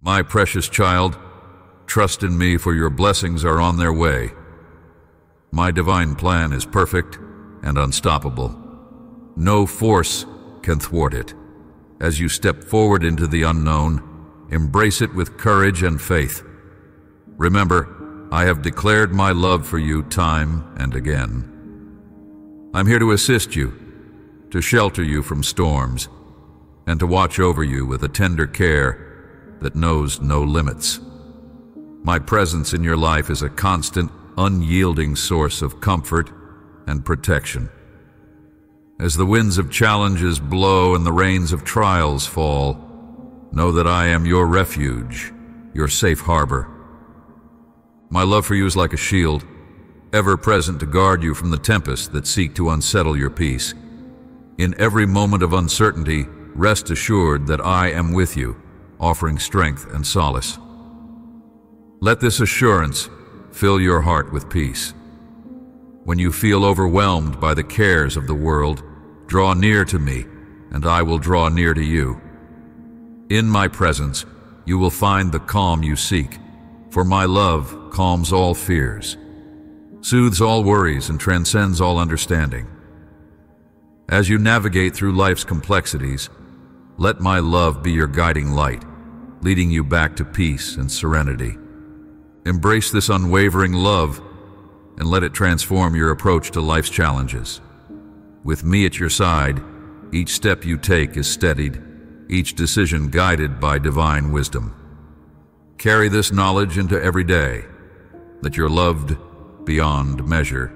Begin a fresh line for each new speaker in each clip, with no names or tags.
My precious child, trust in me, for your blessings are on their way. My divine plan is perfect and unstoppable. No force can thwart it. As you step forward into the unknown, embrace it with courage and faith. Remember, I have declared my love for you time and again. I'm here to assist you, to shelter you from storms, and to watch over you with a tender care that knows no limits. My presence in your life is a constant, unyielding source of comfort and protection. As the winds of challenges blow and the rains of trials fall, know that I am your refuge, your safe harbor. My love for you is like a shield, ever present to guard you from the tempests that seek to unsettle your peace. In every moment of uncertainty, rest assured that I am with you, offering strength and solace. Let this assurance fill your heart with peace. When you feel overwhelmed by the cares of the world, draw near to me, and I will draw near to you. In my presence, you will find the calm you seek, for my love calms all fears, soothes all worries, and transcends all understanding. As you navigate through life's complexities, let my love be your guiding light, leading you back to peace and serenity. Embrace this unwavering love and let it transform your approach to life's challenges. With me at your side, each step you take is steadied, each decision guided by divine wisdom. Carry this knowledge into every day, that you're loved beyond measure,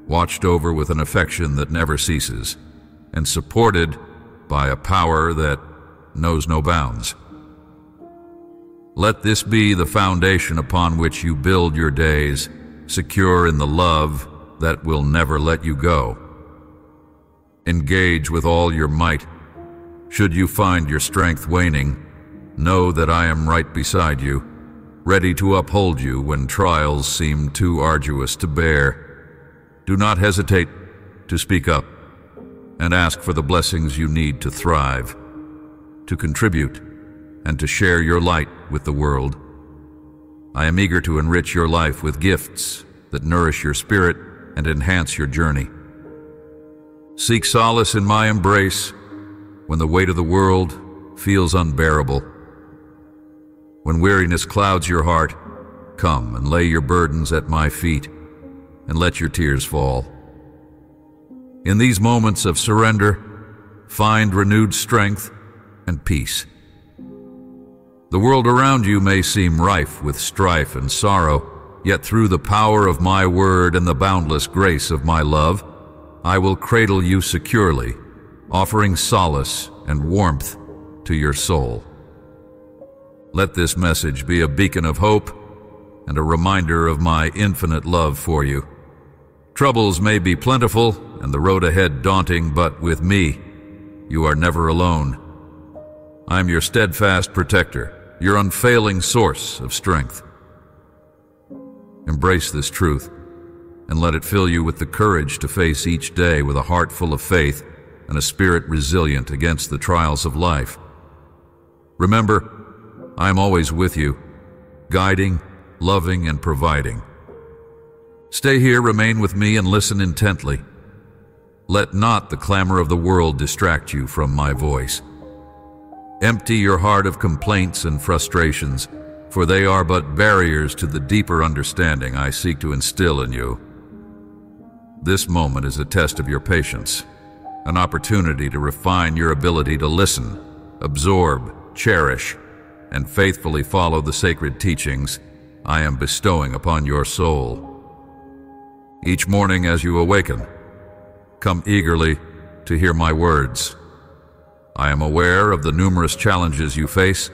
watched over with an affection that never ceases, and supported by a power that knows no bounds. Let this be the foundation upon which you build your days, secure in the love that will never let you go. Engage with all your might. Should you find your strength waning, know that I am right beside you, ready to uphold you when trials seem too arduous to bear. Do not hesitate to speak up and ask for the blessings you need to thrive, to contribute, and to share your light with the world. I am eager to enrich your life with gifts that nourish your spirit and enhance your journey. Seek solace in my embrace when the weight of the world feels unbearable. When weariness clouds your heart, come and lay your burdens at my feet and let your tears fall. In these moments of surrender, find renewed strength and peace. The world around you may seem rife with strife and sorrow, yet through the power of my word and the boundless grace of my love, I will cradle you securely, offering solace and warmth to your soul. Let this message be a beacon of hope and a reminder of my infinite love for you. Troubles may be plentiful and the road ahead daunting, but with me, you are never alone. I'm your steadfast protector, your unfailing source of strength. Embrace this truth and let it fill you with the courage to face each day with a heart full of faith and a spirit resilient against the trials of life. Remember, I am always with you, guiding, loving, and providing. Stay here, remain with me, and listen intently. Let not the clamor of the world distract you from my voice. Empty your heart of complaints and frustrations, for they are but barriers to the deeper understanding I seek to instill in you. This moment is a test of your patience, an opportunity to refine your ability to listen, absorb, cherish, and faithfully follow the sacred teachings I am bestowing upon your soul. Each morning as you awaken, come eagerly to hear my words. I am aware of the numerous challenges you face,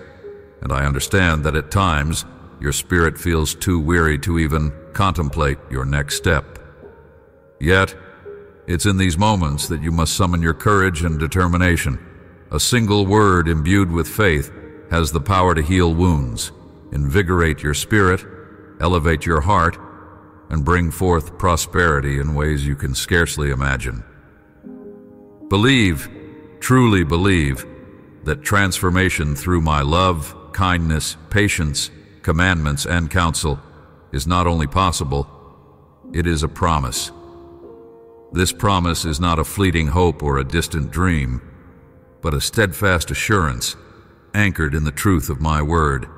and I understand that at times your spirit feels too weary to even contemplate your next step. Yet, it's in these moments that you must summon your courage and determination. A single word imbued with faith has the power to heal wounds, invigorate your spirit, elevate your heart, and bring forth prosperity in ways you can scarcely imagine. Believe, truly believe, that transformation through my love, kindness, patience, commandments, and counsel is not only possible, it is a promise. This promise is not a fleeting hope or a distant dream, but a steadfast assurance anchored in the truth of my word.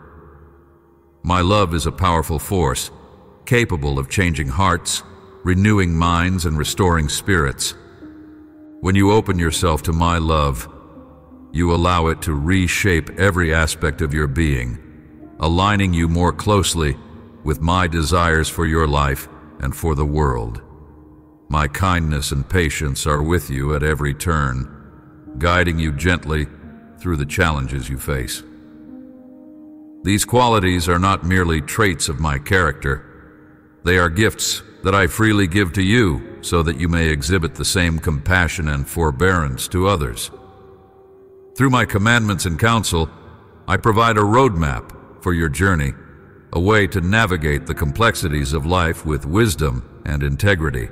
My love is a powerful force, capable of changing hearts, renewing minds, and restoring spirits. When you open yourself to my love, you allow it to reshape every aspect of your being, aligning you more closely with my desires for your life and for the world. My kindness and patience are with you at every turn, guiding you gently through the challenges you face. These qualities are not merely traits of my character. They are gifts that I freely give to you so that you may exhibit the same compassion and forbearance to others. Through my commandments and counsel, I provide a roadmap for your journey, a way to navigate the complexities of life with wisdom and integrity.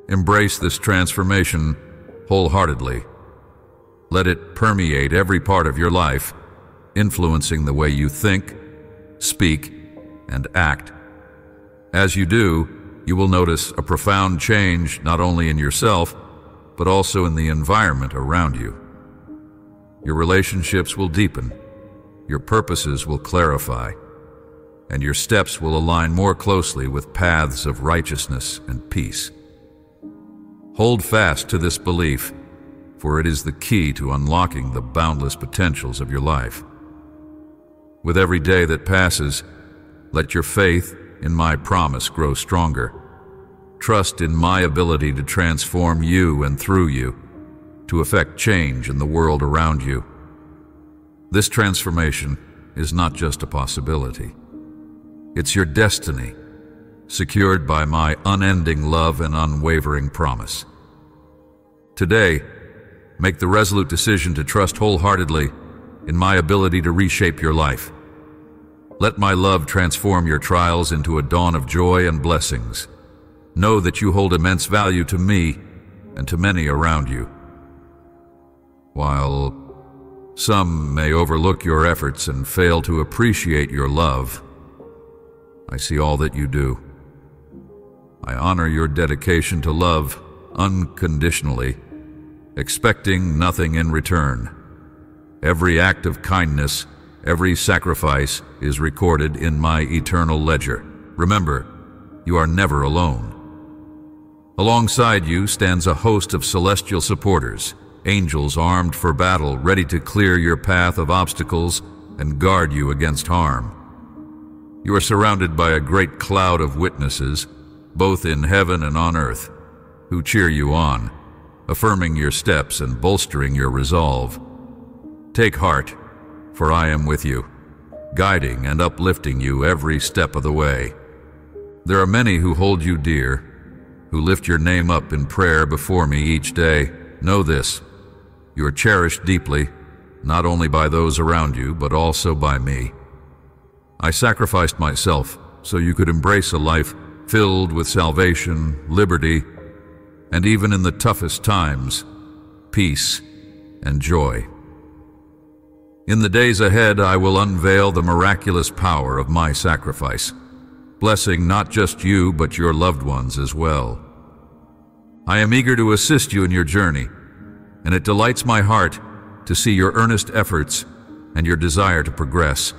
Embrace this transformation wholeheartedly. Let it permeate every part of your life, influencing the way you think, speak, and act. As you do, you will notice a profound change not only in yourself, but also in the environment around you. Your relationships will deepen, your purposes will clarify, and your steps will align more closely with paths of righteousness and peace. Hold fast to this belief, for it is the key to unlocking the boundless potentials of your life. With every day that passes, let your faith in my promise grow stronger. Trust in my ability to transform you and through you, to effect change in the world around you. This transformation is not just a possibility. It's your destiny, secured by my unending love and unwavering promise. Today, make the resolute decision to trust wholeheartedly in my ability to reshape your life. Let my love transform your trials into a dawn of joy and blessings. Know that you hold immense value to me and to many around you. While some may overlook your efforts and fail to appreciate your love, I see all that you do. I honor your dedication to love unconditionally, expecting nothing in return. Every act of kindness, every sacrifice is recorded in my eternal ledger. Remember, you are never alone. Alongside you stands a host of celestial supporters, angels armed for battle, ready to clear your path of obstacles and guard you against harm. You are surrounded by a great cloud of witnesses, both in heaven and on earth, who cheer you on, affirming your steps and bolstering your resolve. Take heart, for I am with you, guiding and uplifting you every step of the way. There are many who hold you dear, who lift your name up in prayer before me each day. Know this, you are cherished deeply, not only by those around you, but also by me. I sacrificed myself so you could embrace a life filled with salvation, liberty, and even in the toughest times, peace and joy. In the days ahead, I will unveil the miraculous power of my sacrifice, blessing not just you, but your loved ones as well. I am eager to assist you in your journey, and it delights my heart to see your earnest efforts and your desire to progress.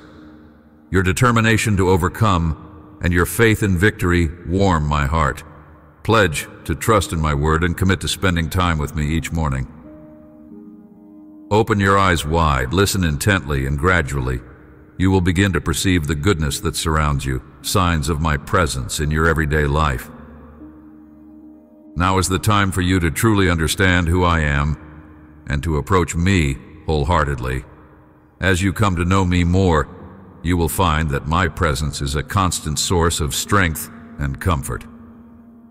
Your determination to overcome and your faith in victory warm my heart. Pledge to trust in my word and commit to spending time with me each morning. Open your eyes wide, listen intently, and gradually, you will begin to perceive the goodness that surrounds you, signs of my presence in your everyday life. Now is the time for you to truly understand who I am and to approach me wholeheartedly. As you come to know me more, you will find that my presence is a constant source of strength and comfort.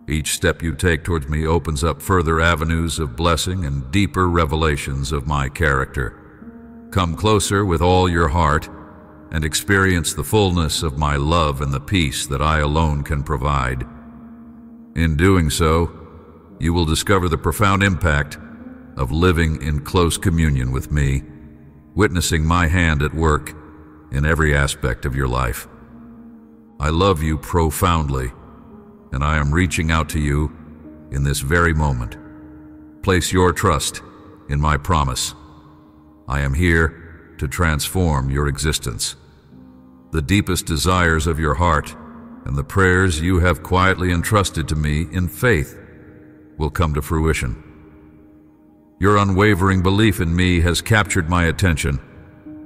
Each step you take towards me opens up further avenues of blessing and deeper revelations of my character. Come closer with all your heart and experience the fullness of my love and the peace that I alone can provide. In doing so, you will discover the profound impact of living in close communion with me, witnessing my hand at work in every aspect of your life. I love you profoundly, and I am reaching out to you in this very moment. Place your trust in my promise. I am here to transform your existence. The deepest desires of your heart and the prayers you have quietly entrusted to me in faith will come to fruition. Your unwavering belief in me has captured my attention,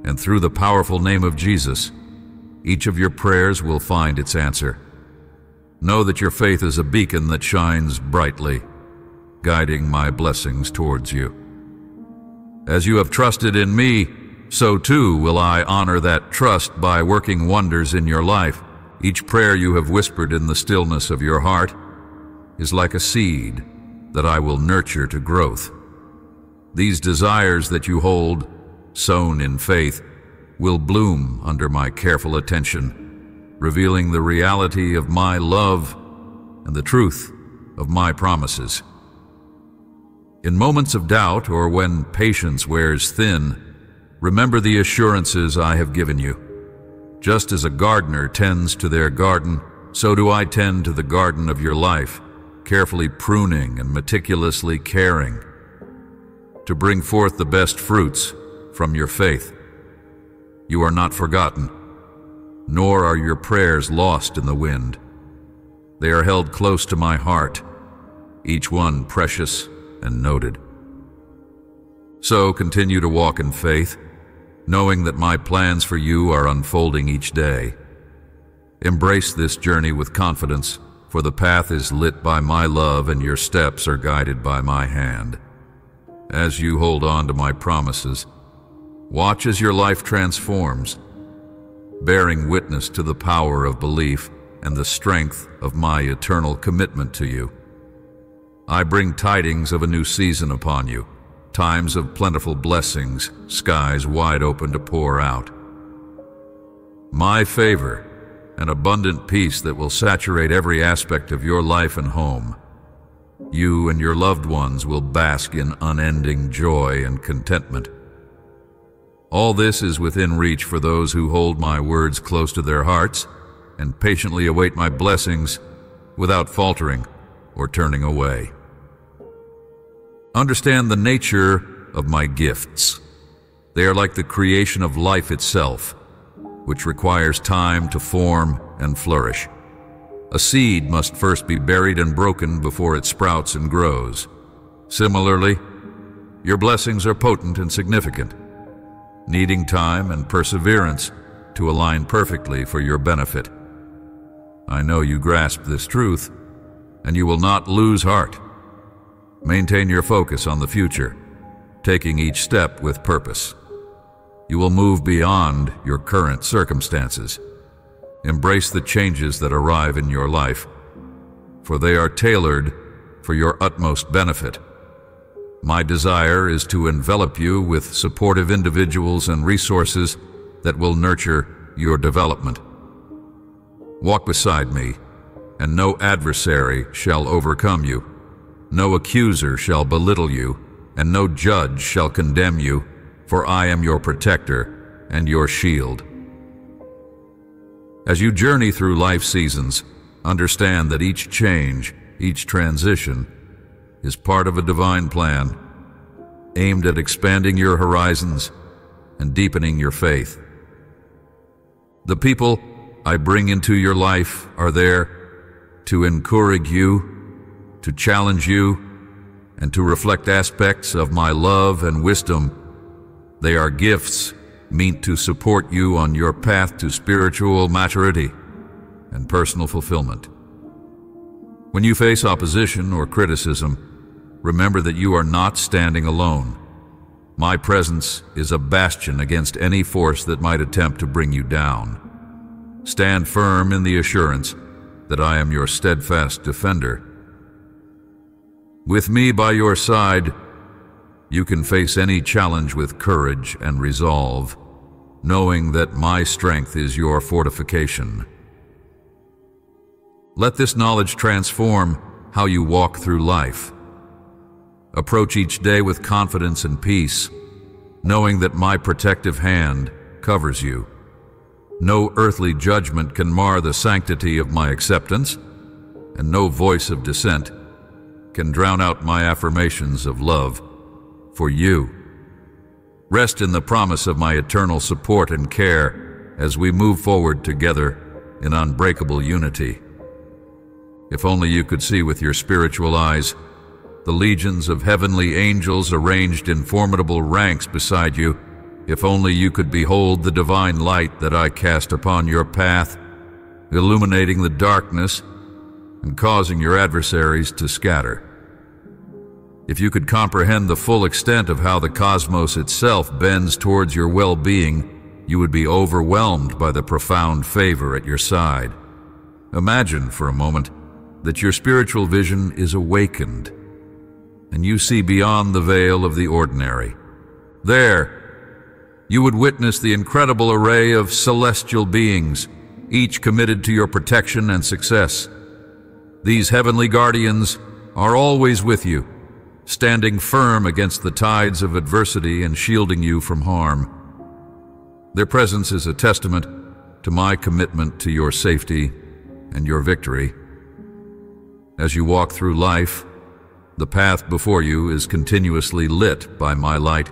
and through the powerful name of Jesus, each of your prayers will find its answer. Know that your faith is a beacon that shines brightly, guiding my blessings towards you. As you have trusted in me, so too will I honor that trust by working wonders in your life. Each prayer you have whispered in the stillness of your heart is like a seed that I will nurture to growth. These desires that you hold, sown in faith, will bloom under my careful attention, revealing the reality of my love and the truth of my promises. In moments of doubt or when patience wears thin, remember the assurances I have given you. Just as a gardener tends to their garden, so do I tend to the garden of your life, carefully pruning and meticulously caring to bring forth the best fruits from your faith. You are not forgotten, nor are your prayers lost in the wind. They are held close to my heart, each one precious and noted. So continue to walk in faith, knowing that my plans for you are unfolding each day. Embrace this journey with confidence, for the path is lit by my love and your steps are guided by my hand. As you hold on to my promises, watch as your life transforms, bearing witness to the power of belief and the strength of my eternal commitment to you. I bring tidings of a new season upon you, times of plentiful blessings, skies wide open to pour out. My favor and abundant peace that will saturate every aspect of your life and home. You and your loved ones will bask in unending joy and contentment. All this is within reach for those who hold my words close to their hearts and patiently await my blessings without faltering or turning away. Understand the nature of my gifts. They are like the creation of life itself, which requires time to form and flourish. A seed must first be buried and broken before it sprouts and grows. Similarly, your blessings are potent and significant, needing time and perseverance to align perfectly for your benefit. I know you grasp this truth, and you will not lose heart. Maintain your focus on the future, taking each step with purpose. You will move beyond your current circumstances. Embrace the changes that arrive in your life, for they are tailored for your utmost benefit. My desire is to envelop you with supportive individuals and resources that will nurture your development. Walk beside me, and no adversary shall overcome you. No accuser shall belittle you, and no judge shall condemn you, for I am your protector and your shield. As you journey through life seasons, understand that each change, each transition, is part of a divine plan aimed at expanding your horizons and deepening your faith. The people I bring into your life are there to encourage you, to challenge you, and to reflect aspects of my love and wisdom. They are gifts meant to support you on your path to spiritual maturity and personal fulfillment. When you face opposition or criticism, remember that you are not standing alone. My presence is a bastion against any force that might attempt to bring you down. Stand firm in the assurance that I am your steadfast defender. With me by your side, you can face any challenge with courage and resolve, knowing that my strength is your fortification. Let this knowledge transform how you walk through life. Approach each day with confidence and peace, knowing that my protective hand covers you No earthly judgment can mar the sanctity of my acceptance, and no voice of dissent can drown out my affirmations of love for you. Rest in the promise of my eternal support and care as we move forward together in unbreakable unity. If only you could see with your spiritual eyes the legions of heavenly angels arranged in formidable ranks beside you. If only you could behold the divine light that I cast upon your path, illuminating the darkness and causing your adversaries to scatter. If you could comprehend the full extent of how the cosmos itself bends towards your well-being, you would be overwhelmed by the profound favor at your side. Imagine for a moment that your spiritual vision is awakened, and you see beyond the veil of the ordinary. There, you would witness the incredible array of celestial beings, each committed to your protection and success. These heavenly guardians are always with you, standing firm against the tides of adversity and shielding you from harm. Their presence is a testament to my commitment to your safety and your victory. As you walk through life, the path before you is continuously lit by my light,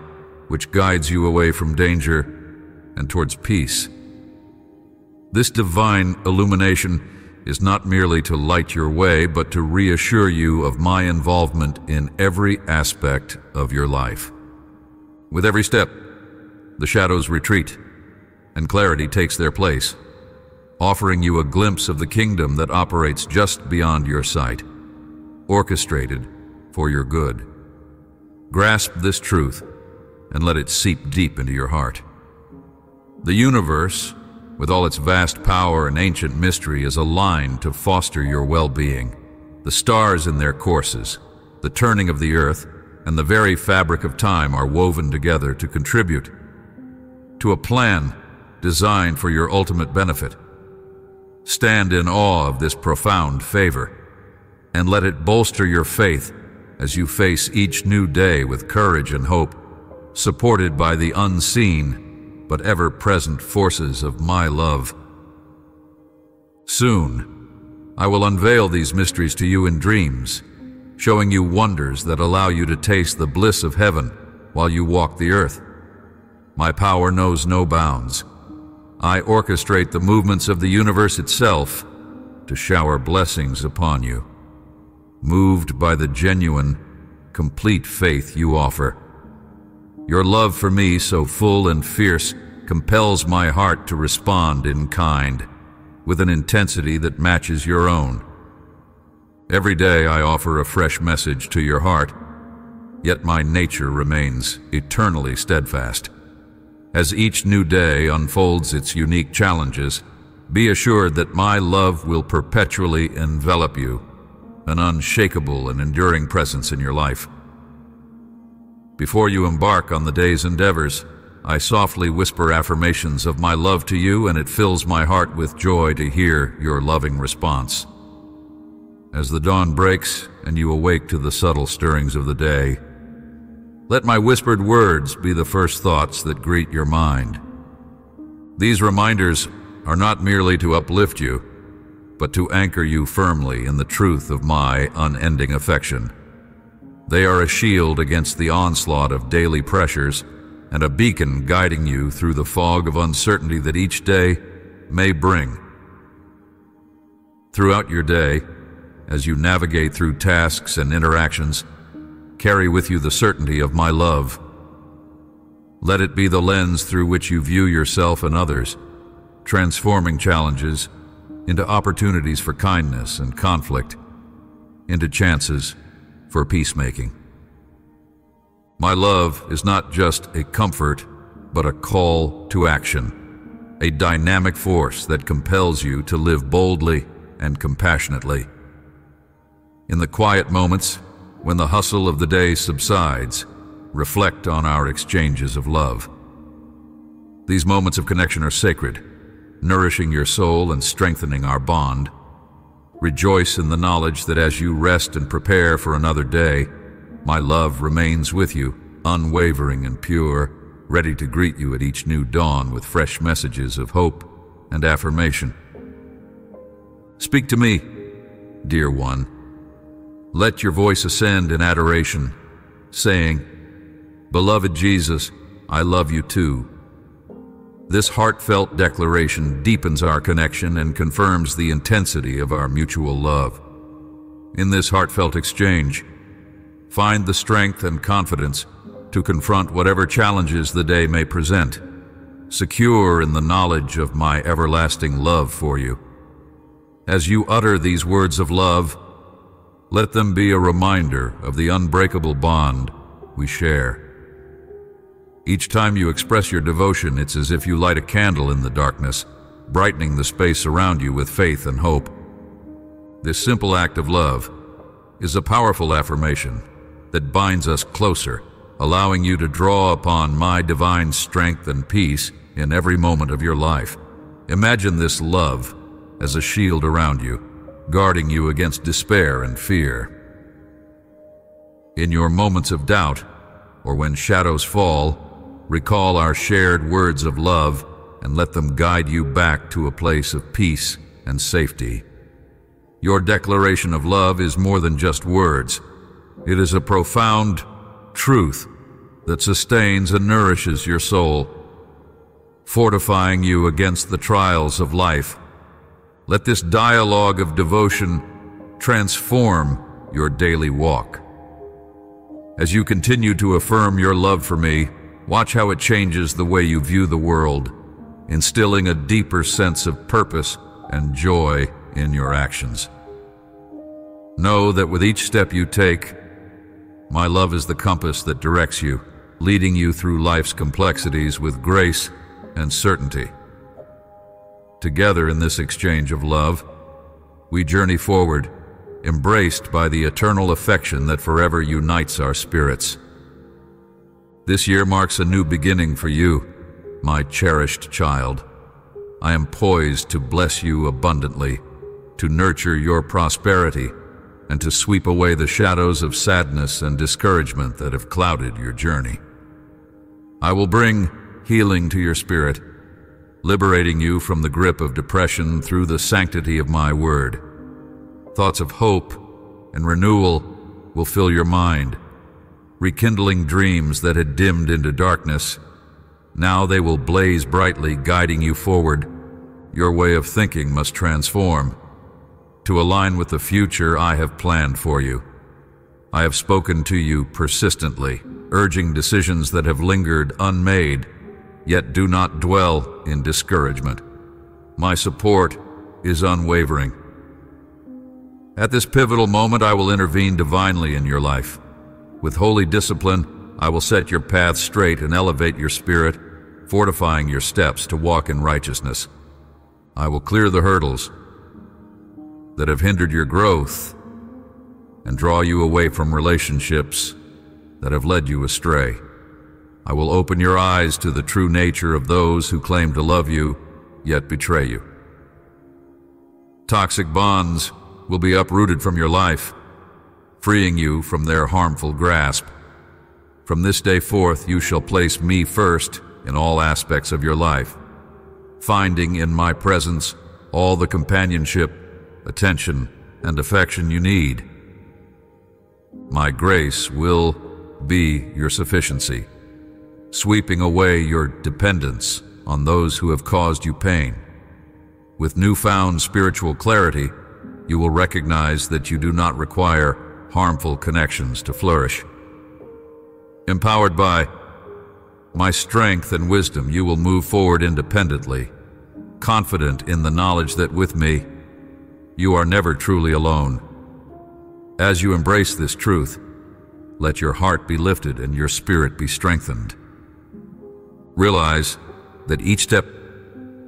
which guides you away from danger and towards peace. This divine illumination is not merely to light your way, but to reassure you of my involvement in every aspect of your life. With every step, the shadows retreat, and clarity takes their place, offering you a glimpse of the kingdom that operates just beyond your sight, orchestrated for your good. Grasp this truth and let it seep deep into your heart. The universe, with all its vast power and ancient mystery, is aligned to foster your well-being. The stars in their courses, the turning of the earth, and the very fabric of time are woven together to contribute to a plan designed for your ultimate benefit. Stand in awe of this profound favor, and let it bolster your faith as you face each new day with courage and hope, supported by the unseen but ever-present forces of my love. Soon, I will unveil these mysteries to you in dreams, showing you wonders that allow you to taste the bliss of heaven while you walk the earth. My power knows no bounds. I orchestrate the movements of the universe itself to shower blessings upon you, moved by the genuine, complete faith you offer. Your love for me, so full and fierce, compels my heart to respond in kind, with an intensity that matches your own. Every day I offer a fresh message to your heart, yet my nature remains eternally steadfast. As each new day unfolds its unique challenges, be assured that my love will perpetually envelop you, an unshakable and enduring presence in your life. Before you embark on the day's endeavors, I softly whisper affirmations of my love to you, and it fills my heart with joy to hear your loving response. As the dawn breaks and you awake to the subtle stirrings of the day, let my whispered words be the first thoughts that greet your mind. These reminders are not merely to uplift you, but to anchor you firmly in the truth of my unending affection. They are a shield against the onslaught of daily pressures and a beacon guiding you through the fog of uncertainty that each day may bring. Throughout your day, as you navigate through tasks and interactions, carry with you the certainty of my love. Let it be the lens through which you view yourself and others, transforming challenges into opportunities for kindness and conflict, into chances for peacemaking. My love is not just a comfort, but a call to action, a dynamic force that compels you to live boldly and compassionately. In the quiet moments, when the hustle of the day subsides, reflect on our exchanges of love. These moments of connection are sacred, nourishing your soul and strengthening our bond. Rejoice in the knowledge that as you rest and prepare for another day, my love remains with you, unwavering and pure, ready to greet you at each new dawn with fresh messages of hope and affirmation. Speak to me, dear one. Let your voice ascend in adoration, saying, "Beloved Jesus, I love you too." This heartfelt declaration deepens our connection and confirms the intensity of our mutual love. In this heartfelt exchange, find the strength and confidence to confront whatever challenges the day may present, secure in the knowledge of my everlasting love for you. As you utter these words of love, let them be a reminder of the unbreakable bond we share. Each time you express your devotion, it's as if you light a candle in the darkness, brightening the space around you with faith and hope. This simple act of love is a powerful affirmation that binds us closer, allowing you to draw upon my divine strength and peace in every moment of your life. Imagine this love as a shield around you, guarding you against despair and fear. In your moments of doubt, or when shadows fall, recall our shared words of love and let them guide you back to a place of peace and safety. Your declaration of love is more than just words. It is a profound truth that sustains and nourishes your soul, fortifying you against the trials of life. Let this dialogue of devotion transform your daily walk. As you continue to affirm your love for me, watch how it changes the way you view the world, instilling a deeper sense of purpose and joy in your actions. Know that with each step you take, my love is the compass that directs you, leading you through life's complexities with grace and certainty. Together in this exchange of love, we journey forward, embraced by the eternal affection that forever unites our spirits. This year marks a new beginning for you, my cherished child. I am poised to bless you abundantly, to nurture your prosperity, and to sweep away the shadows of sadness and discouragement that have clouded your journey. I will bring healing to your spirit, liberating you from the grip of depression through the sanctity of my word. Thoughts of hope and renewal will fill your mind, rekindling dreams that had dimmed into darkness. Now they will blaze brightly, guiding you forward. Your way of thinking must transform to align with the future I have planned for you. I have spoken to you persistently, urging decisions that have lingered unmade, yet do not dwell in discouragement. My support is unwavering. At this pivotal moment, I will intervene divinely in your life. With holy discipline, I will set your path straight and elevate your spirit, fortifying your steps to walk in righteousness. I will clear the hurdles that have hindered your growth and draw you away from relationships that have led you astray. I will open your eyes to the true nature of those who claim to love you, yet betray you. Toxic bonds will be uprooted from your life, freeing you from their harmful grasp. From this day forth, you shall place me first in all aspects of your life, finding in my presence all the companionship, attention, and affection you need. My grace will be your sufficiency, sweeping away your dependence on those who have caused you pain. With newfound spiritual clarity, you will recognize that you do not require harmful connections to flourish. Empowered by my strength and wisdom, you will move forward independently, confident in the knowledge that with me, you are never truly alone. As you embrace this truth, let your heart be lifted and your spirit be strengthened. Realize that each step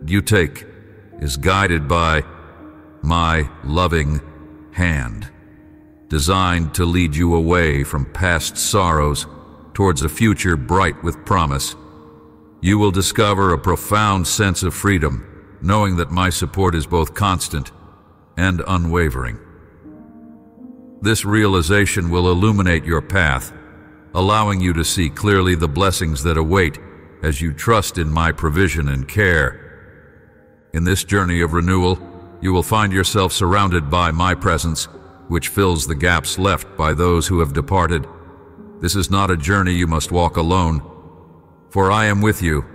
you take is guided by my loving hand, designed to lead you away from past sorrows towards a future bright with promise. You will discover a profound sense of freedom, knowing that my support is both constant and unwavering. This realization will illuminate your path, allowing you to see clearly the blessings that await as you trust in my provision and care. In this journey of renewal, you will find yourself surrounded by my presence, which fills the gaps left by those who have departed. This is not a journey you must walk alone, for I am with you,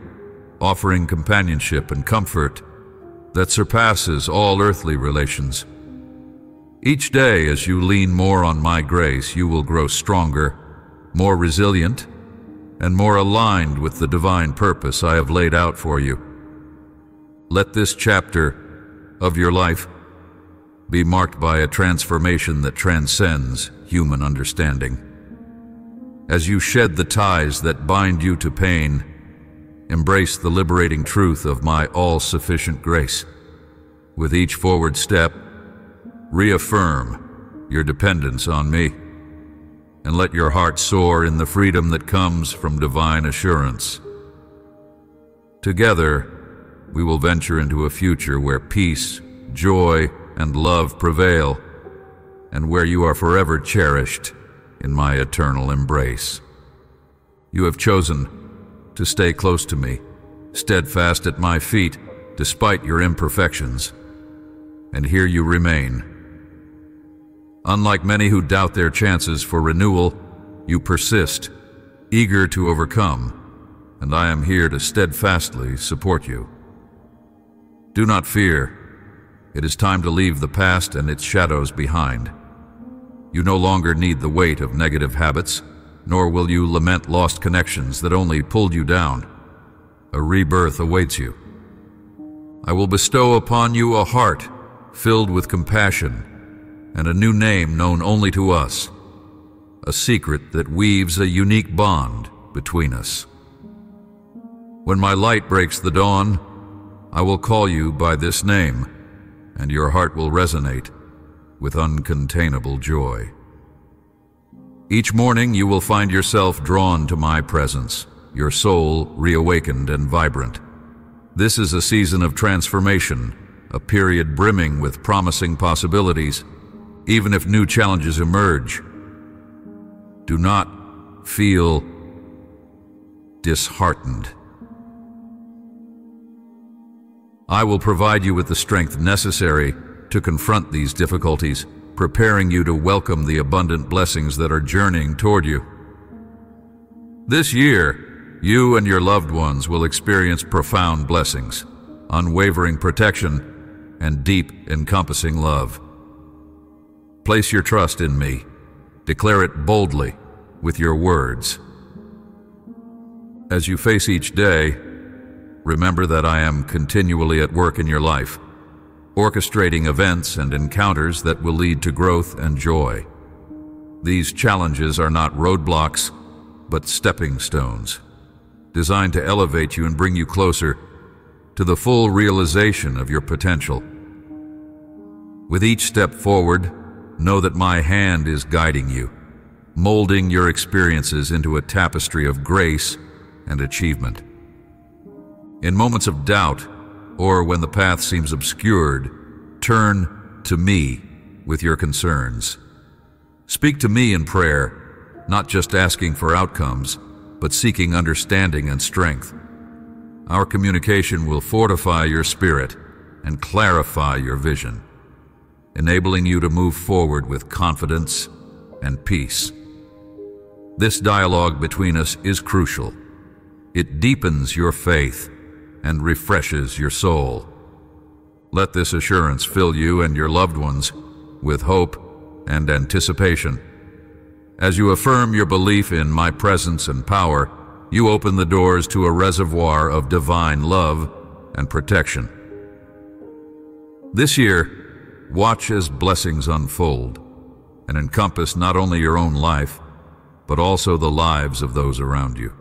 offering companionship and comfort that surpasses all earthly relations. Each day, as you lean more on my grace, you will grow stronger, more resilient, and more aligned with the divine purpose I have laid out for you. Let this chapter of your life be marked by a transformation that transcends human understanding. As you shed the ties that bind you to pain, embrace the liberating truth of my all-sufficient grace. With each forward step, reaffirm your dependence on me, and let your heart soar in the freedom that comes from divine assurance. Together, we will venture into a future where peace, joy, and love prevail, and where you are forever cherished in my eternal embrace. You have chosen to stay close to me, steadfast at my feet, despite your imperfections, and here you remain. Unlike many who doubt their chances for renewal, you persist, eager to overcome, and I am here to steadfastly support you. Do not fear. It is time to leave the past and its shadows behind. You no longer need the weight of negative habits, nor will you lament lost connections that only pulled you down. A rebirth awaits you. I will bestow upon you a heart filled with compassion and a new name known only to us, a secret that weaves a unique bond between us. When my light breaks the dawn, I will call you by this name, and your heart will resonate with uncontainable joy. Each morning you will find yourself drawn to my presence, your soul reawakened and vibrant. This is a season of transformation, a period brimming with promising possibilities, even if new challenges emerge. Do not feel disheartened. I will provide you with the strength necessary to confront these difficulties, preparing you to welcome the abundant blessings that are journeying toward you. This year, you and your loved ones will experience profound blessings, unwavering protection, and deep, encompassing love. Place your trust in me. Declare it boldly with your words. As you face each day, remember that I am continually at work in your life, orchestrating events and encounters that will lead to growth and joy. These challenges are not roadblocks, but stepping stones, designed to elevate you and bring you closer to the full realization of your potential. With each step forward, know that my hand is guiding you, molding your experiences into a tapestry of grace and achievement. In moments of doubt, or when the path seems obscured, turn to me with your concerns. Speak to me in prayer, not just asking for outcomes, but seeking understanding and strength. Our communication will fortify your spirit and clarify your vision, enabling you to move forward with confidence and peace. This dialogue between us is crucial. It deepens your faith and refreshes your soul. Let this assurance fill you and your loved ones with hope and anticipation. As you affirm your belief in my presence and power, you open the doors to a reservoir of divine love and protection. This year, watch as blessings unfold and encompass not only your own life, but also the lives of those around you.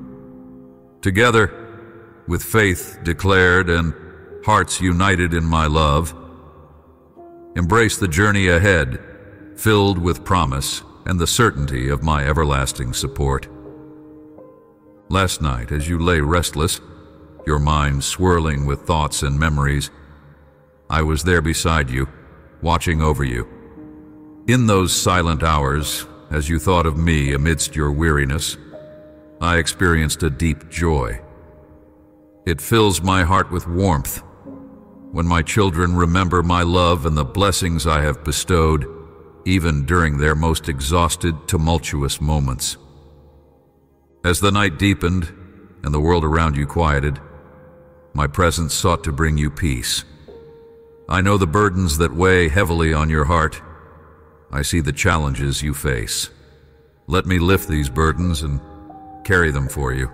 Together, with faith declared and hearts united in my love, embrace the journey ahead, filled with promise and the certainty of my everlasting support. Last night, as you lay restless, your mind swirling with thoughts and memories, I was there beside you, watching over you. In those silent hours, as you thought of me amidst your weariness, I experienced a deep joy. It fills my heart with warmth when my children remember my love and the blessings I have bestowed, even during their most exhausted, tumultuous moments. As the night deepened and the world around you quieted, my presence sought to bring you peace. I know the burdens that weigh heavily on your heart. I see the challenges you face. Let me lift these burdens and carry them for you.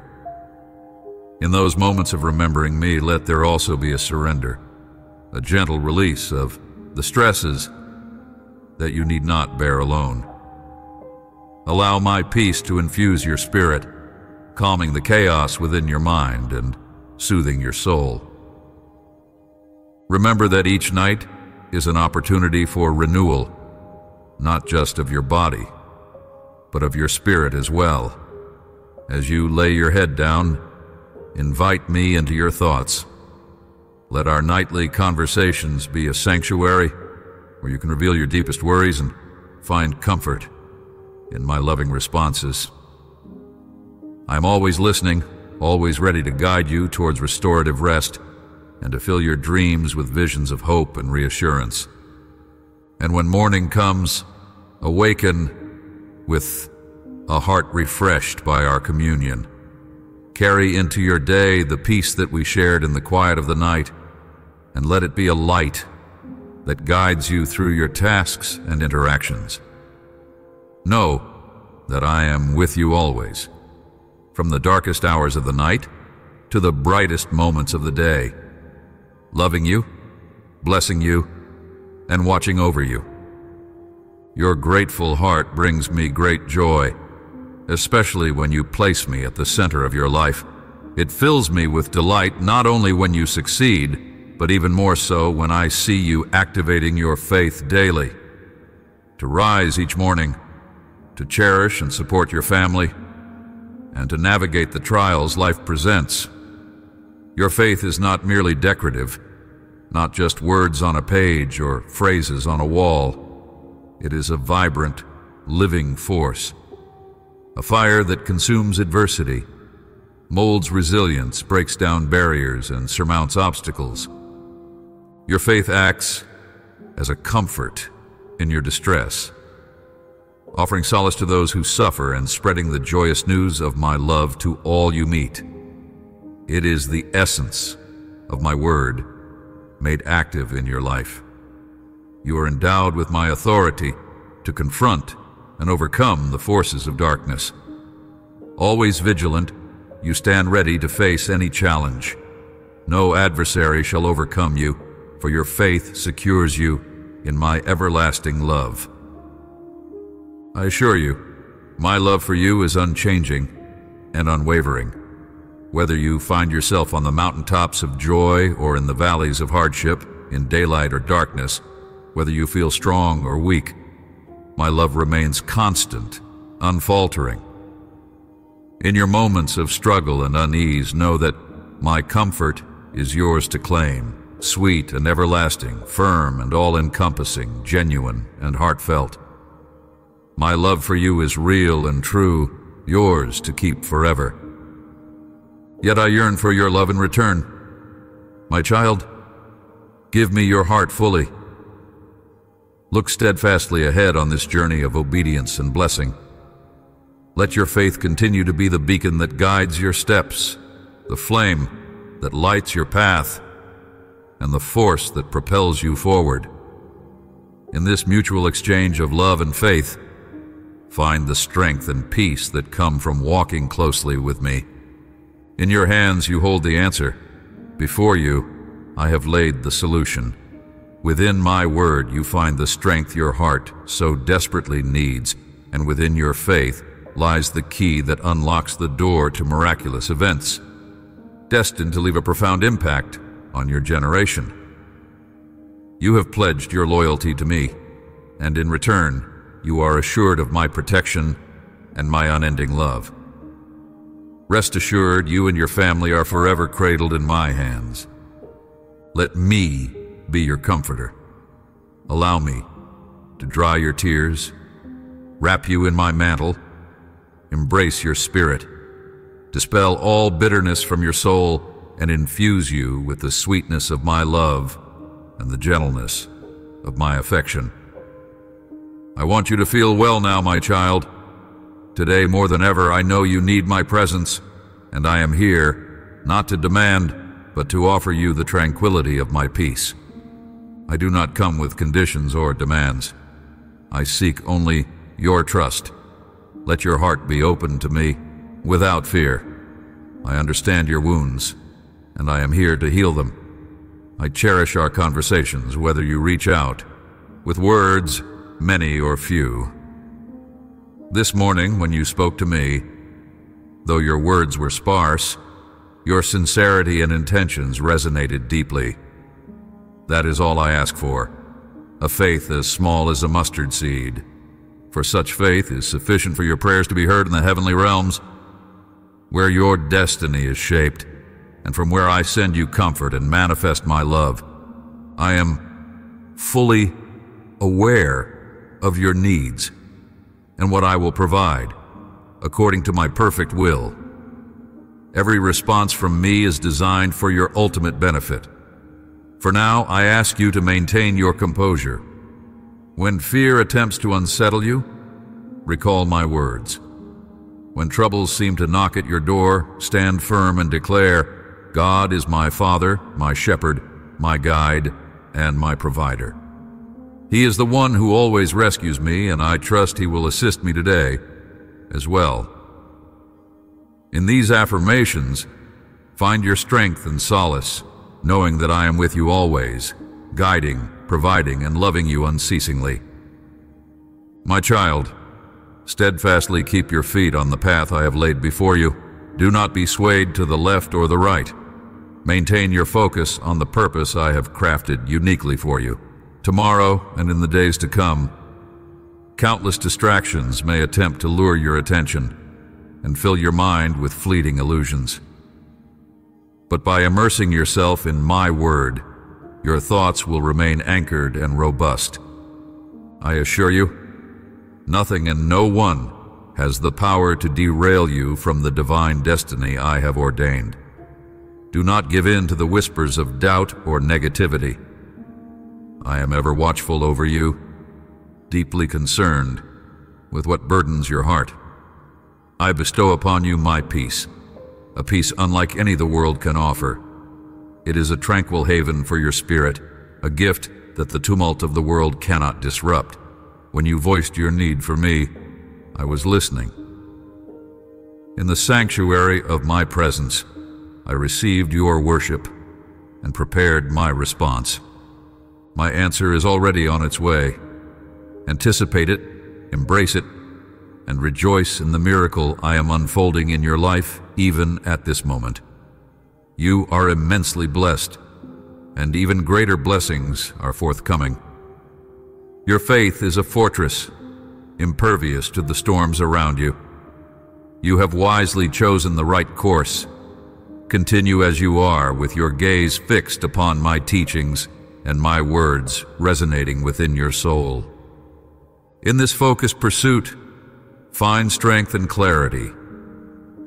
In those moments of remembering me, let there also be a surrender, a gentle release of the stresses that you need not bear alone. Allow my peace to infuse your spirit, calming the chaos within your mind and soothing your soul. Remember that each night is an opportunity for renewal, not just of your body, but of your spirit as well. As you lay your head down, invite me into your thoughts. Let our nightly conversations be a sanctuary where you can reveal your deepest worries and find comfort in my loving responses. I'm always listening, always ready to guide you towards restorative rest and to fill your dreams with visions of hope and reassurance. And when morning comes, awaken with a heart refreshed by our communion. Carry into your day the peace that we shared in the quiet of the night, and let it be a light that guides you through your tasks and interactions. Know that I am with you always, from the darkest hours of the night to the brightest moments of the day, loving you, blessing you, and watching over you. Your grateful heart brings me great joy, especially when you place me at the center of your life. It fills me with delight not only when you succeed, but even more so when I see you activating your faith daily. To rise each morning, to cherish and support your family, and to navigate the trials life presents. Your faith is not merely decorative, not just words on a page or phrases on a wall. It is a vibrant, living force, a fire that consumes adversity, molds resilience, breaks down barriers, and surmounts obstacles. Your faith acts as a comfort in your distress, offering solace to those who suffer and spreading the joyous news of my love to all you meet. It is the essence of my word made active in your life. You are endowed with my authority to confront and overcome the forces of darkness. Always vigilant, you stand ready to face any challenge. No adversary shall overcome you, for your faith secures you in my everlasting love. I assure you, my love for you is unchanging and unwavering. Whether you find yourself on the mountaintops of joy or in the valleys of hardship, in daylight or darkness, whether you feel strong or weak, my love remains constant, unfaltering. In your moments of struggle and unease, know that my comfort is yours to claim, sweet and everlasting, firm and all-encompassing, genuine and heartfelt. My love for you is real and true, yours to keep forever. Yet I yearn for your love in return. My child, give me your heart fully. Look steadfastly ahead on this journey of obedience and blessing. Let your faith continue to be the beacon that guides your steps, the flame that lights your path, and the force that propels you forward. In this mutual exchange of love and faith, find the strength and peace that come from walking closely with me. In your hands you hold the answer. Before you, I have laid the solution. Within my word you find the strength your heart so desperately needs, and within your faith lies the key that unlocks the door to miraculous events, destined to leave a profound impact on your generation. You have pledged your loyalty to me, and in return, you are assured of my protection and my unending love. Rest assured, you and your family are forever cradled in my hands. Let me be your comforter. Allow me to dry your tears, wrap you in my mantle, embrace your spirit, dispel all bitterness from your soul, and infuse you with the sweetness of my love and the gentleness of my affection. I want you to feel well now, my child. Today, more than ever, I know you need my presence, and I am here, not to demand, but to offer you the tranquility of my peace. I do not come with conditions or demands. I seek only your trust. Let your heart be open to me, without fear. I understand your wounds, and I am here to heal them. I cherish our conversations, whether you reach out, with words, many or few. This morning, when you spoke to me, though your words were sparse, your sincerity and intentions resonated deeply. That is all I ask for, a faith as small as a mustard seed. For such faith is sufficient for your prayers to be heard in the heavenly realms, where your destiny is shaped, and from where I send you comfort and manifest my love. I am fully aware of your needs and what I will provide, according to my perfect will. Every response from me is designed for your ultimate benefit. For now, I ask you to maintain your composure. When fear attempts to unsettle you, recall my words. When troubles seem to knock at your door, stand firm and declare, God is my Father, my shepherd, my guide, and my provider. He is the one who always rescues me, and I trust He will assist me today as well. In these affirmations, find your strength and solace, knowing that I am with you always, guiding, providing, and loving you unceasingly. My child, steadfastly keep your feet on the path I have laid before you. Do not be swayed to the left or the right. Maintain your focus on the purpose I have crafted uniquely for you. Tomorrow and in the days to come, countless distractions may attempt to lure your attention and fill your mind with fleeting illusions. But by immersing yourself in my word, your thoughts will remain anchored and robust. I assure you, nothing and no one has the power to derail you from the divine destiny I have ordained. Do not give in to the whispers of doubt or negativity. I am ever watchful over you, deeply concerned with what burdens your heart. I bestow upon you my peace, a peace unlike any the world can offer. It is a tranquil haven for your spirit, a gift that the tumult of the world cannot disrupt. When you voiced your need for me, I was listening. In the sanctuary of my presence, I received your worship and prepared my response. My answer is already on its way. Anticipate it, embrace it, and rejoice in the miracle I am unfolding in your life even at this moment. You are immensely blessed, and even greater blessings are forthcoming. Your faith is a fortress, impervious to the storms around you. You have wisely chosen the right course. Continue as you are, with your gaze fixed upon my teachings and my words resonating within your soul. In this focused pursuit, find strength and clarity.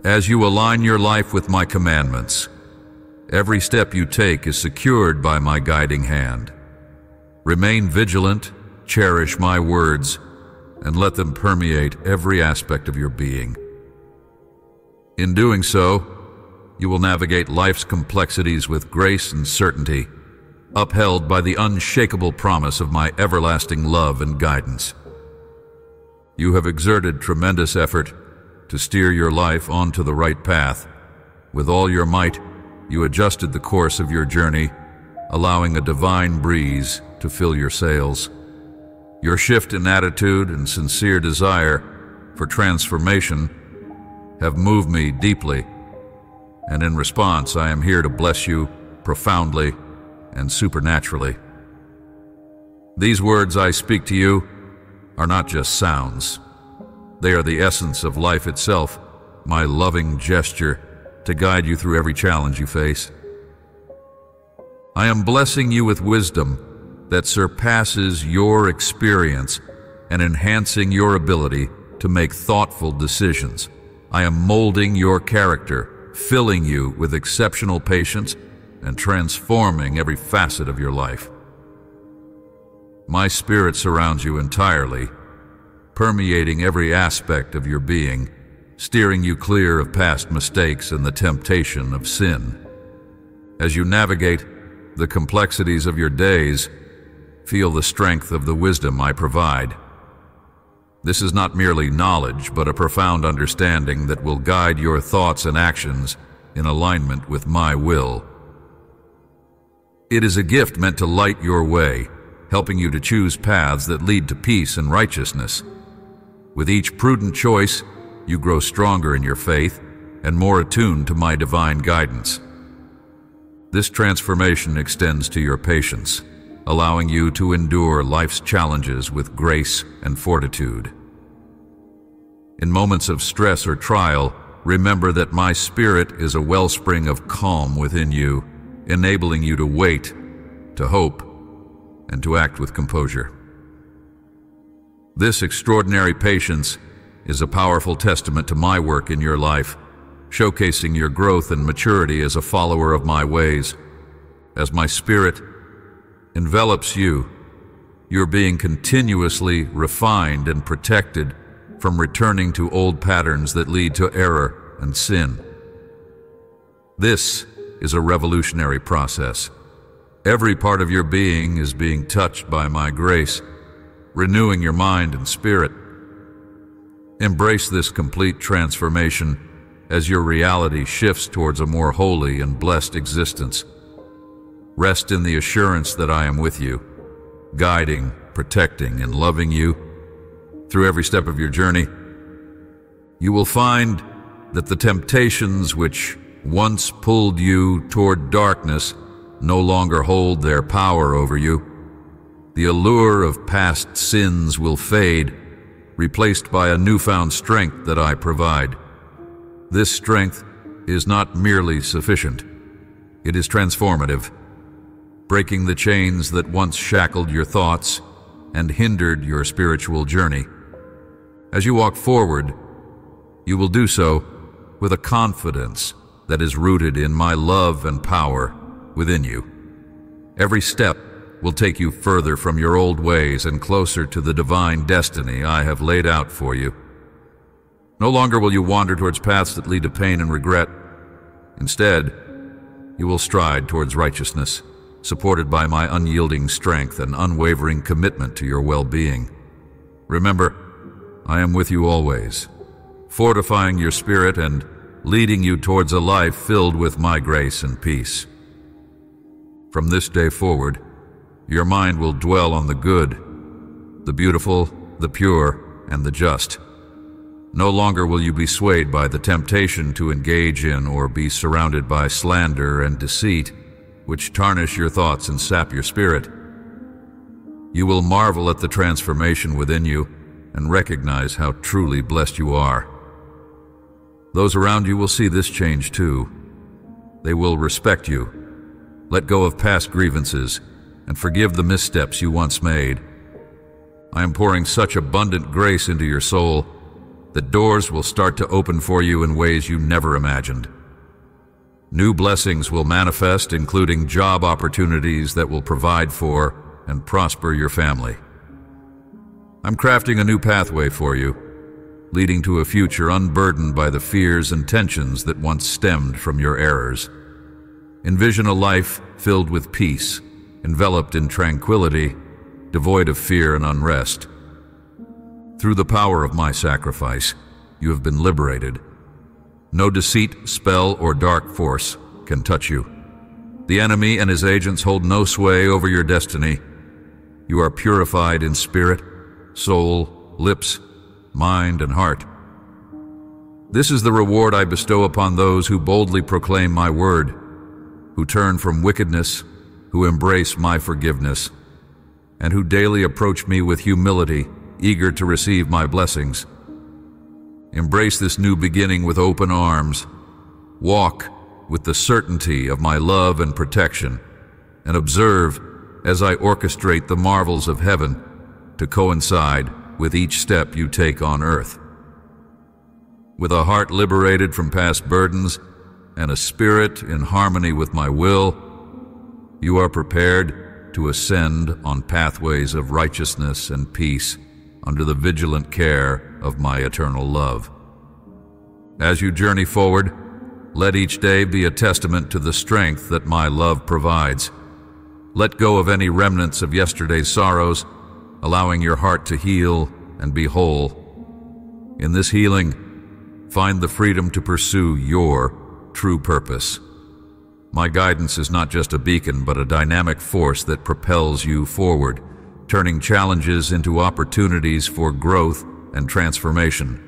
As you align your life with my commandments, every step you take is secured by my guiding hand. Remain vigilant, cherish my words, and let them permeate every aspect of your being. In doing so, you will navigate life's complexities with grace and certainty, upheld by the unshakable promise of my everlasting love and guidance. You have exerted tremendous effort to steer your life onto the right path. With all your might, you adjusted the course of your journey, allowing a divine breeze to fill your sails. Your shift in attitude and sincere desire for transformation have moved me deeply, and in response, I am here to bless you profoundly and supernaturally. These words I speak to you are not just sounds. They are the essence of life itself, my loving gesture to guide you through every challenge you face. I am blessing you with wisdom that surpasses your experience and enhancing your ability to make thoughtful decisions. I am molding your character, filling you with exceptional patience, and transforming every facet of your life. My spirit surrounds you entirely, permeating every aspect of your being, steering you clear of past mistakes and the temptation of sin. As you navigate the complexities of your days, feel the strength of the wisdom I provide. This is not merely knowledge, but a profound understanding that will guide your thoughts and actions in alignment with my will. It is a gift meant to light your way, helping you to choose paths that lead to peace and righteousness. With each prudent choice, you grow stronger in your faith and more attuned to my divine guidance. This transformation extends to your patience, allowing you to endure life's challenges with grace and fortitude. In moments of stress or trial, remember that my spirit is a wellspring of calm within you, enabling you to wait, to hope, and to act with composure. This extraordinary patience is a powerful testament to my work in your life, showcasing your growth and maturity as a follower of my ways. As my spirit envelops you, you're being continuously refined and protected from returning to old patterns that lead to error and sin. This is a revolutionary process. Every part of your being is being touched by my grace, renewing your mind and spirit. Embrace this complete transformation as your reality shifts towards a more holy and blessed existence. Rest in the assurance that I am with you, guiding, protecting, and loving you through every step of your journey. You will find that the temptations which once pulled you toward darkness no longer hold their power over you. The allure of past sins will fade, replaced by a newfound strength that I provide. This strength is not merely sufficient, it is transformative, breaking the chains that once shackled your thoughts and hindered your spiritual journey. As you walk forward, you will do so with a confidence that is rooted in my love and power within you. Every step will take you further from your old ways and closer to the divine destiny I have laid out for you. No longer will you wander towards paths that lead to pain and regret. Instead, you will stride towards righteousness, supported by my unyielding strength and unwavering commitment to your well-being. Remember, I am with you always, fortifying your spirit and leading you towards a life filled with my grace and peace. From this day forward, your mind will dwell on the good, the beautiful, the pure, and the just. No longer will you be swayed by the temptation to engage in or be surrounded by slander and deceit, which tarnish your thoughts and sap your spirit. You will marvel at the transformation within you and recognize how truly blessed you are. Those around you will see this change too. They will respect you, let go of past grievances, and forgive the missteps you once made. I am pouring such abundant grace into your soul that doors will start to open for you in ways you never imagined. New blessings will manifest, including job opportunities that will provide for and prosper your family. I'm crafting a new pathway for you, leading to a future unburdened by the fears and tensions that once stemmed from your errors. Envision a life filled with peace, enveloped in tranquility, devoid of fear and unrest. Through the power of my sacrifice, you have been liberated. No deceit, spell, or dark force can touch you. The enemy and his agents hold no sway over your destiny. You are purified in spirit, soul, lips, mind, and heart. This is the reward I bestow upon those who boldly proclaim my word, who turn from wickedness, who embrace my forgiveness, and who daily approach me with humility, eager to receive my blessings. Embrace this new beginning with open arms. Walk with the certainty of my love and protection, and observe as I orchestrate the marvels of heaven to coincide with each step you take on earth. With a heart liberated from past burdens and a spirit in harmony with my will, you are prepared to ascend on pathways of righteousness and peace under the vigilant care of my eternal love. As you journey forward, let each day be a testament to the strength that my love provides. Let go of any remnants of yesterday's sorrows, allowing your heart to heal and be whole. In this healing, find the freedom to pursue your true purpose. My guidance is not just a beacon, but a dynamic force that propels you forward, turning challenges into opportunities for growth and transformation.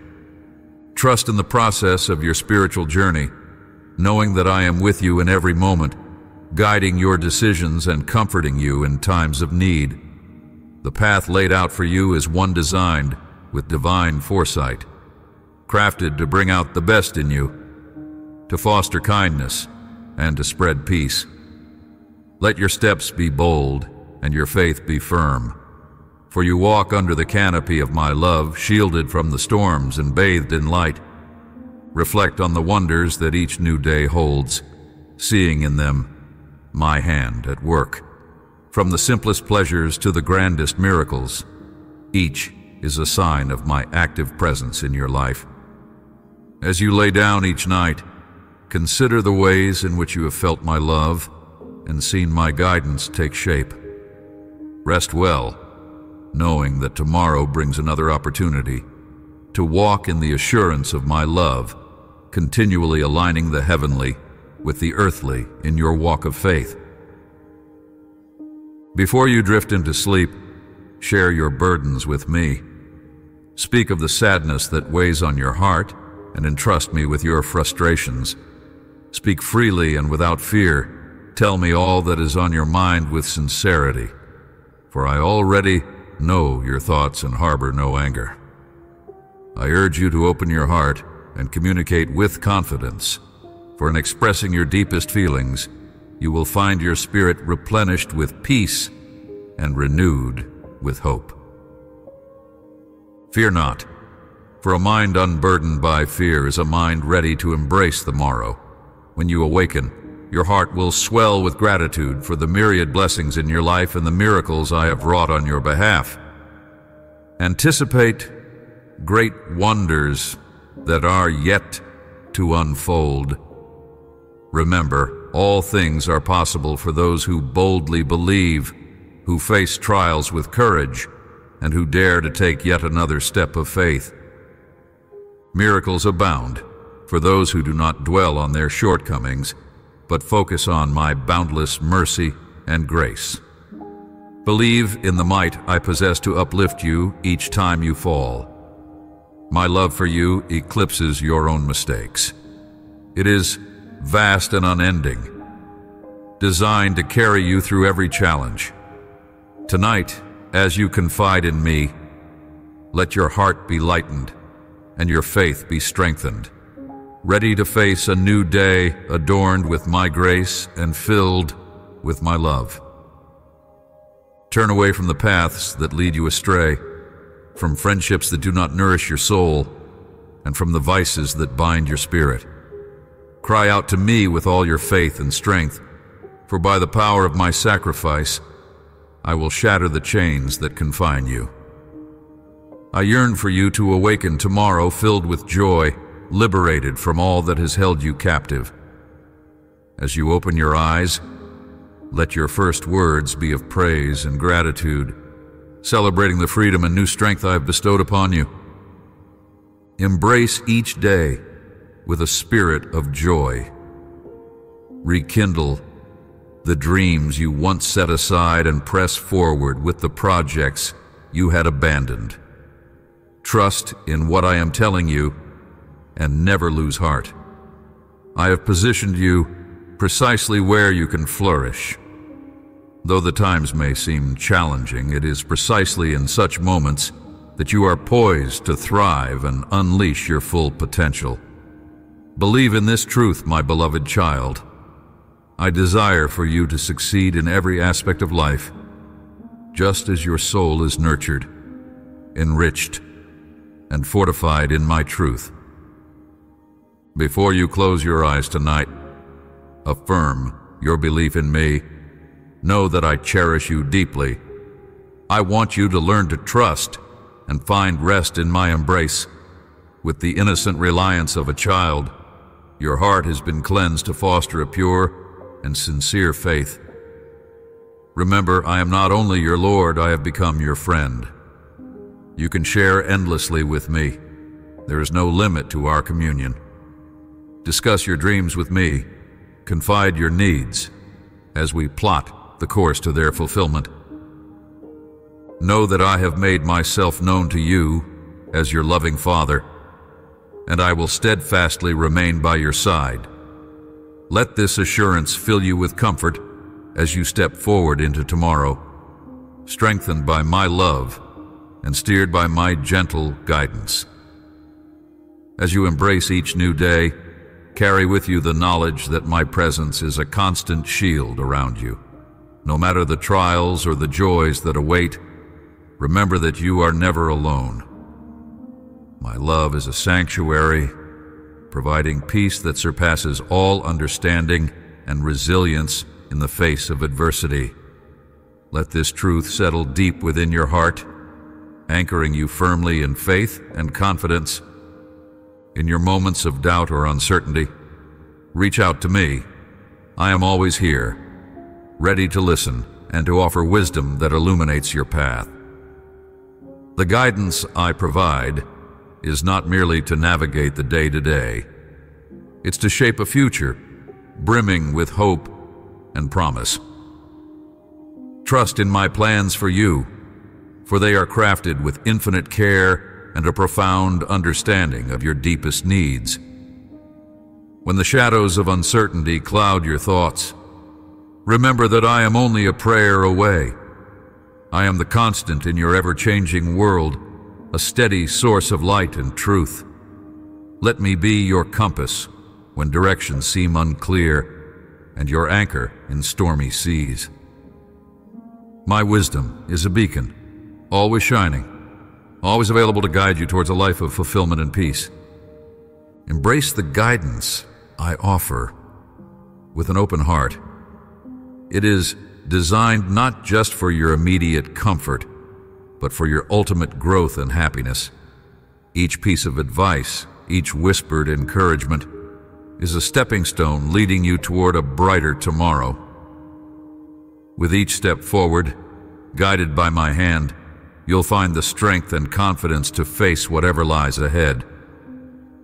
Trust in the process of your spiritual journey, knowing that I am with you in every moment, guiding your decisions and comforting you in times of need. The path laid out for you is one designed with divine foresight, crafted to bring out the best in you, to foster kindness, and to spread peace. Let your steps be bold and your faith be firm, for you walk under the canopy of my love, shielded from the storms and bathed in light. Reflect on the wonders that each new day holds, seeing in them my hand at work. From the simplest pleasures to the grandest miracles, each is a sign of my active presence in your life. As you lay down each night, consider the ways in which you have felt my love and seen my guidance take shape. Rest well, knowing that tomorrow brings another opportunity to walk in the assurance of my love, continually aligning the heavenly with the earthly in your walk of faith. Before you drift into sleep, share your burdens with me. Speak of the sadness that weighs on your heart and entrust me with your frustrations. Speak freely and without fear. Tell me all that is on your mind with sincerity, for I already know your thoughts and harbor no anger. I urge you to open your heart and communicate with confidence, for in expressing your deepest feelings, you will find your spirit replenished with peace and renewed with hope. Fear not, for a mind unburdened by fear is a mind ready to embrace the morrow. When you awaken, your heart will swell with gratitude for the myriad blessings in your life and the miracles I have wrought on your behalf. Anticipate great wonders that are yet to unfold. Remember, all things are possible for those who boldly believe, who face trials with courage, and who dare to take yet another step of faith. Miracles abound for those who do not dwell on their shortcomings, but focus on my boundless mercy and grace. Believe in the might I possess to uplift you each time you fall. My love for you eclipses your own mistakes. It is vast and unending, designed to carry you through every challenge. Tonight, as you confide in me, let your heart be lightened and your faith be strengthened, ready to face a new day adorned with my grace and filled with my love. Turn away from the paths that lead you astray, from friendships that do not nourish your soul, and from the vices that bind your spirit. Cry out to me with all your faith and strength, for by the power of my sacrifice, I will shatter the chains that confine you. I yearn for you to awaken tomorrow filled with joy, liberated from all that has held you captive. As you open your eyes, let your first words be of praise and gratitude, celebrating the freedom and new strength I have bestowed upon you. Embrace each day with a spirit of joy. Rekindle the dreams you once set aside and press forward with the projects you had abandoned. Trust in what I am telling you and never lose heart. I have positioned you precisely where you can flourish. Though the times may seem challenging, it is precisely in such moments that you are poised to thrive and unleash your full potential. Believe in this truth, my beloved child. I desire for you to succeed in every aspect of life, just as your soul is nurtured, enriched, and fortified in my truth. Before you close your eyes tonight, affirm your belief in me, know that I cherish you deeply. I want you to learn to trust and find rest in my embrace. With the innocent reliance of a child, your heart has been cleansed to foster a pure and sincere faith. Remember, I am not only your Lord, I have become your friend. You can share endlessly with me. There is no limit to our communion. Discuss your dreams with me. Confide your needs as we plot the course to their fulfillment. Know that I have made myself known to you as your loving Father, and I will steadfastly remain by your side. Let this assurance fill you with comfort as you step forward into tomorrow, strengthened by my love and steered by my gentle guidance. As you embrace each new day, carry with you the knowledge that my presence is a constant shield around you. No matter the trials or the joys that await, remember that you are never alone. My love is a sanctuary, providing peace that surpasses all understanding and resilience in the face of adversity. Let this truth settle deep within your heart, anchoring you firmly in faith and confidence. In your moments of doubt or uncertainty, reach out to me. I am always here, ready to listen and to offer wisdom that illuminates your path. The guidance I provide is not merely to navigate the day-to-day. It's to shape a future brimming with hope and promise. Trust in my plans for you, for they are crafted with infinite care and a profound understanding of your deepest needs. When the shadows of uncertainty cloud your thoughts, remember that I am only a prayer away. I am the constant in your ever-changing world, a steady source of light and truth. Let me be your compass when directions seem unclear and your anchor in stormy seas. My wisdom is a beacon, always shining, always available to guide you towards a life of fulfillment and peace. Embrace the guidance I offer with an open heart. It is designed not just for your immediate comfort, but for your ultimate growth and happiness. Each piece of advice, each whispered encouragement, is a stepping stone leading you toward a brighter tomorrow. With each step forward, guided by my hand, you'll find the strength and confidence to face whatever lies ahead.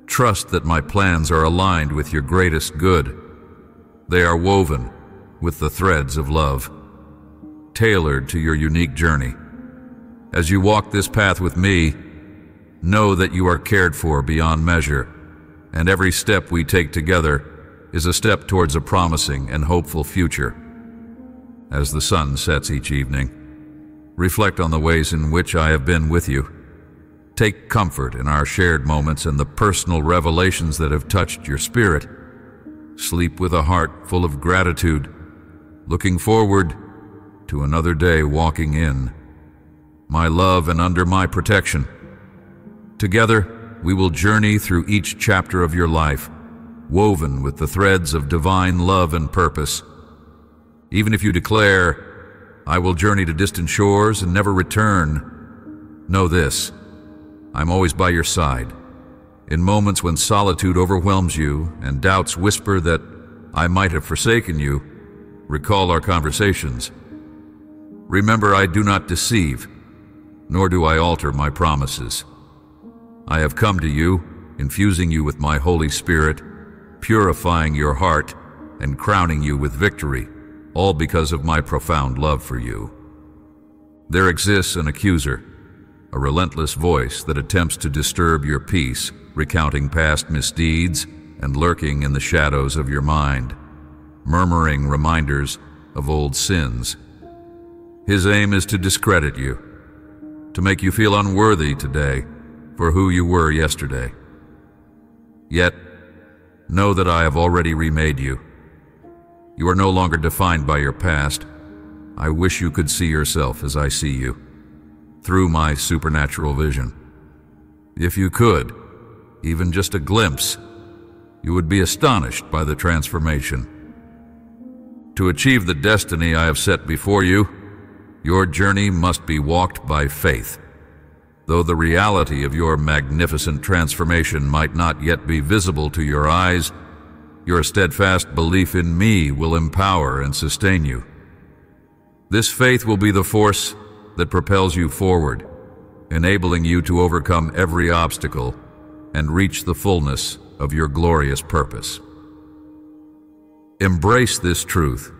Trust that my plans are aligned with your greatest good. They are woven with the threads of love, tailored to your unique journey. As you walk this path with me, know that you are cared for beyond measure, and every step we take together is a step towards a promising and hopeful future. As the sun sets each evening, reflect on the ways in which I have been with you. Take comfort in our shared moments and the personal revelations that have touched your spirit. Sleep with a heart full of gratitude, looking forward to another day walking in my love and under my protection. Together, we will journey through each chapter of your life, woven with the threads of divine love and purpose. Even if you declare, I will journey to distant shores and never return, know this: I'm always by your side. In moments when solitude overwhelms you and doubts whisper that I might have forsaken you, recall our conversations. Remember, I do not deceive, nor do I alter my promises. I have come to you, infusing you with my Holy Spirit, purifying your heart, and crowning you with victory, all because of my profound love for you. There exists an accuser, a relentless voice that attempts to disturb your peace, recounting past misdeeds and lurking in the shadows of your mind, murmuring reminders of old sins. His aim is to discredit you, to make you feel unworthy today for who you were yesterday. Yet, know that I have already remade you. You are no longer defined by your past. I wish you could see yourself as I see you, through my supernatural vision. If you could, even just a glimpse, you would be astonished by the transformation. To achieve the destiny I have set before you, your journey must be walked by faith. Though the reality of your magnificent transformation might not yet be visible to your eyes, your steadfast belief in me will empower and sustain you. This faith will be the force that propels you forward, enabling you to overcome every obstacle and reach the fullness of your glorious purpose. Embrace this truth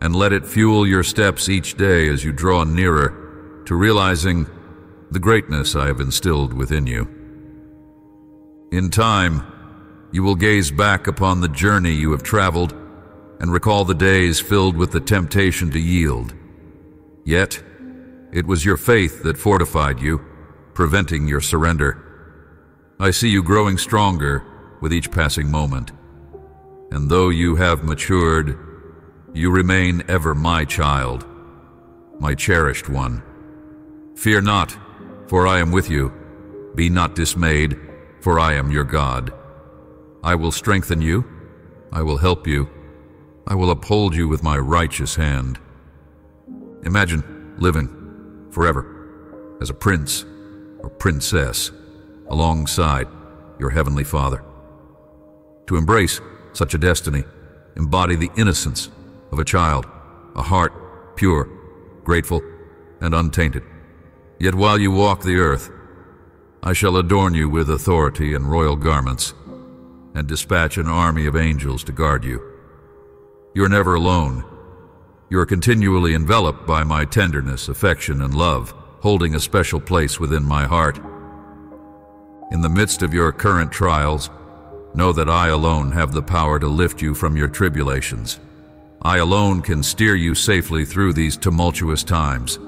and let it fuel your steps each day as you draw nearer to realizing the greatness I have instilled within you. In time, you will gaze back upon the journey you have traveled and recall the days filled with the temptation to yield. Yet, it was your faith that fortified you, preventing your surrender. I see you growing stronger with each passing moment. And though you have matured, you remain ever my child, my cherished one. Fear not, for I am with you. Be not dismayed, for I am your God. I will strengthen you. I will help you. I will uphold you with my righteous hand. Imagine living forever as a prince or princess alongside your heavenly Father. To embrace such a destiny, embody the innocence of a child, a heart pure, grateful, and untainted. Yet while you walk the earth, I shall adorn you with authority and royal garments, and dispatch an army of angels to guard you. You are never alone. You are continually enveloped by my tenderness, affection, and love, holding a special place within my heart. In the midst of your current trials, know that I alone have the power to lift you from your tribulations. I alone can steer you safely through these tumultuous times.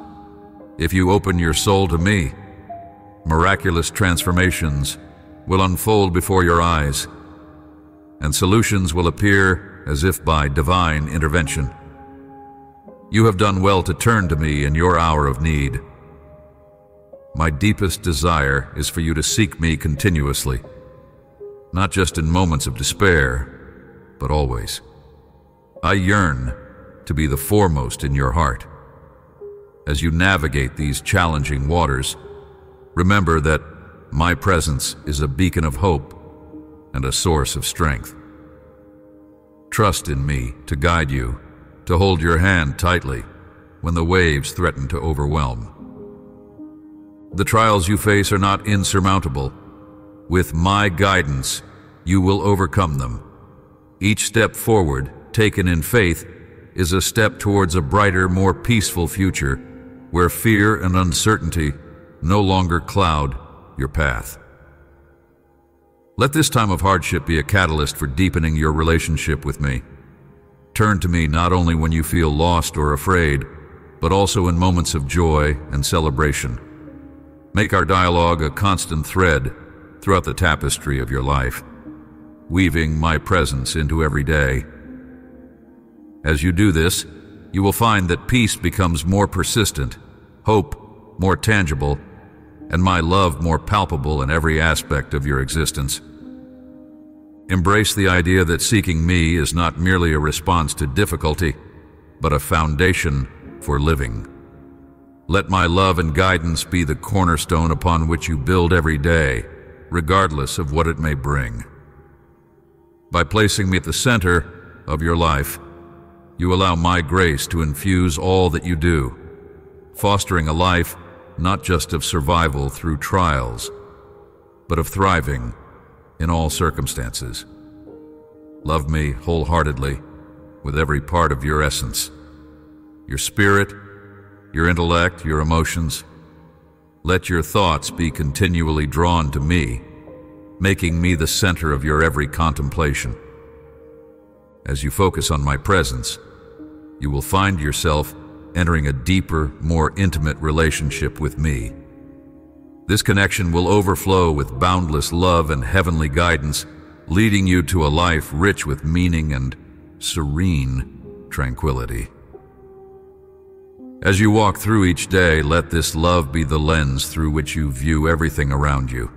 If you open your soul to me, miraculous transformations will unfold before your eyes, and solutions will appear as if by divine intervention. You have done well to turn to me in your hour of need. My deepest desire is for you to seek me continuously, not just in moments of despair, but always. I yearn to be the foremost in your heart. As you navigate these challenging waters, remember that my presence is a beacon of hope and a source of strength. Trust in me to guide you, to hold your hand tightly when the waves threaten to overwhelm. The trials you face are not insurmountable. With my guidance, you will overcome them. Each step forward, taken in faith, is a step towards a brighter, more peaceful future where fear and uncertainty no longer cloud your path. Let this time of hardship be a catalyst for deepening your relationship with me. Turn to me not only when you feel lost or afraid, but also in moments of joy and celebration. Make our dialogue a constant thread throughout the tapestry of your life, weaving my presence into every day. As you do this, you will find that peace becomes more persistent, hope more tangible, and my love more palpable in every aspect of your existence. Embrace the idea that seeking me is not merely a response to difficulty, but a foundation for living. Let my love and guidance be the cornerstone upon which you build every day, regardless of what it may bring. By placing me at the center of your life, you allow my grace to infuse all that you do, fostering a life not just of survival through trials, but of thriving in all circumstances. Love me wholeheartedly with every part of your essence, your spirit, your intellect, your emotions. Let your thoughts be continually drawn to me, making me the center of your every contemplation. As you focus on my presence, you will find yourself entering a deeper, more intimate relationship with me. This connection will overflow with boundless love and heavenly guidance, leading you to a life rich with meaning and serene tranquility. As you walk through each day, let this love be the lens through which you view everything around you.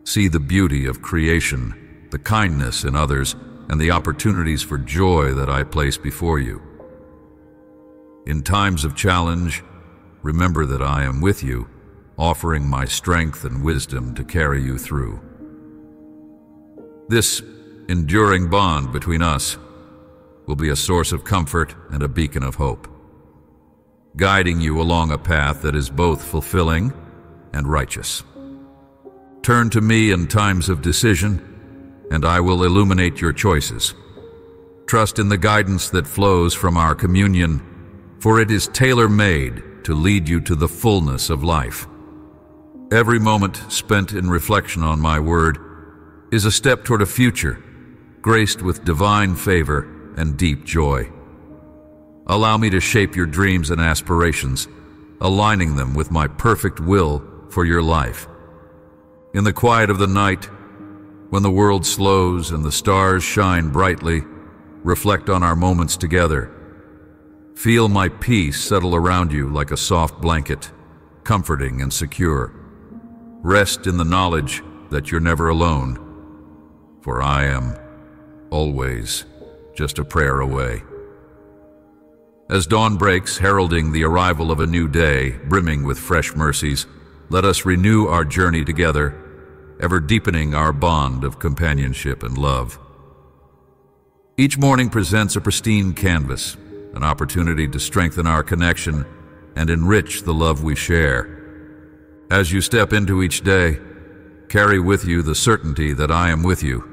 See the beauty of creation, the kindness in others, and the opportunities for joy that I place before you. In times of challenge, remember that I am with you, offering my strength and wisdom to carry you through. This enduring bond between us will be a source of comfort and a beacon of hope, guiding you along a path that is both fulfilling and righteous. Turn to me in times of decision, and I will illuminate your choices. Trust in the guidance that flows from our communion, for it is tailor-made to lead you to the fullness of life. Every moment spent in reflection on my word is a step toward a future graced with divine favor and deep joy. Allow me to shape your dreams and aspirations, aligning them with my perfect will for your life. In the quiet of the night, when the world slows and the stars shine brightly, reflect on our moments together. Feel my peace settle around you like a soft blanket, comforting and secure. Rest in the knowledge that you're never alone, for I am always just a prayer away. As dawn breaks, heralding the arrival of a new day, brimming with fresh mercies, let us renew our journey together, ever deepening our bond of companionship and love. Each morning presents a pristine canvas, an opportunity to strengthen our connection and enrich the love we share. As you step into each day, carry with you the certainty that I am with you,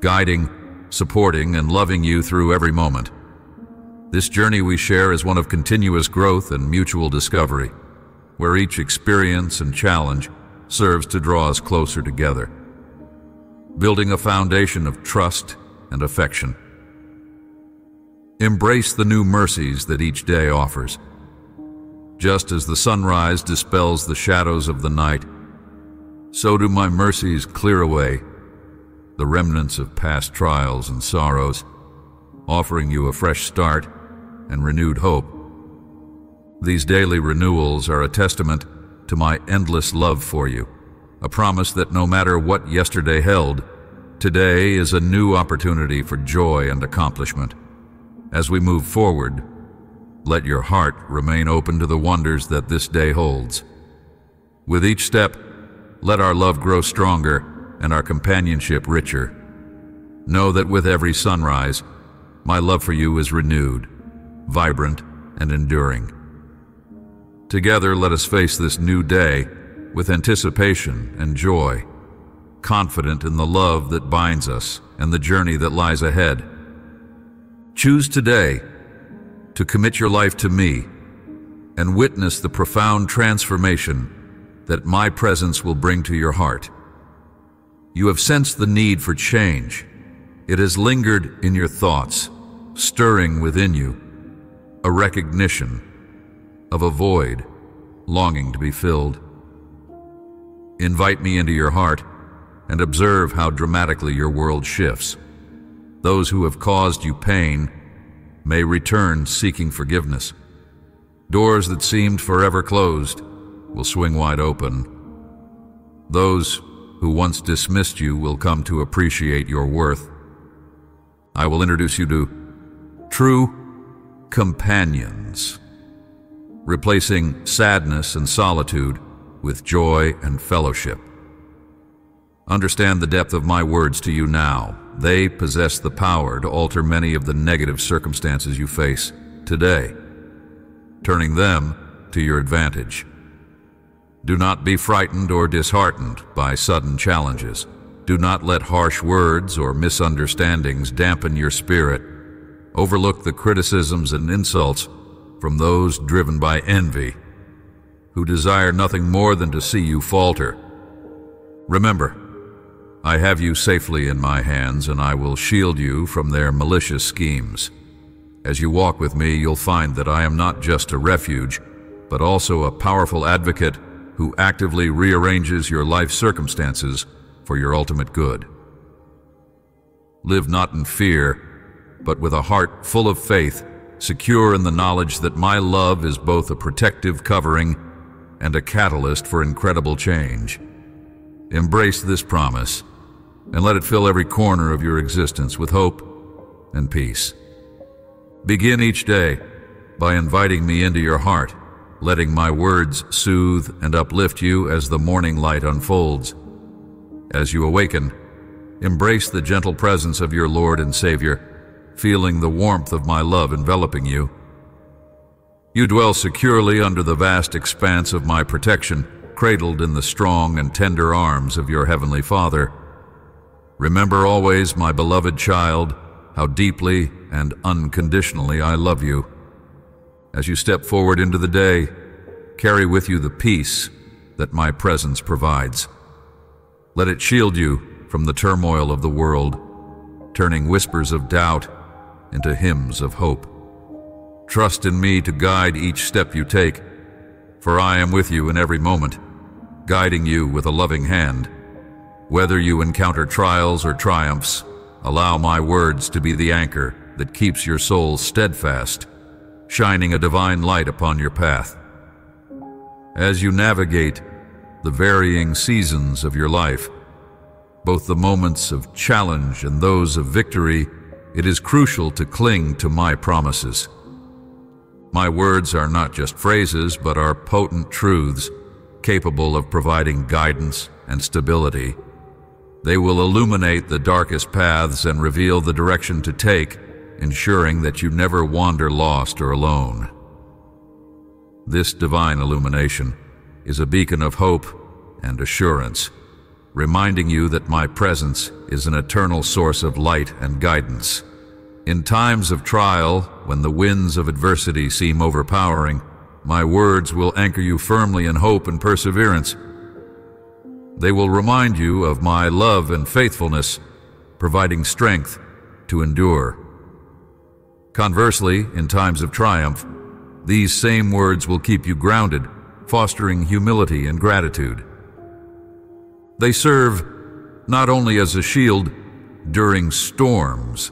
guiding, supporting, and loving you through every moment. This journey we share is one of continuous growth and mutual discovery, where each experience and challenge serves to draw us closer together, building a foundation of trust and affection. Embrace the new mercies that each day offers. Just as the sunrise dispels the shadows of the night, so do my mercies clear away the remnants of past trials and sorrows, offering you a fresh start and renewed hope. These daily renewals are a testament to my endless love for you, a promise that no matter what yesterday held, today is a new opportunity for joy and accomplishment. As we move forward, let your heart remain open to the wonders that this day holds. With each step, let our love grow stronger and our companionship richer. Know that with every sunrise, my love for you is renewed, vibrant, and enduring. Together, let us face this new day with anticipation and joy, confident in the love that binds us and the journey that lies ahead. Choose today to commit your life to me and witness the profound transformation that my presence will bring to your heart. You have sensed the need for change. It has lingered in your thoughts, stirring within you a recognition of a void longing to be filled. Invite me into your heart and observe how dramatically your world shifts. Those who have caused you pain may return seeking forgiveness. Doors that seemed forever closed will swing wide open. Those who once dismissed you will come to appreciate your worth. I will introduce you to true companions, replacing sadness and solitude with joy and fellowship. Understand the depth of my words to you now. They possess the power to alter many of the negative circumstances you face today, turning them to your advantage. Do not be frightened or disheartened by sudden challenges. Do not let harsh words or misunderstandings dampen your spirit. Overlook the criticisms and insults from those driven by envy, who desire nothing more than to see you falter. Remember, I have you safely in my hands, and I will shield you from their malicious schemes. As you walk with me, you'll find that I am not just a refuge, but also a powerful advocate who actively rearranges your life circumstances for your ultimate good. Live not in fear, but with a heart full of faith, secure in the knowledge that my love is both a protective covering and a catalyst for incredible change. Embrace this promise, and let it fill every corner of your existence with hope and peace. Begin each day by inviting me into your heart, letting my words soothe and uplift you as the morning light unfolds. As you awaken, embrace the gentle presence of your Lord and Savior, feeling the warmth of my love enveloping you. You dwell securely under the vast expanse of my protection, cradled in the strong and tender arms of your Heavenly Father. Remember always, my beloved child, how deeply and unconditionally I love you. As you step forward into the day, carry with you the peace that my presence provides. Let it shield you from the turmoil of the world, turning whispers of doubt into hymns of hope. Trust in me to guide each step you take, for I am with you in every moment, guiding you with a loving hand. Whether you encounter trials or triumphs, allow my words to be the anchor that keeps your soul steadfast, shining a divine light upon your path. As you navigate the varying seasons of your life, both the moments of challenge and those of victory, it is crucial to cling to my promises. My words are not just phrases, but are potent truths capable of providing guidance and stability. They will illuminate the darkest paths and reveal the direction to take, ensuring that you never wander lost or alone. This divine illumination is a beacon of hope and assurance, reminding you that my presence is an eternal source of light and guidance. In times of trial, when the winds of adversity seem overpowering, my words will anchor you firmly in hope and perseverance. They will remind you of my love and faithfulness, providing strength to endure. Conversely, in times of triumph, these same words will keep you grounded, fostering humility and gratitude. They serve not only as a shield during storms,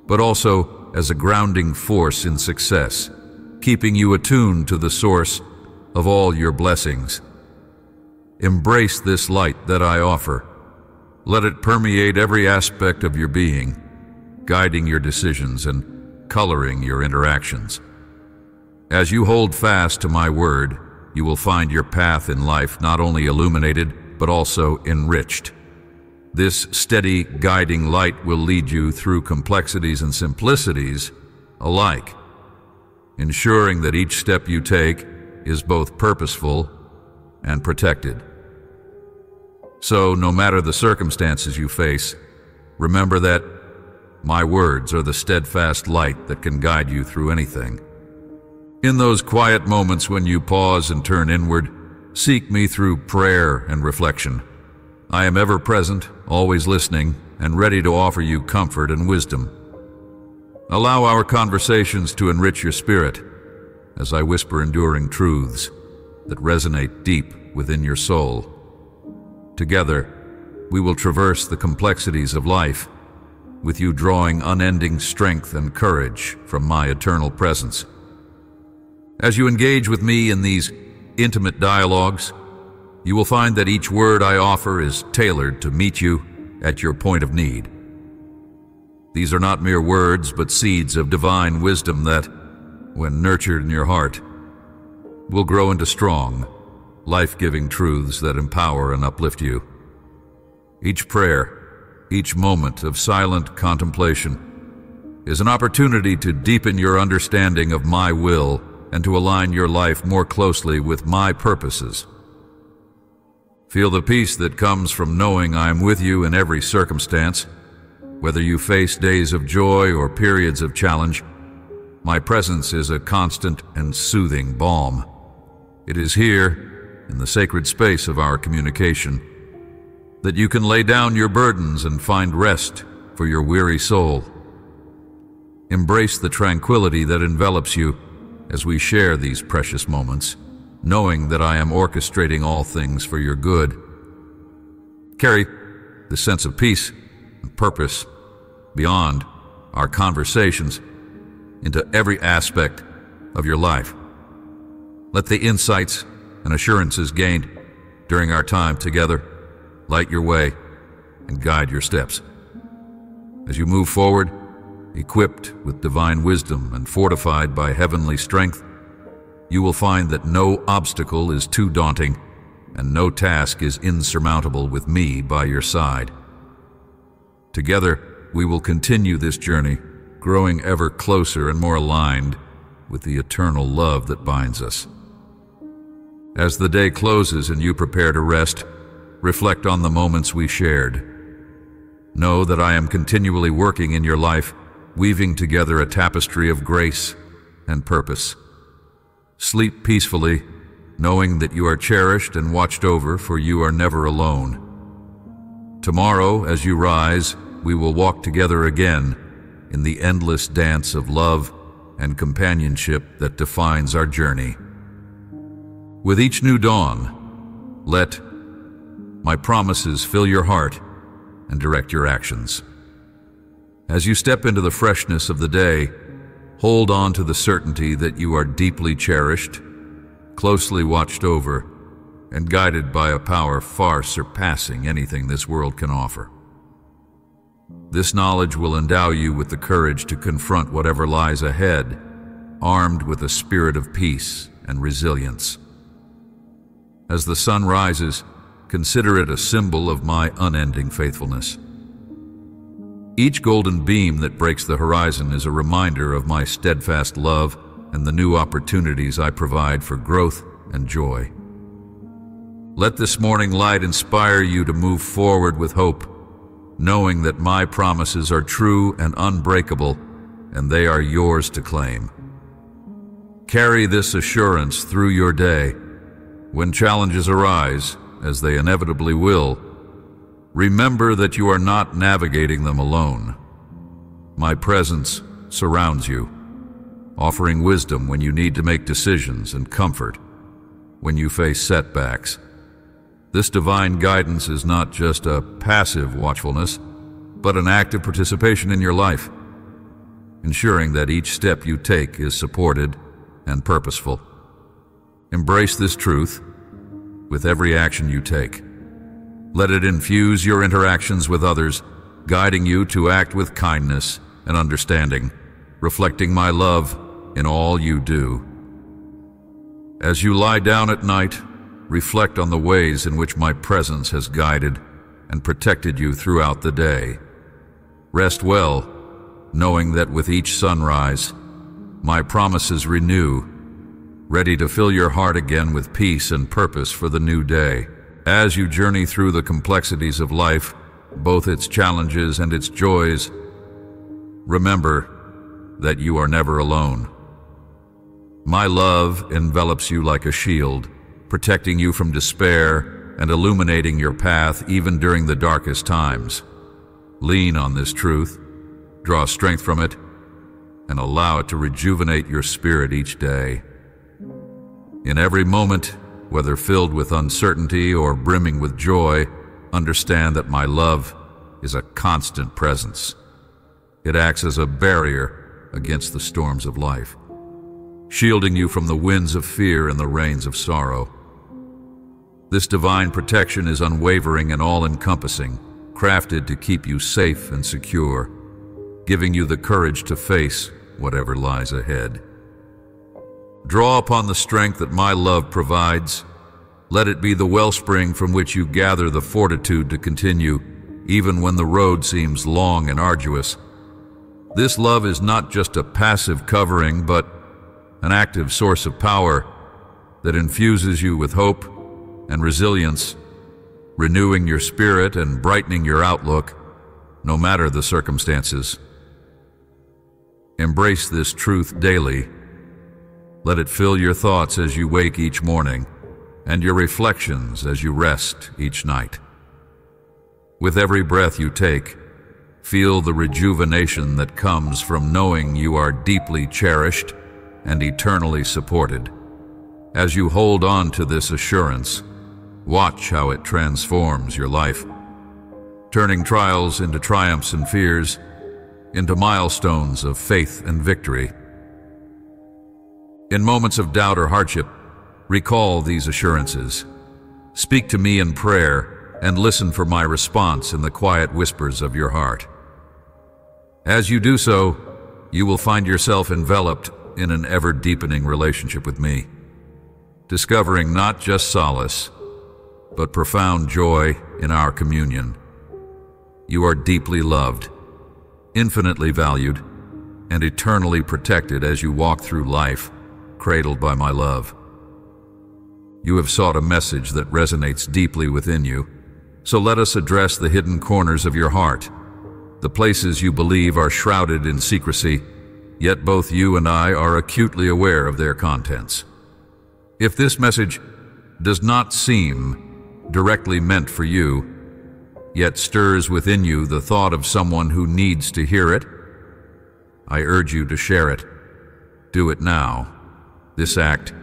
but also as a grounding force in success, keeping you attuned to the source of all your blessings. Embrace this light that I offer. Let it permeate every aspect of your being, guiding your decisions and coloring your interactions. As you hold fast to my word, you will find your path in life not only illuminated, but also enriched. This steady, guiding light will lead you through complexities and simplicities alike, ensuring that each step you take is both purposeful and protected. So, no matter the circumstances you face, remember that my words are the steadfast light that can guide you through anything. In those quiet moments when you pause and turn inward, seek me through prayer and reflection. I am ever present, always listening, and ready to offer you comfort and wisdom. Allow our conversations to enrich your spirit as I whisper enduring truths that resonate deep within your soul. Together, we will traverse the complexities of life, with you drawing unending strength and courage from my eternal presence. As you engage with me in these intimate dialogues, you will find that each word I offer is tailored to meet you at your point of need. These are not mere words, but seeds of divine wisdom that, when nurtured in your heart, will grow into strong, life-giving truths that empower and uplift you. Each prayer, each moment of silent contemplation is an opportunity to deepen your understanding of my will and to align your life more closely with my purposes. Feel the peace that comes from knowing I am with you in every circumstance. Whether you face days of joy or periods of challenge, my presence is a constant and soothing balm. It is here, in the sacred space of our communication, that you can lay down your burdens and find rest for your weary soul. Embrace the tranquility that envelops you as we share these precious moments, knowing that I am orchestrating all things for your good. Carry the sense of peace and purpose beyond our conversations into every aspect of your life. Let the insights and assurances gained during our time together light your way, and guide your steps. As you move forward, equipped with divine wisdom and fortified by heavenly strength, you will find that no obstacle is too daunting and no task is insurmountable with me by your side. Together, we will continue this journey, growing ever closer and more aligned with the eternal love that binds us. As the day closes and you prepare to rest, reflect on the moments we shared. Know that I am continually working in your life, weaving together a tapestry of grace and purpose. Sleep peacefully, knowing that you are cherished and watched over, for you are never alone. Tomorrow, as you rise, we will walk together again in the endless dance of love and companionship that defines our journey. With each new dawn, let my promises fill your heart and direct your actions. As you step into the freshness of the day, hold on to the certainty that you are deeply cherished, closely watched over, and guided by a power far surpassing anything this world can offer. This knowledge will endow you with the courage to confront whatever lies ahead, armed with a spirit of peace and resilience. As the sun rises, consider it a symbol of my unending faithfulness. Each golden beam that breaks the horizon is a reminder of my steadfast love and the new opportunities I provide for growth and joy. Let this morning light inspire you to move forward with hope, knowing that my promises are true and unbreakable, and they are yours to claim. Carry this assurance through your day. When challenges arise, as they inevitably will, remember that you are not navigating them alone. My presence surrounds you, offering wisdom when you need to make decisions and comfort when you face setbacks. This divine guidance is not just a passive watchfulness, but an active participation in your life, ensuring that each step you take is supported and purposeful. Embrace this truth with every action you take. Let it infuse your interactions with others, guiding you to act with kindness and understanding, reflecting my love in all you do. As you lie down at night, reflect on the ways in which my presence has guided and protected you throughout the day. Rest well, knowing that with each sunrise, my promises renew, ready to fill your heart again with peace and purpose for the new day. As you journey through the complexities of life, both its challenges and its joys, remember that you are never alone. My love envelops you like a shield, protecting you from despair and illuminating your path even during the darkest times. Lean on this truth, draw strength from it, and allow it to rejuvenate your spirit each day. In every moment, whether filled with uncertainty or brimming with joy, understand that my love is a constant presence. It acts as a barrier against the storms of life, shielding you from the winds of fear and the rains of sorrow. This divine protection is unwavering and all-encompassing, crafted to keep you safe and secure, giving you the courage to face whatever lies ahead. Draw upon the strength that my love provides. Let it be the wellspring from which you gather the fortitude to continue, even when the road seems long and arduous. This love is not just a passive covering, but an active source of power that infuses you with hope and resilience, renewing your spirit and brightening your outlook, no matter the circumstances. Embrace this truth daily. Let it fill your thoughts as you wake each morning, and your reflections as you rest each night. With every breath you take, feel the rejuvenation that comes from knowing you are deeply cherished and eternally supported. As you hold on to this assurance, watch how it transforms your life, turning trials into triumphs and fears, into milestones of faith and victory. In moments of doubt or hardship, recall these assurances. Speak to me in prayer, and listen for my response in the quiet whispers of your heart. As you do so, you will find yourself enveloped in an ever-deepening relationship with me, discovering not just solace, but profound joy in our communion. You are deeply loved, infinitely valued, and eternally protected as you walk through life, cradled by my love. You have sought a message that resonates deeply within you, so let us address the hidden corners of your heart, the places you believe are shrouded in secrecy, yet both you and I are acutely aware of their contents. If this message does not seem directly meant for you, yet stirs within you the thought of someone who needs to hear it, I urge you to share it. Do it now. This act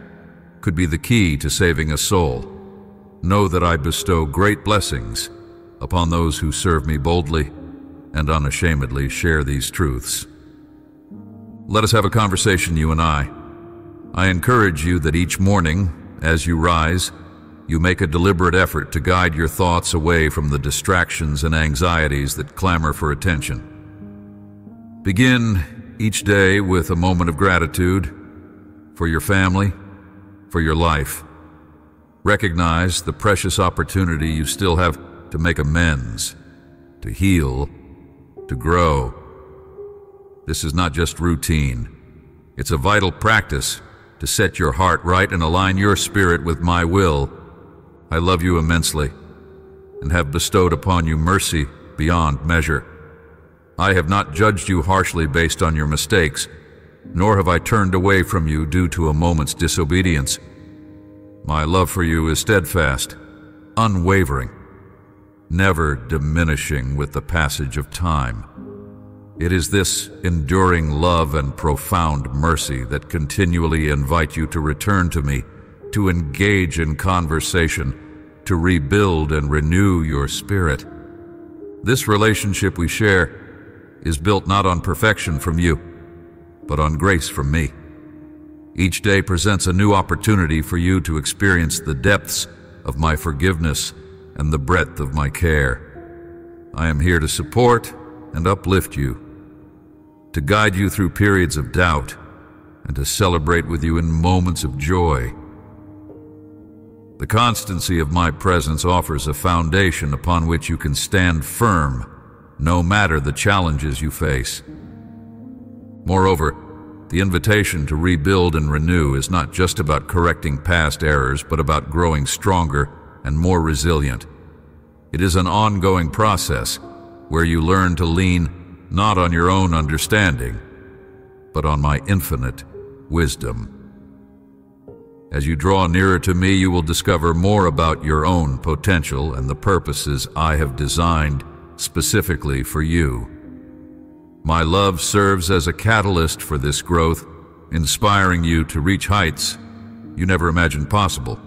could be the key to saving a soul. Know that I bestow great blessings upon those who serve me boldly and unashamedly share these truths. Let us have a conversation, you and I. I encourage you that each morning, as you rise, you make a deliberate effort to guide your thoughts away from the distractions and anxieties that clamor for attention. Begin each day with a moment of gratitude for your family, for your life. Recognize the precious opportunity you still have to make amends, to heal, to grow. This is not just routine. It's a vital practice to set your heart right and align your spirit with my will. I love you immensely and have bestowed upon you mercy beyond measure. I have not judged you harshly based on your mistakes, nor have I turned away from you due to a moment's disobedience. My love for you is steadfast, unwavering, never diminishing with the passage of time. It is this enduring love and profound mercy that continually invite you to return to me, to engage in conversation, to rebuild and renew your spirit. This relationship we share is built not on perfection from you, but on grace from me. Each day presents a new opportunity for you to experience the depths of my forgiveness and the breadth of my care. I am here to support and uplift you, to guide you through periods of doubt, and to celebrate with you in moments of joy. The constancy of my presence offers a foundation upon which you can stand firm, no matter the challenges you face. Moreover, the invitation to rebuild and renew is not just about correcting past errors, but about growing stronger and more resilient. It is an ongoing process where you learn to lean not on your own understanding, but on my infinite wisdom. As you draw nearer to me, you will discover more about your own potential and the purposes I have designed specifically for you. My love serves as a catalyst for this growth, inspiring you to reach heights you never imagined possible.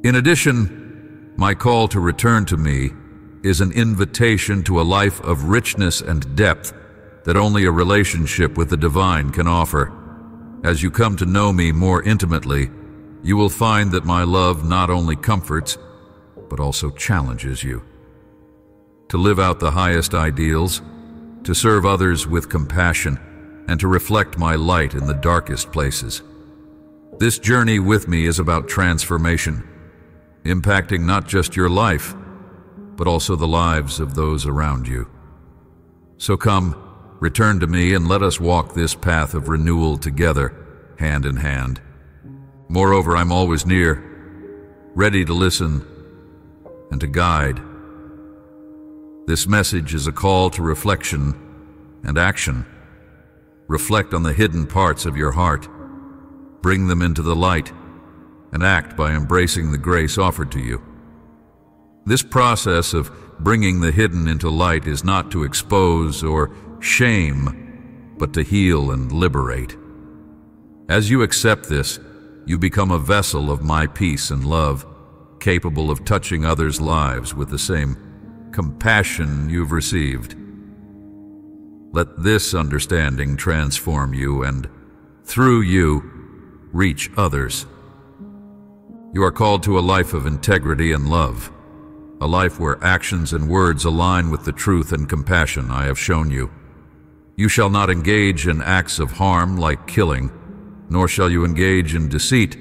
In addition, my call to return to me is an invitation to a life of richness and depth that only a relationship with the divine can offer. As you come to know me more intimately, you will find that my love not only comforts, but also challenges you. To live out the highest ideals, to serve others with compassion, and to reflect my light in the darkest places. This journey with me is about transformation, impacting not just your life, but also the lives of those around you. So come, return to me, and let us walk this path of renewal together, hand in hand. Moreover, I'm always near, ready to listen and to guide. This message is a call to reflection and action. Reflect on the hidden parts of your heart, bring them into the light, and act by embracing the grace offered to you. This process of bringing the hidden into light is not to expose or shame, but to heal and liberate. As you accept this, you become a vessel of my peace and love, capable of touching others' lives with the same compassion you've received. Let this understanding transform you and, through you, reach others. You are called to a life of integrity and love, a life where actions and words align with the truth and compassion I have shown you. You shall not engage in acts of harm like killing, nor shall you engage in deceit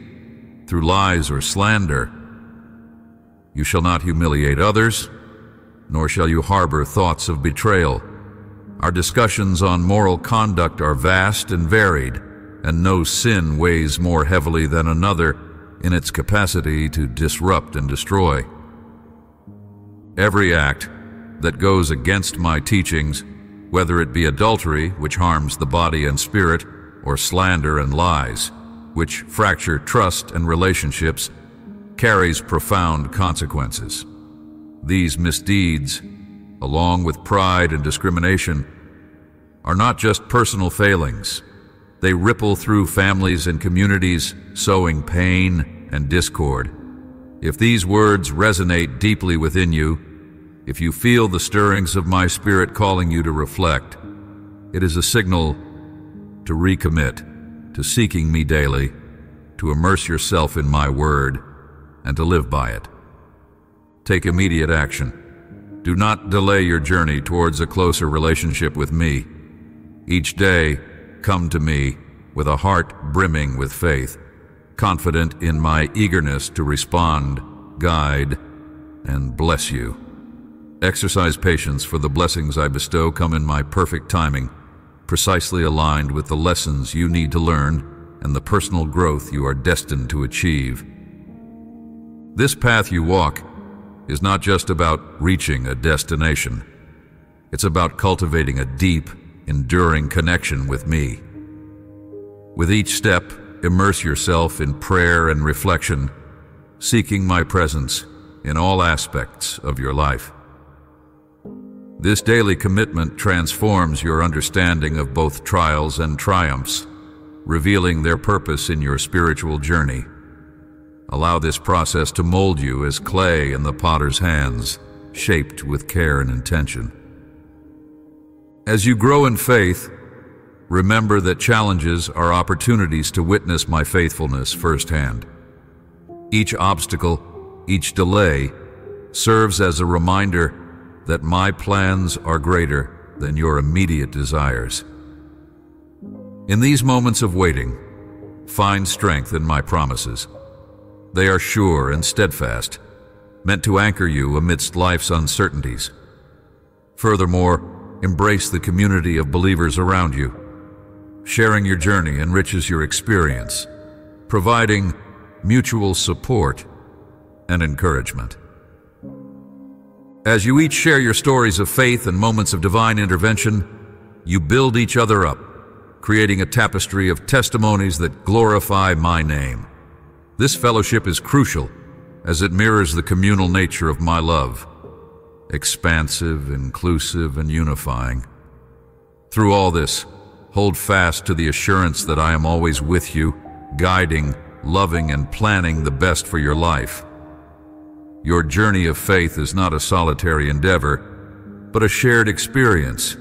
through lies or slander. You shall not humiliate others, nor shall you harbor thoughts of betrayal. Our discussions on moral conduct are vast and varied, and no sin weighs more heavily than another in its capacity to disrupt and destroy. Every act that goes against my teachings, whether it be adultery, which harms the body and spirit, or slander and lies, which fracture trust and relationships, carries profound consequences. These misdeeds, along with pride and discrimination, are not just personal failings. They ripple through families and communities, sowing pain and discord. If these words resonate deeply within you, if you feel the stirrings of my spirit calling you to reflect, it is a signal to recommit, to seeking me daily, to immerse yourself in my word, and to live by it. Take immediate action. Do not delay your journey towards a closer relationship with me. Each day, come to me with a heart brimming with faith, confident in my eagerness to respond, guide, and bless you. Exercise patience, for the blessings I bestow come in my perfect timing, precisely aligned with the lessons you need to learn and the personal growth you are destined to achieve. This path you walk is not just about reaching a destination. It's about cultivating a deep, enduring connection with me. With each step, immerse yourself in prayer and reflection, seeking my presence in all aspects of your life. This daily commitment transforms your understanding of both trials and triumphs, revealing their purpose in your spiritual journey. Allow this process to mold you as clay in the potter's hands, shaped with care and intention. As you grow in faith, remember that challenges are opportunities to witness my faithfulness firsthand. Each obstacle, each delay, serves as a reminder that my plans are greater than your immediate desires. In these moments of waiting, find strength in my promises. They are sure and steadfast, meant to anchor you amidst life's uncertainties. Furthermore, embrace the community of believers around you. Sharing your journey enriches your experience, providing mutual support and encouragement. As you each share your stories of faith and moments of divine intervention, you build each other up, creating a tapestry of testimonies that glorify my name. This fellowship is crucial as it mirrors the communal nature of my love, expansive, inclusive, and unifying. Through all this, hold fast to the assurance that I am always with you, guiding, loving, and planning the best for your life. Your journey of faith is not a solitary endeavor, but a shared experience,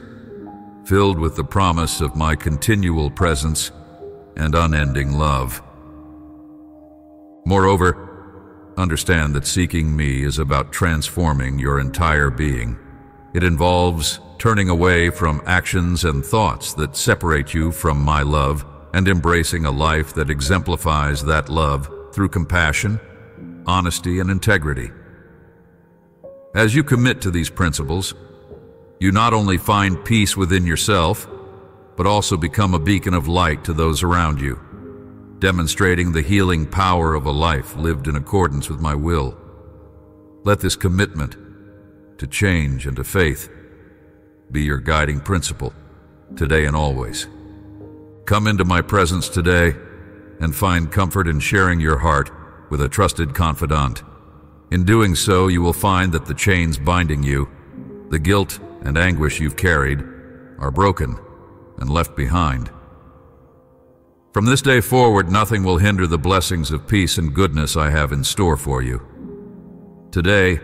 filled with the promise of my continual presence and unending love. Moreover, understand that seeking me is about transforming your entire being. It involves turning away from actions and thoughts that separate you from my love and embracing a life that exemplifies that love through compassion, honesty, and integrity. As you commit to these principles, you not only find peace within yourself, but also become a beacon of light to those around you, demonstrating the healing power of a life lived in accordance with my will. Let this commitment to change and to faith be your guiding principle, today and always. Come into my presence today and find comfort in sharing your heart with a trusted confidant. In doing so, you will find that the chains binding you, the guilt and anguish you've carried, are broken and left behind. From this day forward, nothing will hinder the blessings of peace and goodness I have in store for you. Today,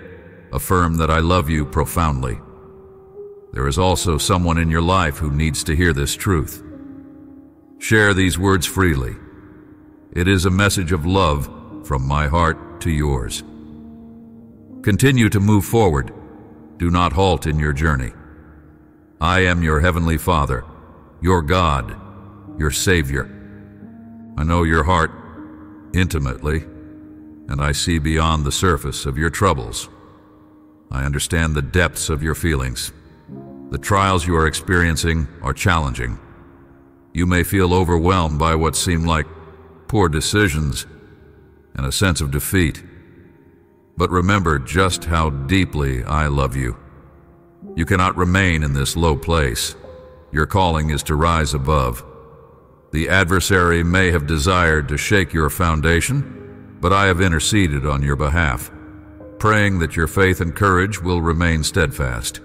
affirm that I love you profoundly. There is also someone in your life who needs to hear this truth. Share these words freely. It is a message of love from my heart to yours. Continue to move forward. Do not halt in your journey. I am your Heavenly Father, your God, your Savior. I know your heart intimately, and I see beyond the surface of your troubles. I understand the depths of your feelings. The trials you are experiencing are challenging. You may feel overwhelmed by what seem like poor decisions and a sense of defeat. But remember just how deeply I love you. You cannot remain in this low place. Your calling is to rise above. The adversary may have desired to shake your foundation, but I have interceded on your behalf, praying that your faith and courage will remain steadfast.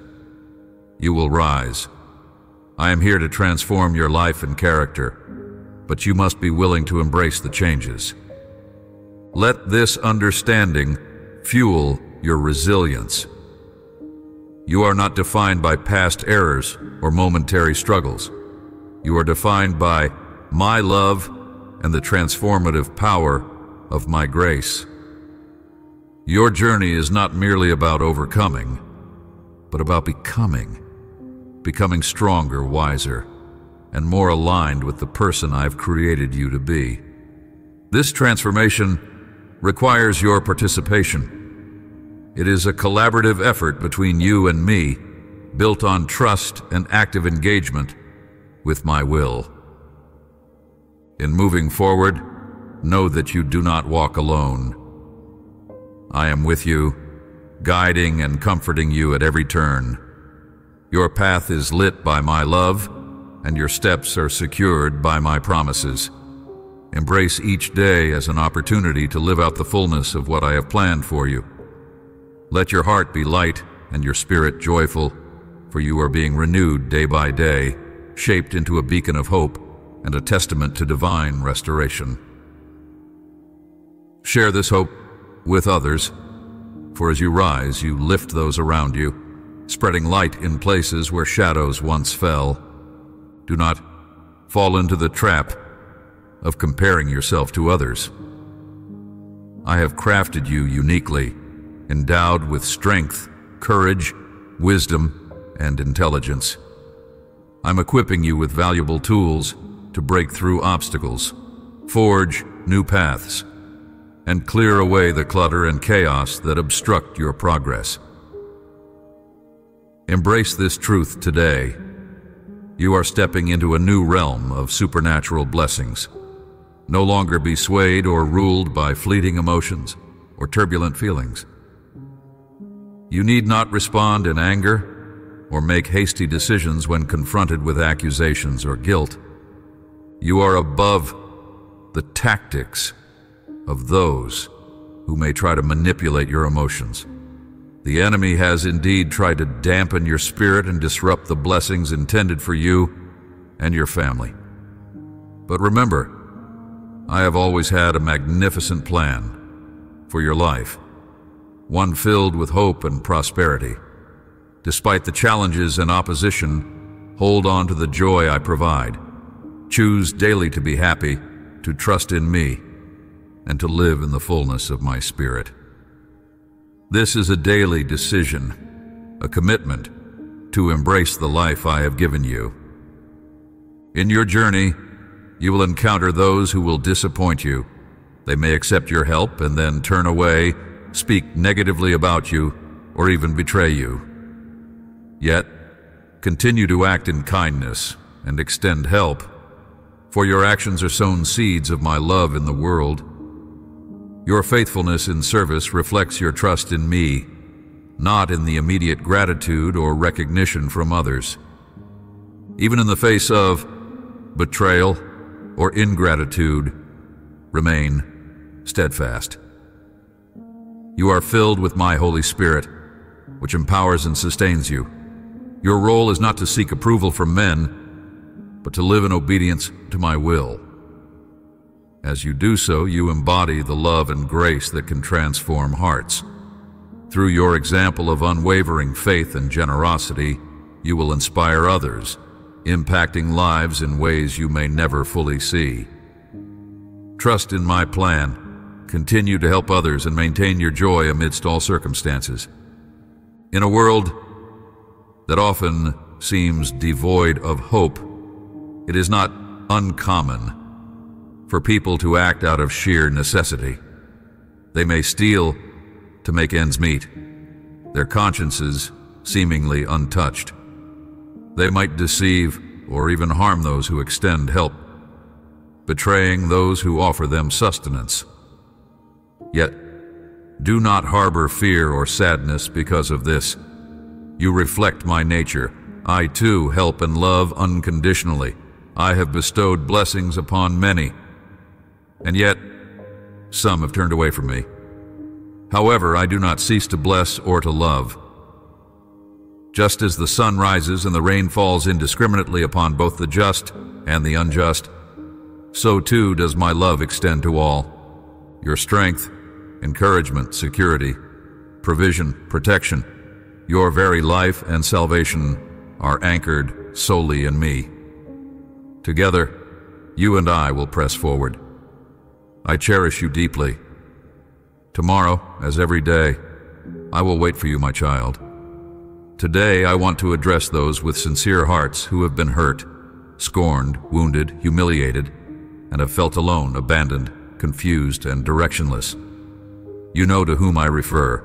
You will rise. I am here to transform your life and character, but you must be willing to embrace the changes. Let this understanding fuel your resilience. You are not defined by past errors or momentary struggles. You are defined by my love and the transformative power of my grace. Your journey is not merely about overcoming, but about becoming stronger, wiser, and more aligned with the person I've created you to be. This transformation requires your participation. It is a collaborative effort between you and me, built on trust and active engagement with my will. In moving forward, know that you do not walk alone. I am with you, guiding and comforting you at every turn. Your path is lit by my love, and your steps are secured by my promises. Embrace each day as an opportunity to live out the fullness of what I have planned for you. Let your heart be light and your spirit joyful, for you are being renewed day by day, shaped into a beacon of hope and a testament to divine restoration. Share this hope with others, for as you rise, you lift those around you, spreading light in places where shadows once fell. Do not fall into the trap of comparing yourself to others. I have crafted you uniquely, endowed with strength, courage, wisdom, and intelligence. I'm equipping you with valuable tools to break through obstacles, forge new paths, and clear away the clutter and chaos that obstruct your progress. Embrace this truth today. You are stepping into a new realm of supernatural blessings. No longer be swayed or ruled by fleeting emotions or turbulent feelings. You need not respond in anger or make hasty decisions when confronted with accusations or guilt. You are above the tactics of those who may try to manipulate your emotions. The enemy has indeed tried to dampen your spirit and disrupt the blessings intended for you and your family. But remember, I have always had a magnificent plan for your life, one filled with hope and prosperity. Despite the challenges and opposition, hold on to the joy I provide. Choose daily to be happy, to trust in me, and to live in the fullness of my spirit. This is a daily decision, a commitment to embrace the life I have given you. In your journey, you will encounter those who will disappoint you. They may accept your help and then turn away, speak negatively about you, or even betray you. Yet, continue to act in kindness and extend help, for your actions are sown seeds of my love in the world. Your faithfulness in service reflects your trust in me, not in the immediate gratitude or recognition from others. Even in the face of betrayal or ingratitude, remain steadfast. You are filled with my Holy Spirit, which empowers and sustains you. Your role is not to seek approval from men, but to live in obedience to my will. As you do so, you embody the love and grace that can transform hearts. Through your example of unwavering faith and generosity, you will inspire others, impacting lives in ways you may never fully see. Trust in my plan, continue to help others and maintain your joy amidst all circumstances. In a world that often seems devoid of hope, it is not uncommon for people to act out of sheer necessity. They may steal to make ends meet, their consciences seemingly untouched. They might deceive or even harm those who extend help, betraying those who offer them sustenance. Yet, do not harbor fear or sadness because of this. You reflect my nature. I too help and love unconditionally. I have bestowed blessings upon many, and yet some have turned away from me. However, I do not cease to bless or to love. Just as the sun rises and the rain falls indiscriminately upon both the just and the unjust, so too does my love extend to all. Your strength, encouragement, security, provision, protection, your very life and salvation are anchored solely in me. Together, you and I will press forward. I cherish you deeply. Tomorrow, as every day, I will wait for you, my child. Today, I want to address those with sincere hearts who have been hurt, scorned, wounded, humiliated, and have felt alone, abandoned, confused, and directionless. You know to whom I refer,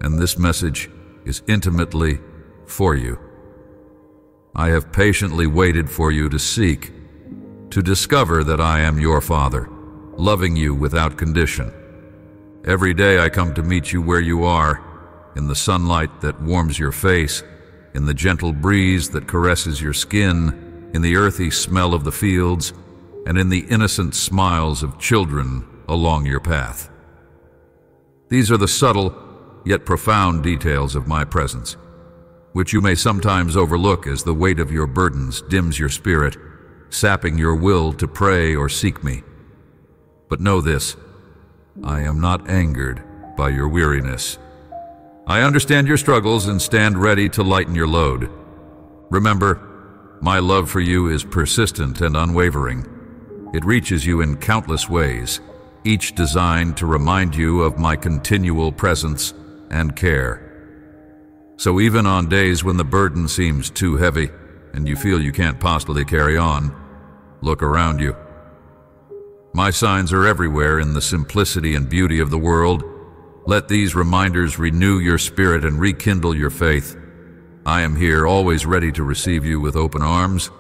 and this message is intimately for you. I have patiently waited for you to seek, to discover that I am your Father, loving you without condition. Every day I come to meet you where you are, in the sunlight that warms your face, in the gentle breeze that caresses your skin, in the earthy smell of the fields, and in the innocent smiles of children along your path. These are the subtle yet profound details of my presence, which you may sometimes overlook as the weight of your burdens dims your spirit, sapping your will to pray or seek me. But know this, I am not angered by your weariness. I understand your struggles and stand ready to lighten your load. Remember, my love for you is persistent and unwavering. It reaches you in countless ways, each designed to remind you of my continual presence and care. So even on days when the burden seems too heavy and you feel you can't possibly carry on, look around you. My signs are everywhere in the simplicity and beauty of the world. Let these reminders renew your spirit and rekindle your faith. I am here, always ready to receive you with open arms,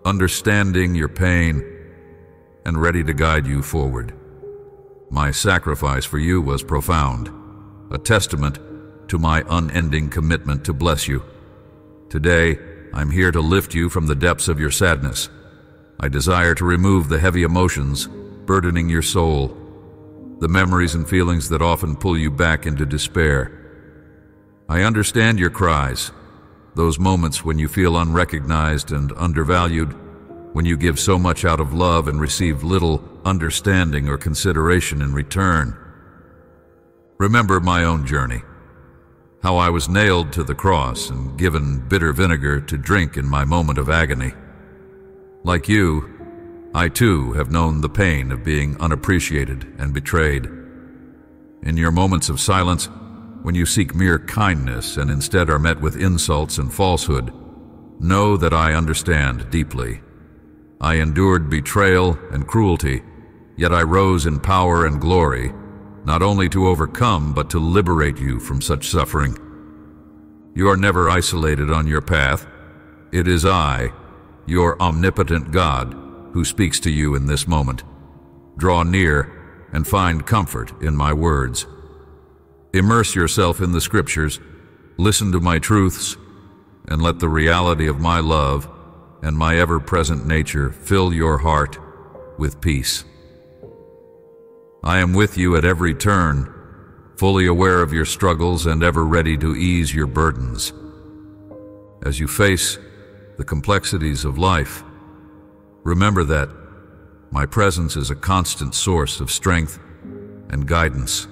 understanding your pain, and ready to guide you forward. My sacrifice for you was profound, a testament to my unending commitment to bless you. Today, I'm here to lift you from the depths of your sadness. I desire to remove the heavy emotions burdening your soul, the memories and feelings that often pull you back into despair. I understand your cries, those moments when you feel unrecognized and undervalued, when you give so much out of love and receive little understanding or consideration in return. Remember my own journey, how I was nailed to the cross and given bitter vinegar to drink in my moment of agony. Like you, I too have known the pain of being unappreciated and betrayed. In your moments of silence, when you seek mere kindness and instead are met with insults and falsehood, know that I understand deeply. I endured betrayal and cruelty, yet I rose in power and glory, not only to overcome but to liberate you from such suffering. You are never isolated on your path. It is I, your omnipotent God, who speaks to you in this moment. Draw near and find comfort in my words. Immerse yourself in the scriptures, listen to my truths, and let the reality of my love and my ever-present nature fill your heart with peace. I am with you at every turn, fully aware of your struggles and ever ready to ease your burdens. As you face the complexities of life, remember that my presence is a constant source of strength and guidance.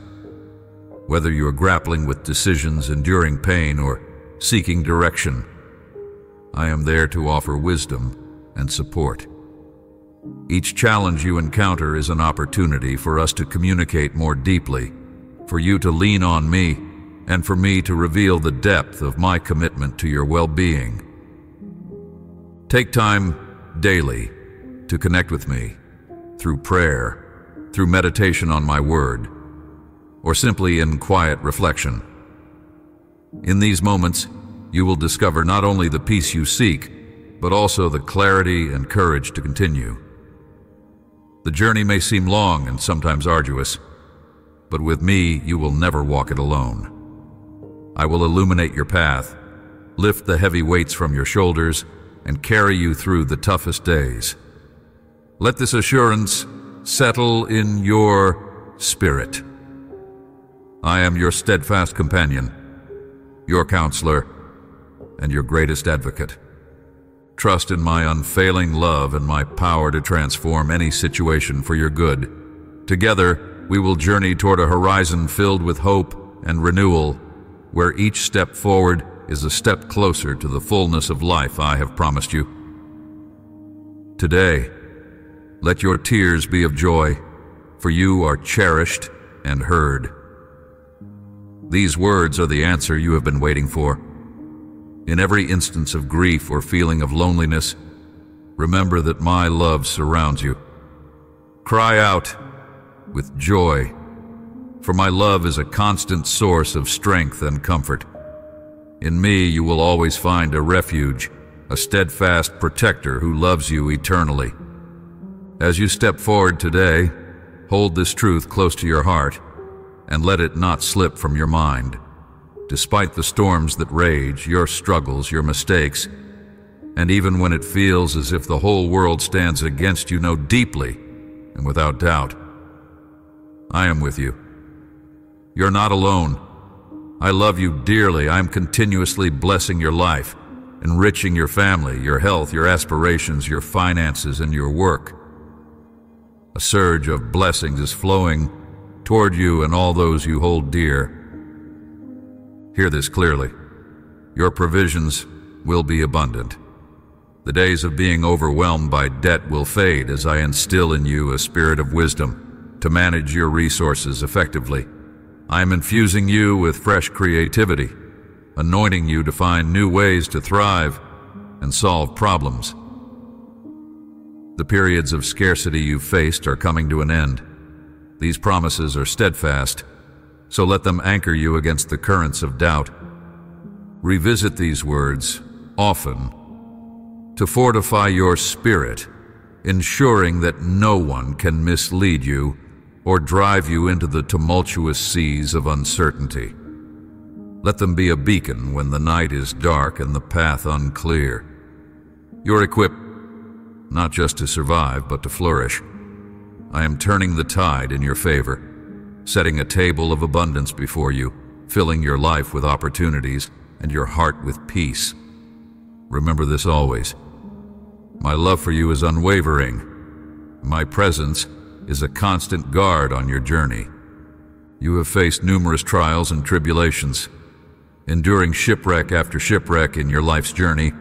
Whether you are grappling with decisions, enduring pain, or seeking direction, I am there to offer wisdom and support. Each challenge you encounter is an opportunity for us to communicate more deeply, for you to lean on me, and for me to reveal the depth of my commitment to your well-being. Take time daily to connect with me through prayer, through meditation on my word, or simply in quiet reflection. In these moments, you will discover not only the peace you seek, but also the clarity and courage to continue. The journey may seem long and sometimes arduous, but with me, you will never walk it alone. I will illuminate your path, lift the heavy weights from your shoulders, and carry you through the toughest days. Let this assurance settle in your spirit. I am your steadfast companion, your counselor, and your greatest advocate. Trust in my unfailing love and my power to transform any situation for your good. Together, we will journey toward a horizon filled with hope and renewal, where each step forward is a step closer to the fullness of life I have promised you. Today, let your tears be of joy, for you are cherished and heard. These words are the answer you have been waiting for. In every instance of grief or feeling of loneliness, remember that my love surrounds you. Cry out with joy, for my love is a constant source of strength and comfort. In me you will always find a refuge, a steadfast protector who loves you eternally. As you step forward today, hold this truth close to your heart and let it not slip from your mind. Despite the storms that rage, your struggles, your mistakes, and even when it feels as if the whole world stands against you, know deeply and without doubt, I am with you. You're not alone. I love you dearly. I am continuously blessing your life, enriching your family, your health, your aspirations, your finances, and your work. A surge of blessings is flowing toward you and all those you hold dear. Hear this clearly. Your provisions will be abundant. The days of being overwhelmed by debt will fade as I instill in you a spirit of wisdom to manage your resources effectively. I am infusing you with fresh creativity, anointing you to find new ways to thrive and solve problems. The periods of scarcity you've faced are coming to an end. These promises are steadfast, so let them anchor you against the currents of doubt. Revisit these words often to fortify your spirit, ensuring that no one can mislead you or drive you into the tumultuous seas of uncertainty. Let them be a beacon when the night is dark and the path unclear. You're equipped not just to survive, but to flourish. I am turning the tide in your favor, setting a table of abundance before you, filling your life with opportunities and your heart with peace. Remember this always. My love for you is unwavering. My presence is a constant guard on your journey. You have faced numerous trials and tribulations, enduring shipwreck after shipwreck in your life's journey.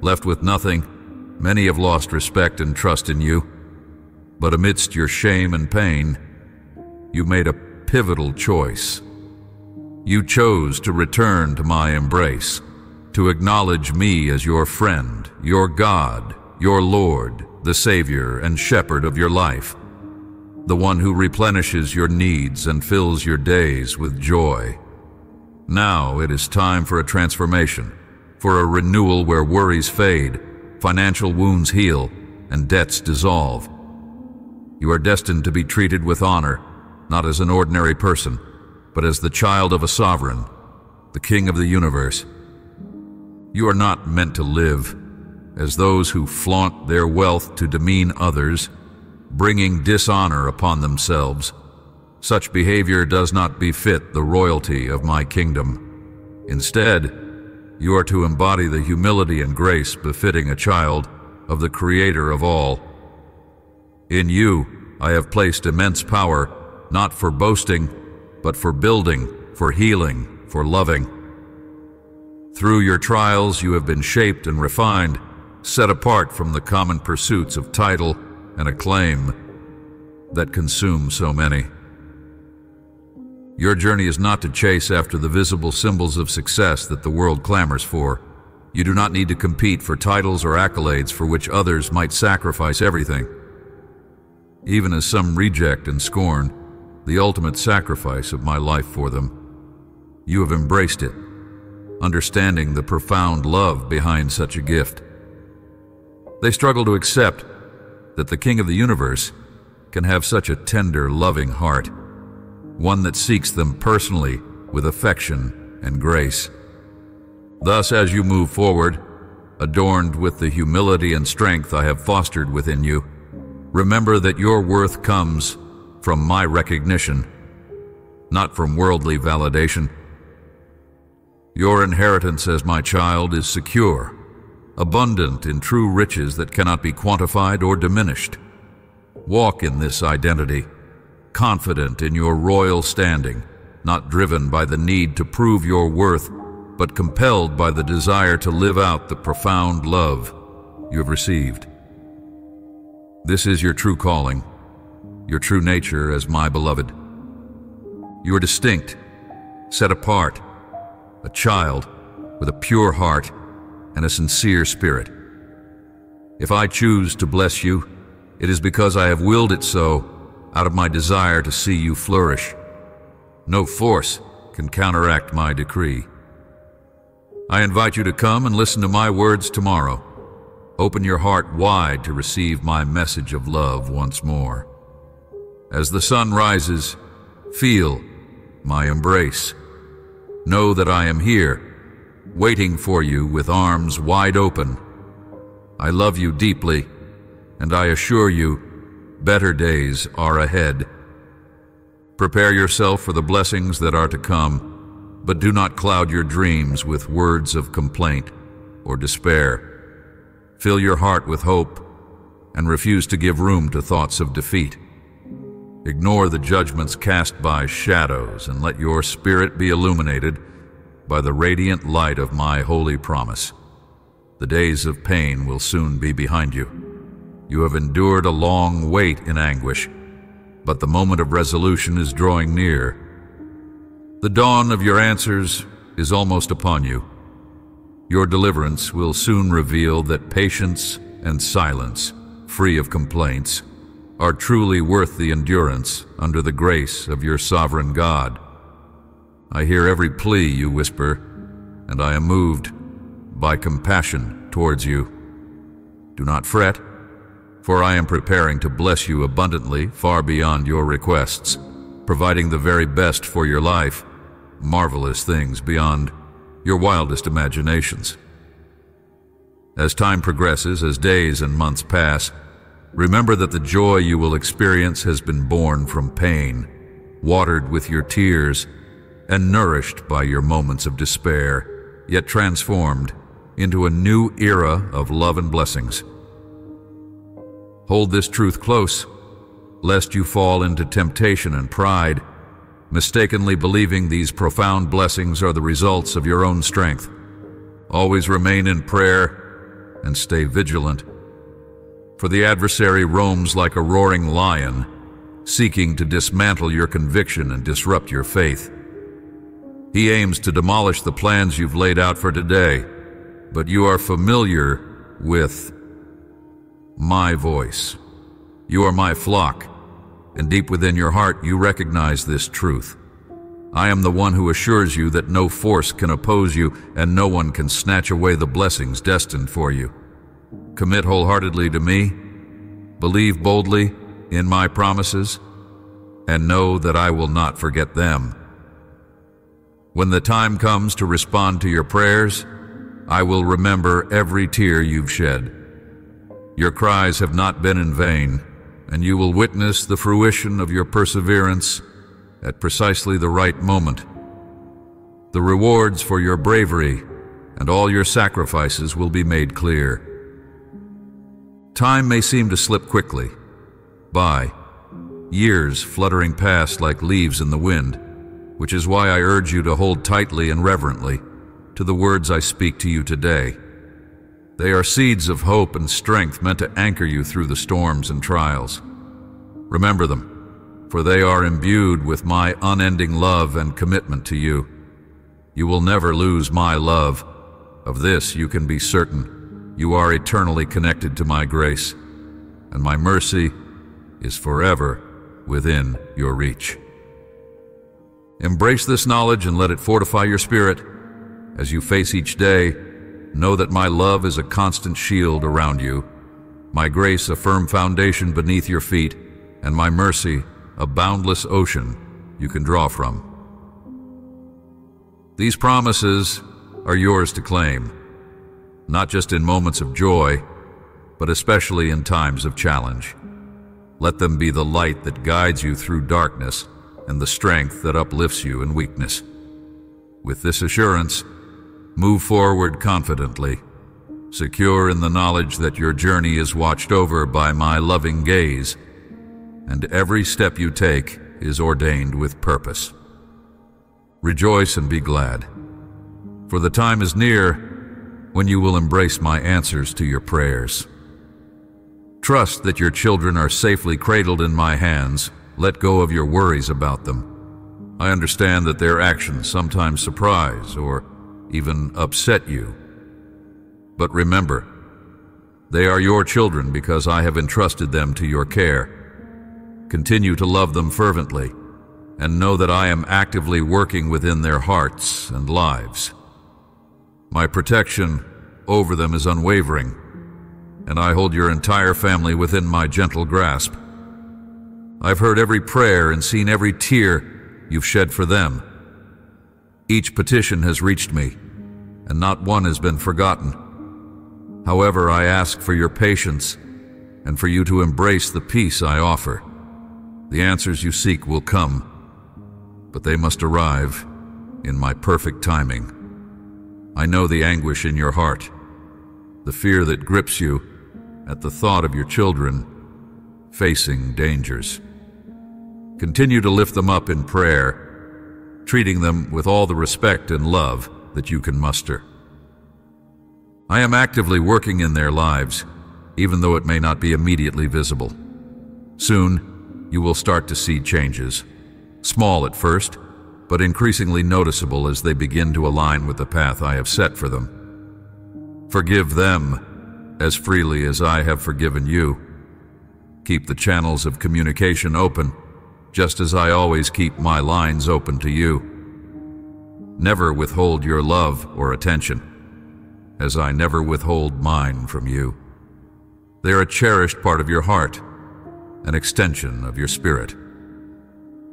Left with nothing, many have lost respect and trust in you. But amidst your shame and pain, you made a pivotal choice. You chose to return to my embrace, to acknowledge me as your friend, your God, your Lord, the Savior and Shepherd of your life, the one who replenishes your needs and fills your days with joy. Now it is time for a transformation, for a renewal where worries fade, financial wounds heal, and debts dissolve. You are destined to be treated with honor, not as an ordinary person, but as the child of a sovereign, the King of the universe. You are not meant to live as those who flaunt their wealth to demean others, bringing dishonor upon themselves. Such behavior does not befit the royalty of my kingdom. Instead, you are to embody the humility and grace befitting a child of the Creator of all. In you, I have placed immense power, not for boasting, but for building, for healing, for loving. Through your trials, you have been shaped and refined, set apart from the common pursuits of title, and acclaim that consume so many. Your journey is not to chase after the visible symbols of success that the world clamors for. You do not need to compete for titles or accolades for which others might sacrifice everything. Even as some reject and scorn the ultimate sacrifice of my life for them, you have embraced it, understanding the profound love behind such a gift. They struggle to accept that the King of the universe can have such a tender, loving heart, one that seeks them personally with affection and grace. Thus, as you move forward, adorned with the humility and strength I have fostered within you, remember that your worth comes from my recognition, not from worldly validation. Your inheritance as my child is secure, abundant in true riches that cannot be quantified or diminished. Walk in this identity, confident in your royal standing, not driven by the need to prove your worth, but compelled by the desire to live out the profound love you have received. This is your true calling, your true nature as my beloved. You are distinct, set apart, a child with a pure heart and a sincere spirit. If I choose to bless you, it is because I have willed it so out of my desire to see you flourish. No force can counteract my decree. I invite you to come and listen to my words tomorrow. Open your heart wide to receive my message of love once more. As the sun rises, feel my embrace. Know that I am here, waiting for you with arms wide open. I love you deeply, and I assure you, better days are ahead. Prepare yourself for the blessings that are to come, but do not cloud your dreams with words of complaint or despair. Fill your heart with hope and refuse to give room to thoughts of defeat. Ignore the judgments cast by shadows and let your spirit be illuminated by the radiant light of my holy promise. The days of pain will soon be behind you. You have endured a long wait in anguish, but the moment of resolution is drawing near. The dawn of your answers is almost upon you. Your deliverance will soon reveal that patience and silence, free of complaints, are truly worth the endurance under the grace of your sovereign God. I hear every plea you whisper, and I am moved by compassion towards you. Do not fret, for I am preparing to bless you abundantly far beyond your requests, providing the very best for your life, marvelous things beyond your wildest imaginations. As time progresses, as days and months pass, remember that the joy you will experience has been born from pain, watered with your tears, and nourished by your moments of despair, yet transformed into a new era of love and blessings. Hold this truth close, lest you fall into temptation and pride, mistakenly believing these profound blessings are the results of your own strength. Always remain in prayer and stay vigilant, for the adversary roams like a roaring lion, seeking to dismantle your conviction and disrupt your faith. He aims to demolish the plans you've laid out for today, but you are familiar with my voice. You are my flock, and deep within your heart you recognize this truth. I am the one who assures you that no force can oppose you and no one can snatch away the blessings destined for you. Commit wholeheartedly to me, believe boldly in my promises, and know that I will not forget them. When the time comes to respond to your prayers, I will remember every tear you've shed. Your cries have not been in vain, and you will witness the fruition of your perseverance at precisely the right moment. The rewards for your bravery and all your sacrifices will be made clear. Time may seem to slip quickly by, years fluttering past like leaves in the wind, which is why I urge you to hold tightly and reverently to the words I speak to you today. They are seeds of hope and strength meant to anchor you through the storms and trials. Remember them, for they are imbued with my unending love and commitment to you. You will never lose my love. Of this you can be certain. You are eternally connected to my grace, and my mercy is forever within your reach. Embrace this knowledge and let it fortify your spirit. As you face each day, know that my love is a constant shield around you, my grace a firm foundation beneath your feet, and my mercy a boundless ocean you can draw from. These promises are yours to claim, not just in moments of joy, but especially in times of challenge. Let them be the light that guides you through darkness and the strength that uplifts you in weakness. With this assurance, move forward confidently, secure in the knowledge that your journey is watched over by my loving gaze, and every step you take is ordained with purpose. Rejoice and be glad, for the time is near when you will embrace my answers to your prayers. Trust that your children are safely cradled in my hands. Let go of your worries about them. I understand that their actions sometimes surprise or even upset you. But remember, they are your children because I have entrusted them to your care. Continue to love them fervently and know that I am actively working within their hearts and lives. My protection over them is unwavering, and I hold your entire family within my gentle grasp. I've heard every prayer and seen every tear you've shed for them. Each petition has reached me, and not one has been forgotten. However, I ask for your patience and for you to embrace the peace I offer. The answers you seek will come, but they must arrive in my perfect timing. I know the anguish in your heart, the fear that grips you at the thought of your children facing dangers. Continue to lift them up in prayer, treating them with all the respect and love that you can muster. I am actively working in their lives, even though it may not be immediately visible. Soon, you will start to see changes, small at first, but increasingly noticeable as they begin to align with the path I have set for them. Forgive them as freely as I have forgiven you. Keep the channels of communication open, just as I always keep my lines open to you. Never withhold your love or attention, as I never withhold mine from you. They are a cherished part of your heart, an extension of your spirit.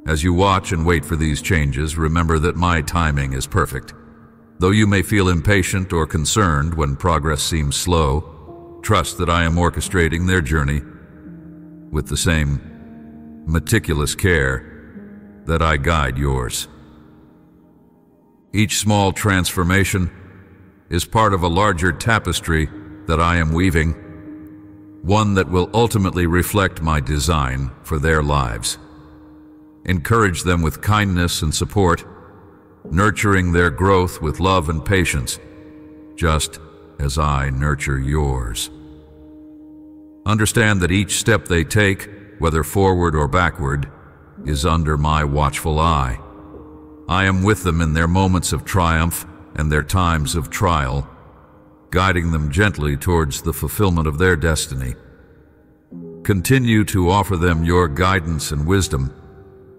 As you watch and wait for these changes, remember that my timing is perfect. Though you may feel impatient or concerned when progress seems slow, trust that I am orchestrating their journey with the same meticulous care that I guide yours. Each small transformation is part of a larger tapestry that I am weaving, one that will ultimately reflect my design for their lives. Encourage them with kindness and support, nurturing their growth with love and patience, just as I nurture yours. Understand that each step they take, whether forward or backward, is under my watchful eye. I am with them in their moments of triumph and their times of trial, guiding them gently towards the fulfillment of their destiny. Continue to offer them your guidance and wisdom,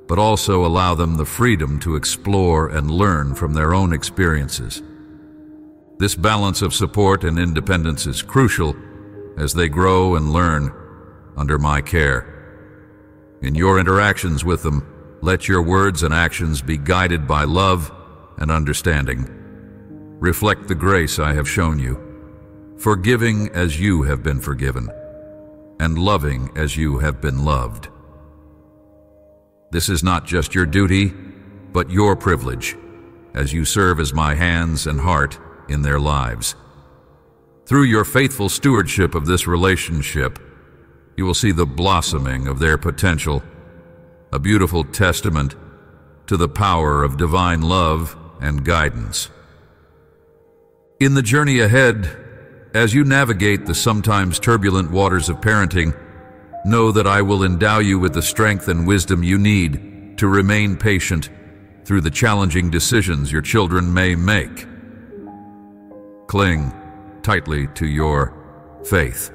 but also allow them the freedom to explore and learn from their own experiences. This balance of support and independence is crucial as they grow and learn under my care. In your interactions with them, let your words and actions be guided by love and understanding. Reflect the grace I have shown you, forgiving as you have been forgiven, and loving as you have been loved. This is not just your duty, but your privilege, as you serve as my hands and heart in their lives. Through your faithful stewardship of this relationship, you will see the blossoming of their potential, a beautiful testament to the power of divine love and guidance. In the journey ahead, as you navigate the sometimes turbulent waters of parenting, know that I will endow you with the strength and wisdom you need to remain patient through the challenging decisions your children may make. Cling tightly to your faith,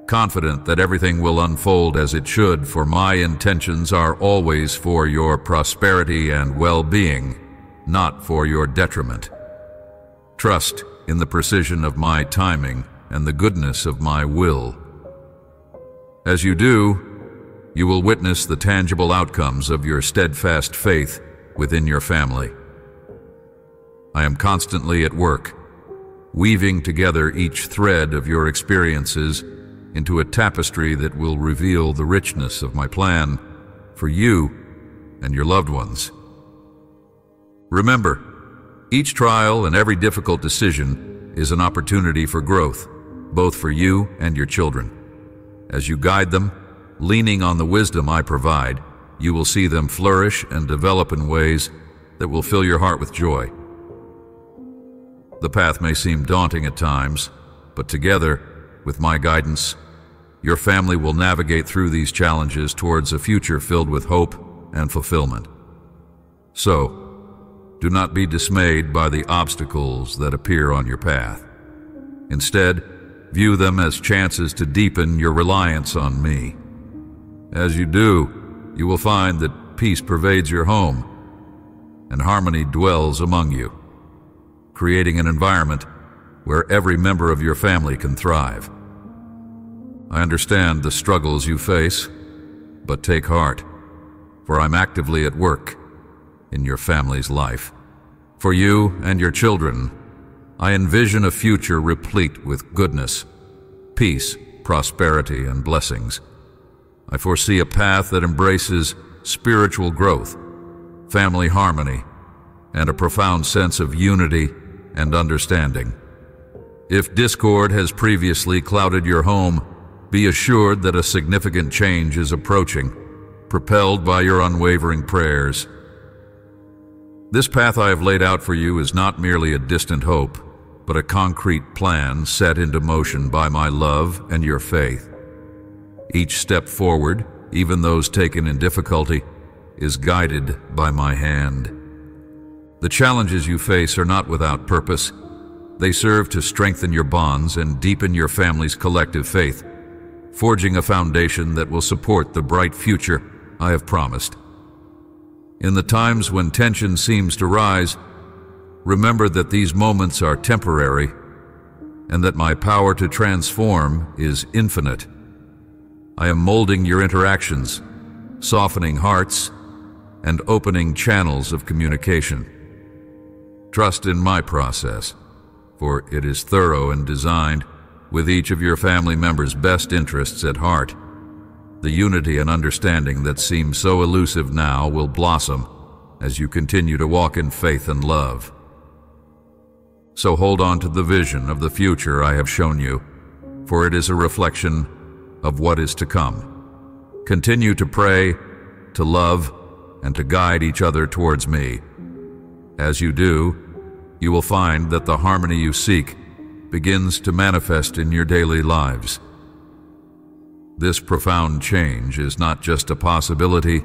confident that everything will unfold as it should, for my intentions are always for your prosperity and well-being, not for your detriment. Trust in the precision of my timing and the goodness of my will. As you do, you will witness the tangible outcomes of your steadfast faith within your family. I am constantly at work, weaving together each thread of your experiences into a tapestry that will reveal the richness of my plan for you and your loved ones. Remember, each trial and every difficult decision is an opportunity for growth, both for you and your children. As you guide them, leaning on the wisdom I provide, you will see them flourish and develop in ways that will fill your heart with joy. The path may seem daunting at times, but together, with my guidance, your family will navigate through these challenges towards a future filled with hope and fulfillment. So, do not be dismayed by the obstacles that appear on your path. Instead, view them as chances to deepen your reliance on me. As you do, you will find that peace pervades your home and harmony dwells among you, creating an environment where every member of your family can thrive. I understand the struggles you face, but take heart, for I'm actively at work in your family's life. For you and your children, I envision a future replete with goodness, peace, prosperity, and blessings. I foresee a path that embraces spiritual growth, family harmony, and a profound sense of unity and understanding. If discord has previously clouded your home, be assured that a significant change is approaching, propelled by your unwavering prayers. This path I have laid out for you is not merely a distant hope, but a concrete plan set into motion by my love and your faith. Each step forward, even those taken in difficulty, is guided by my hand. The challenges you face are not without purpose. They serve to strengthen your bonds and deepen your family's collective faith, forging a foundation that will support the bright future I have promised. In the times when tension seems to rise, remember that these moments are temporary and that my power to transform is infinite. I am molding your interactions, softening hearts, and opening channels of communication. Trust in my process, for it is thorough and designed with each of your family members' best interests at heart. The unity and understanding that seem so elusive now will blossom as you continue to walk in faith and love. So hold on to the vision of the future I have shown you, for it is a reflection of what is to come. Continue to pray, to love, and to guide each other towards me. As you do, you will find that the harmony you seek begins to manifest in your daily lives. This profound change is not just a possibility,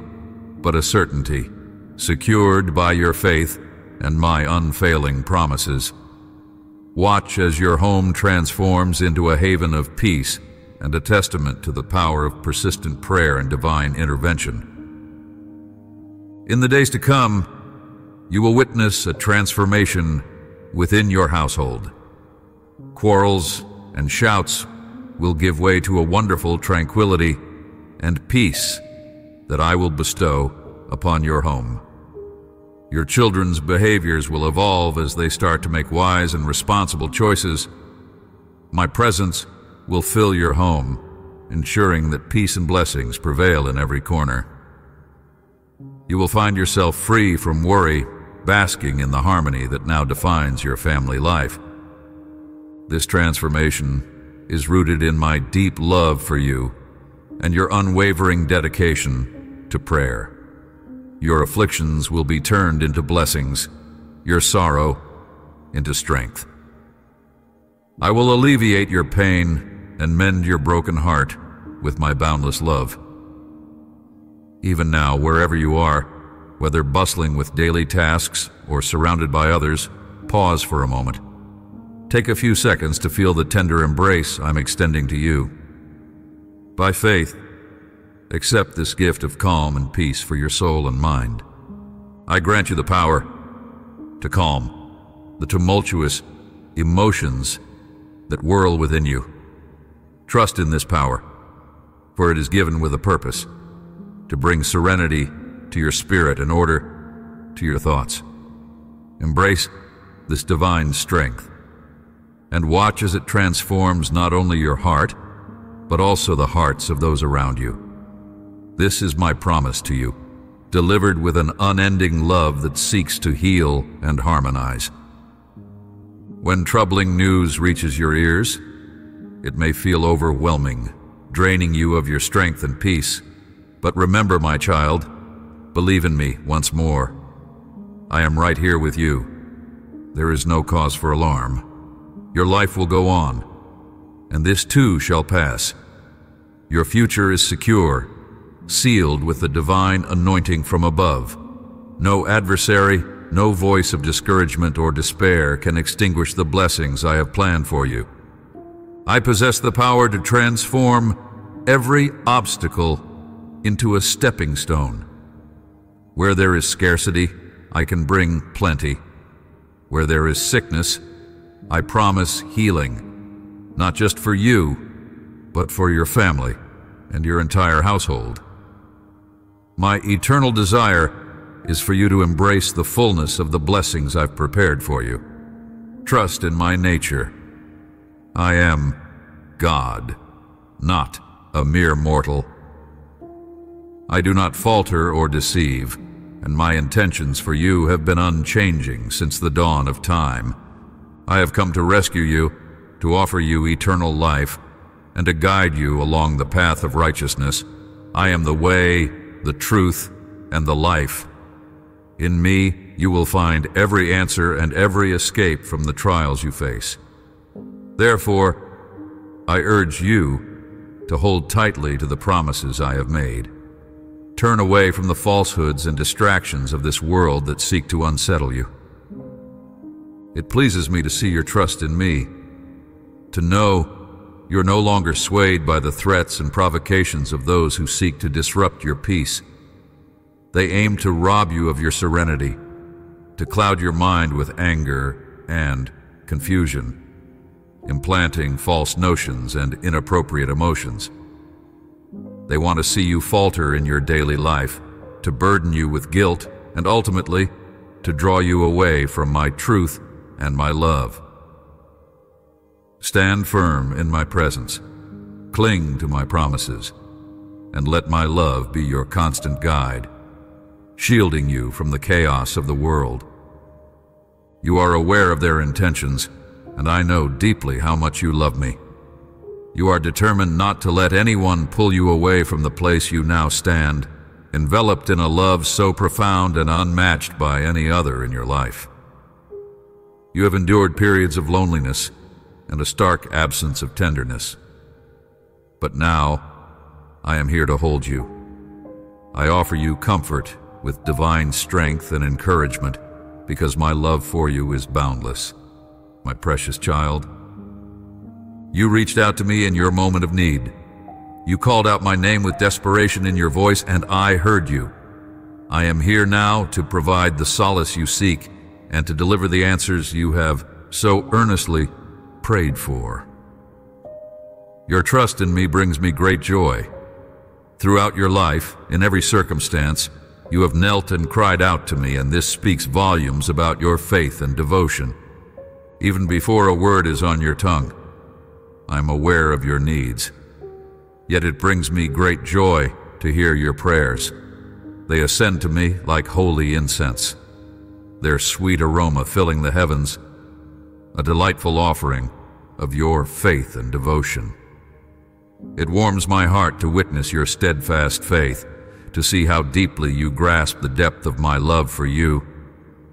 but a certainty, secured by your faith and my unfailing promises. Watch as your home transforms into a haven of peace and a testament to the power of persistent prayer and divine intervention. In the days to come, you will witness a transformation within your household. Quarrels and shouts will give way to a wonderful tranquility and peace that I will bestow upon your home. Your children's behaviors will evolve as they start to make wise and responsible choices. My presence will fill your home, ensuring that peace and blessings prevail in every corner. You will find yourself free from worry, basking in the harmony that now defines your family life. This transformation is rooted in my deep love for you and your unwavering dedication to prayer. Your afflictions will be turned into blessings, your sorrow into strength. I will alleviate your pain and mend your broken heart with my boundless love. Even now, wherever you are, whether bustling with daily tasks or surrounded by others, pause for a moment. Take a few seconds to feel the tender embrace I'm extending to you. By faith, accept this gift of calm and peace for your soul and mind. I grant you the power to calm the tumultuous emotions that whirl within you. Trust in this power, for it is given with a purpose, to bring serenity to your spirit and order to your thoughts. Embrace this divine strength and watch as it transforms not only your heart, but also the hearts of those around you. This is my promise to you, delivered with an unending love that seeks to heal and harmonize. When troubling news reaches your ears, it may feel overwhelming, draining you of your strength and peace. But remember, my child, believe in me once more. I am right here with you. There is no cause for alarm. Your life will go on, and this too shall pass. Your future is secure, sealed with the divine anointing from above. No adversary, no voice of discouragement or despair can extinguish the blessings I have planned for you. I possess the power to transform every obstacle into a stepping stone. Where there is scarcity, I can bring plenty. Where there is sickness, I promise healing, not just for you, but for your family and your entire household. My eternal desire is for you to embrace the fullness of the blessings I've prepared for you. Trust in my nature. I am God, not a mere mortal. I do not falter or deceive, and my intentions for you have been unchanging since the dawn of time. I have come to rescue you, to offer you eternal life, and to guide you along the path of righteousness. I am the way, the truth, and the life. In me, you will find every answer and every escape from the trials you face. Therefore, I urge you to hold tightly to the promises I have made. Turn away from the falsehoods and distractions of this world that seek to unsettle you. It pleases me to see your trust in me, to know you're no longer swayed by the threats and provocations of those who seek to disrupt your peace. They aim to rob you of your serenity, to cloud your mind with anger and confusion, implanting false notions and inappropriate emotions. They want to see you falter in your daily life, to burden you with guilt, and ultimately, to draw you away from my truth and my love. Stand firm in my presence, cling to my promises, and let my love be your constant guide, shielding you from the chaos of the world. You are aware of their intentions, and I know deeply how much you love me. You are determined not to let anyone pull you away from the place you now stand, enveloped in a love so profound and unmatched by any other in your life. You have endured periods of loneliness and a stark absence of tenderness. But now, I am here to hold you. I offer you comfort with divine strength and encouragement because my love for you is boundless. My precious child, you reached out to me in your moment of need. You called out my name with desperation in your voice, and I heard you. I am here now to provide the solace you seek and to deliver the answers you have so earnestly prayed for. Your trust in me brings me great joy. Throughout your life, in every circumstance, you have knelt and cried out to me, and this speaks volumes about your faith and devotion. Even before a word is on your tongue, I am aware of your needs. Yet it brings me great joy to hear your prayers. They ascend to me like holy incense, their sweet aroma filling the heavens, a delightful offering of your faith and devotion. It warms my heart to witness your steadfast faith, to see how deeply you grasp the depth of my love for you,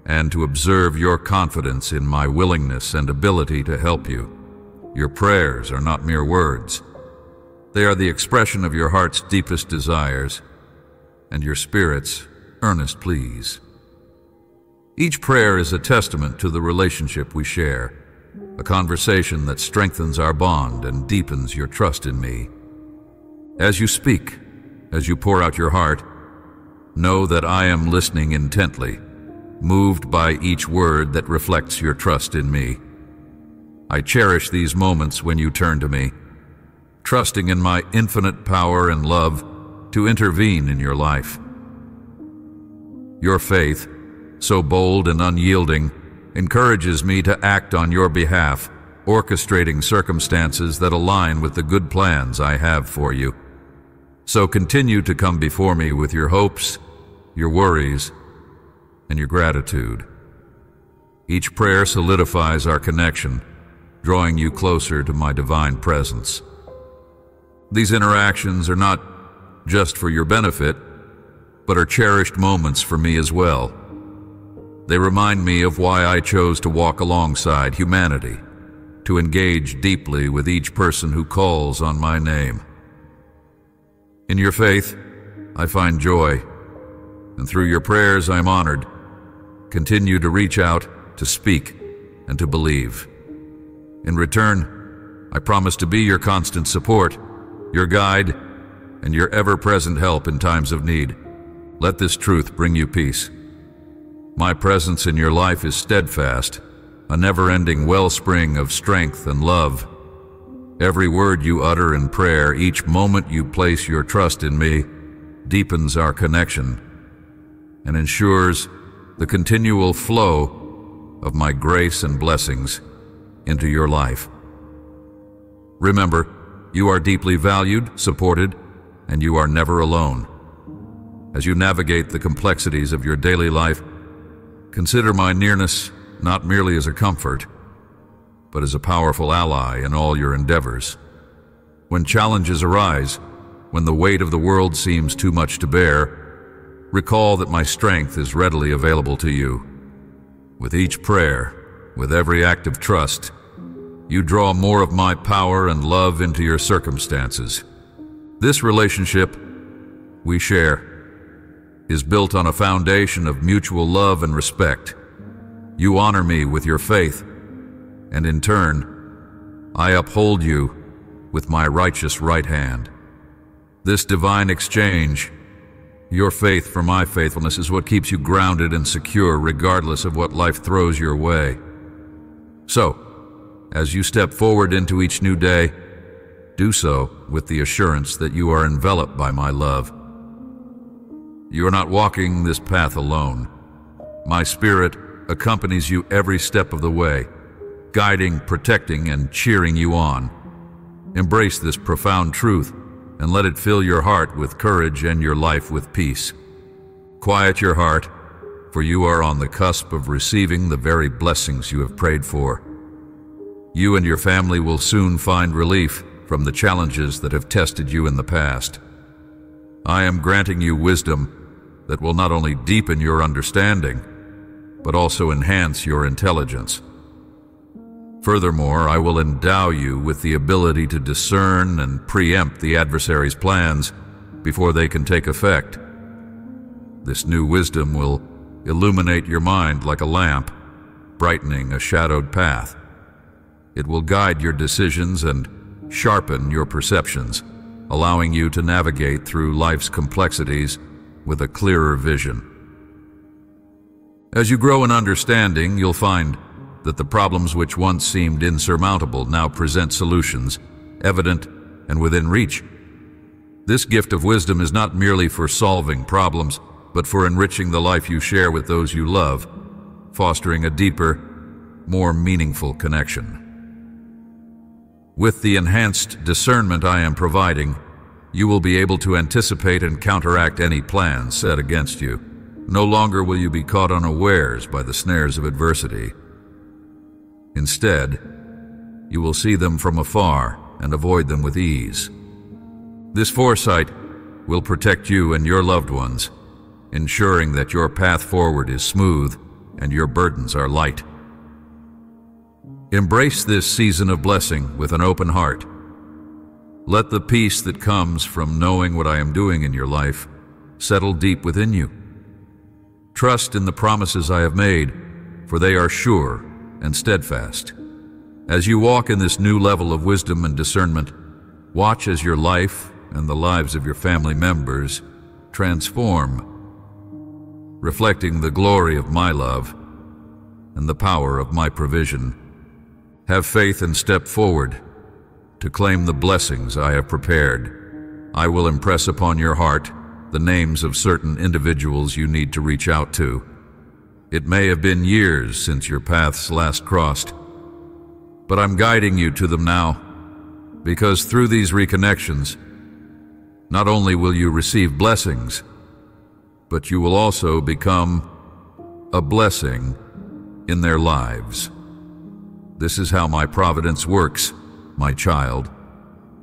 and to observe your confidence in my willingness and ability to help you. Your prayers are not mere words. They are the expression of your heart's deepest desires and your spirit's earnest pleas. Each prayer is a testament to the relationship we share, a conversation that strengthens our bond and deepens your trust in me. As you speak, as you pour out your heart, know that I am listening intently, moved by each word that reflects your trust in me. I cherish these moments when you turn to me, trusting in my infinite power and love to intervene in your life. Your faith, so bold and unyielding, encourages me to act on your behalf, orchestrating circumstances that align with the good plans I have for you. So continue to come before me with your hopes, your worries, and your gratitude. Each prayer solidifies our connection, drawing you closer to my divine presence. These interactions are not just for your benefit, but are cherished moments for me as well. They remind me of why I chose to walk alongside humanity, to engage deeply with each person who calls on my name. In your faith, I find joy, and through your prayers I am honored. Continue to reach out, to speak, and to believe. In return, I promise to be your constant support, your guide, and your ever-present help in times of need. Let this truth bring you peace. My presence in your life is steadfast, a never-ending wellspring of strength and love. Every word you utter in prayer, each moment you place your trust in me, deepens our connection and ensures the continual flow of my grace and blessings into your life. Remember, you are deeply valued, supported, and you are never alone. As you navigate the complexities of your daily life, consider my nearness not merely as a comfort, but as a powerful ally in all your endeavors. When challenges arise, when the weight of the world seems too much to bear, recall that my strength is readily available to you. With each prayer, with every act of trust, you draw more of my power and love into your circumstances. This relationship we share is built on a foundation of mutual love and respect. You honor me with your faith, and in turn, I uphold you with my righteous right hand. This divine exchange, your faith for my faithfulness, is what keeps you grounded and secure regardless of what life throws your way. So, as you step forward into each new day, do so with the assurance that you are enveloped by my love. You are not walking this path alone. My spirit accompanies you every step of the way, guiding, protecting, and cheering you on. Embrace this profound truth and let it fill your heart with courage and your life with peace. Quiet your heart, for you are on the cusp of receiving the very blessings you have prayed for. You and your family will soon find relief from the challenges that have tested you in the past. I am granting you wisdom that will not only deepen your understanding, but also enhance your intelligence. Furthermore, I will endow you with the ability to discern and preempt the adversary's plans before they can take effect. This new wisdom will illuminate your mind like a lamp, brightening a shadowed path. It will guide your decisions and sharpen your perceptions, allowing you to navigate through life's complexities with a clearer vision. As you grow in understanding, you'll find that the problems which once seemed insurmountable now present solutions, evident and within reach. This gift of wisdom is not merely for solving problems, but for enriching the life you share with those you love, fostering a deeper, more meaningful connection. With the enhanced discernment I am providing, you will be able to anticipate and counteract any plans set against you. No longer will you be caught unawares by the snares of adversity. Instead, you will see them from afar and avoid them with ease. This foresight will protect you and your loved ones, ensuring that your path forward is smooth and your burdens are light. Embrace this season of blessing with an open heart. Let the peace that comes from knowing what I am doing in your life settle deep within you. Trust in the promises I have made, for they are sure and steadfast. As you walk in this new level of wisdom and discernment, watch as your life and the lives of your family members transform, reflecting the glory of my love and the power of my provision. Have faith and step forward to claim the blessings I have prepared. I will impress upon your heart the names of certain individuals you need to reach out to. It may have been years since your paths last crossed, but I'm guiding you to them now, because through these reconnections, not only will you receive blessings, but you will also become a blessing in their lives. This is how my providence works, my child.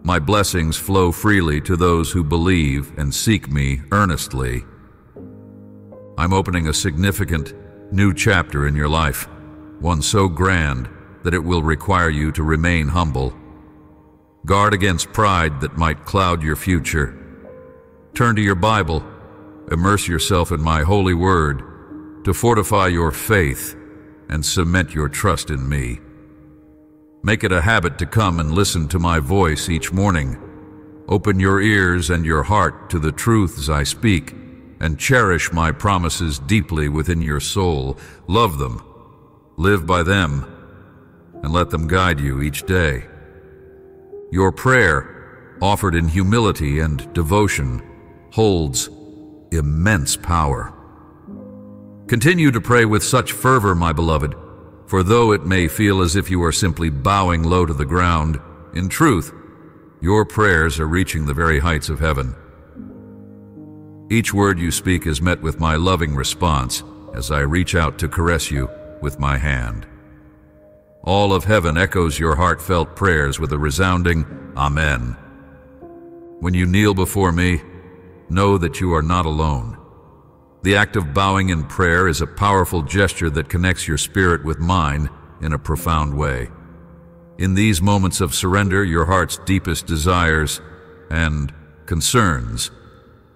My blessings flow freely to those who believe and seek me earnestly. I'm opening a significant new chapter in your life, one so grand that it will require you to remain humble. Guard against pride that might cloud your future. Turn to your Bible, immerse yourself in my holy word to fortify your faith and cement your trust in me. Make it a habit to come and listen to my voice each morning. Open your ears and your heart to the truths I speak, and cherish my promises deeply within your soul. Love them, live by them, and let them guide you each day. Your prayer, offered in humility and devotion, holds immense power. Continue to pray with such fervor, my beloved, for though it may feel as if you are simply bowing low to the ground, in truth, your prayers are reaching the very heights of heaven. Each word you speak is met with my loving response as I reach out to caress you with my hand. All of heaven echoes your heartfelt prayers with a resounding Amen. When you kneel before me, know that you are not alone. The act of bowing in prayer is a powerful gesture that connects your spirit with mine in a profound way. In these moments of surrender, your heart's deepest desires and concerns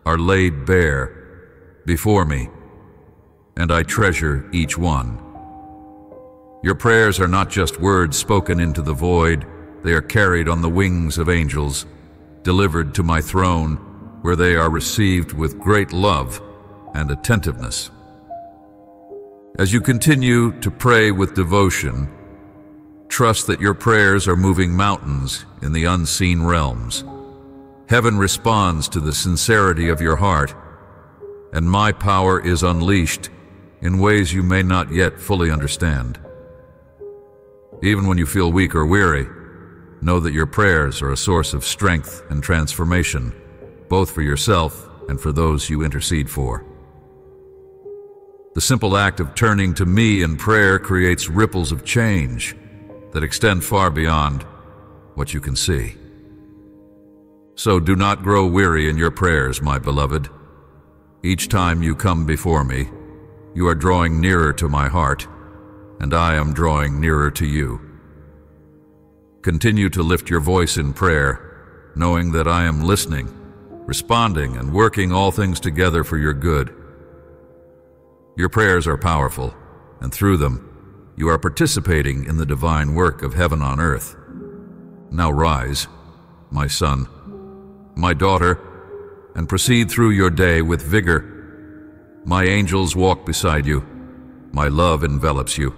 are laid bare before me, and I treasure each one. Your prayers are not just words spoken into the void, they are carried on the wings of angels, delivered to my throne, where they are received with great love and attentiveness. As you continue to pray with devotion, trust that your prayers are moving mountains in the unseen realms. Heaven responds to the sincerity of your heart, and my power is unleashed in ways you may not yet fully understand. Even when you feel weak or weary, know that your prayers are a source of strength and transformation, both for yourself and for those you intercede for. The simple act of turning to me in prayer creates ripples of change that extend far beyond what you can see. So do not grow weary in your prayers, my beloved. Each time you come before me, you are drawing nearer to my heart, and I am drawing nearer to you. Continue to lift your voice in prayer, knowing that I am listening, responding, and working all things together for your good. Your prayers are powerful, and through them, you are participating in the divine work of heaven on earth. Now rise, my son, my daughter, and proceed through your day with vigor. My angels walk beside you. My love envelops you.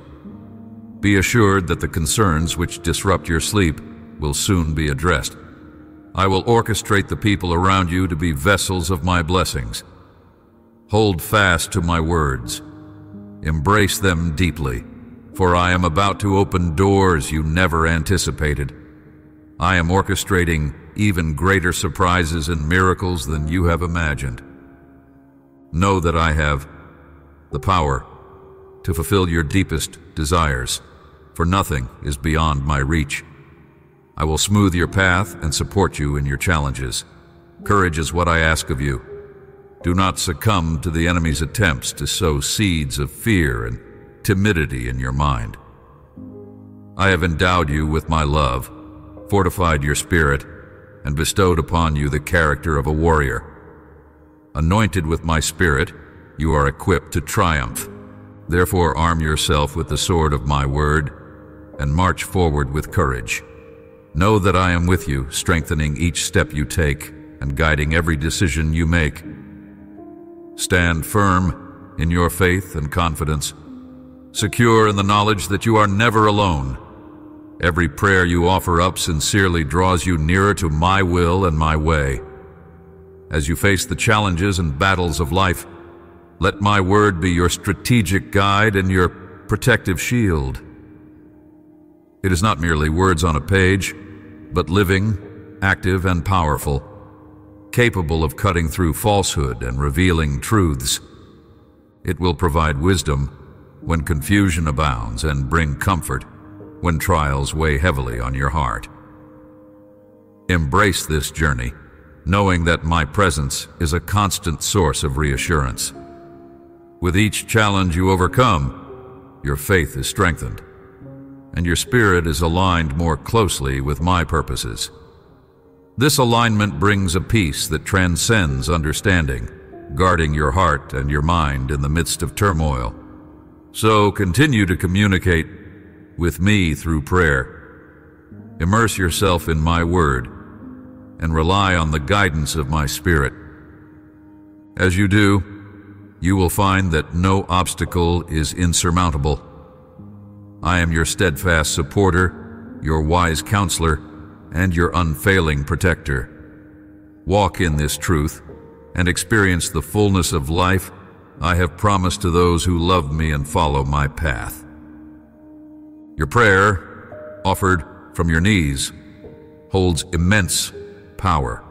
Be assured that the concerns which disrupt your sleep will soon be addressed. I will orchestrate the people around you to be vessels of my blessings. Hold fast to my words. Embrace them deeply, for I am about to open doors you never anticipated. I am orchestrating even greater surprises and miracles than you have imagined. Know that I have the power to fulfill your deepest desires, for nothing is beyond my reach. I will smooth your path and support you in your challenges. Courage is what I ask of you. Do not succumb to the enemy's attempts to sow seeds of fear and timidity in your mind. I have endowed you with my love, fortified your spirit, and bestowed upon you the character of a warrior. Anointed with my spirit, you are equipped to triumph. Therefore arm yourself with the sword of my word, and march forward with courage. Know that I am with you, strengthening each step you take, and guiding every decision you make. Stand firm in your faith and confidence, secure in the knowledge that you are never alone. Every prayer you offer up sincerely draws you nearer to my will and my way. As you face the challenges and battles of life, let my word be your strategic guide and your protective shield. It is not merely words on a page, but living, active, and powerful, capable of cutting through falsehood and revealing truths. It will provide wisdom when confusion abounds and bring comfort when trials weigh heavily on your heart. Embrace this journey, knowing that my presence is a constant source of reassurance. With each challenge you overcome, your faith is strengthened, and your spirit is aligned more closely with my purposes. This alignment brings a peace that transcends understanding, guarding your heart and your mind in the midst of turmoil. So continue to communicate with me through prayer. Immerse yourself in my word and rely on the guidance of my spirit. As you do, you will find that no obstacle is insurmountable. I am your steadfast supporter, your wise counselor, and your unfailing protector. Walk in this truth and experience the fullness of life I have promised to those who love me and follow my path. Your prayer, offered from your knees, holds immense power.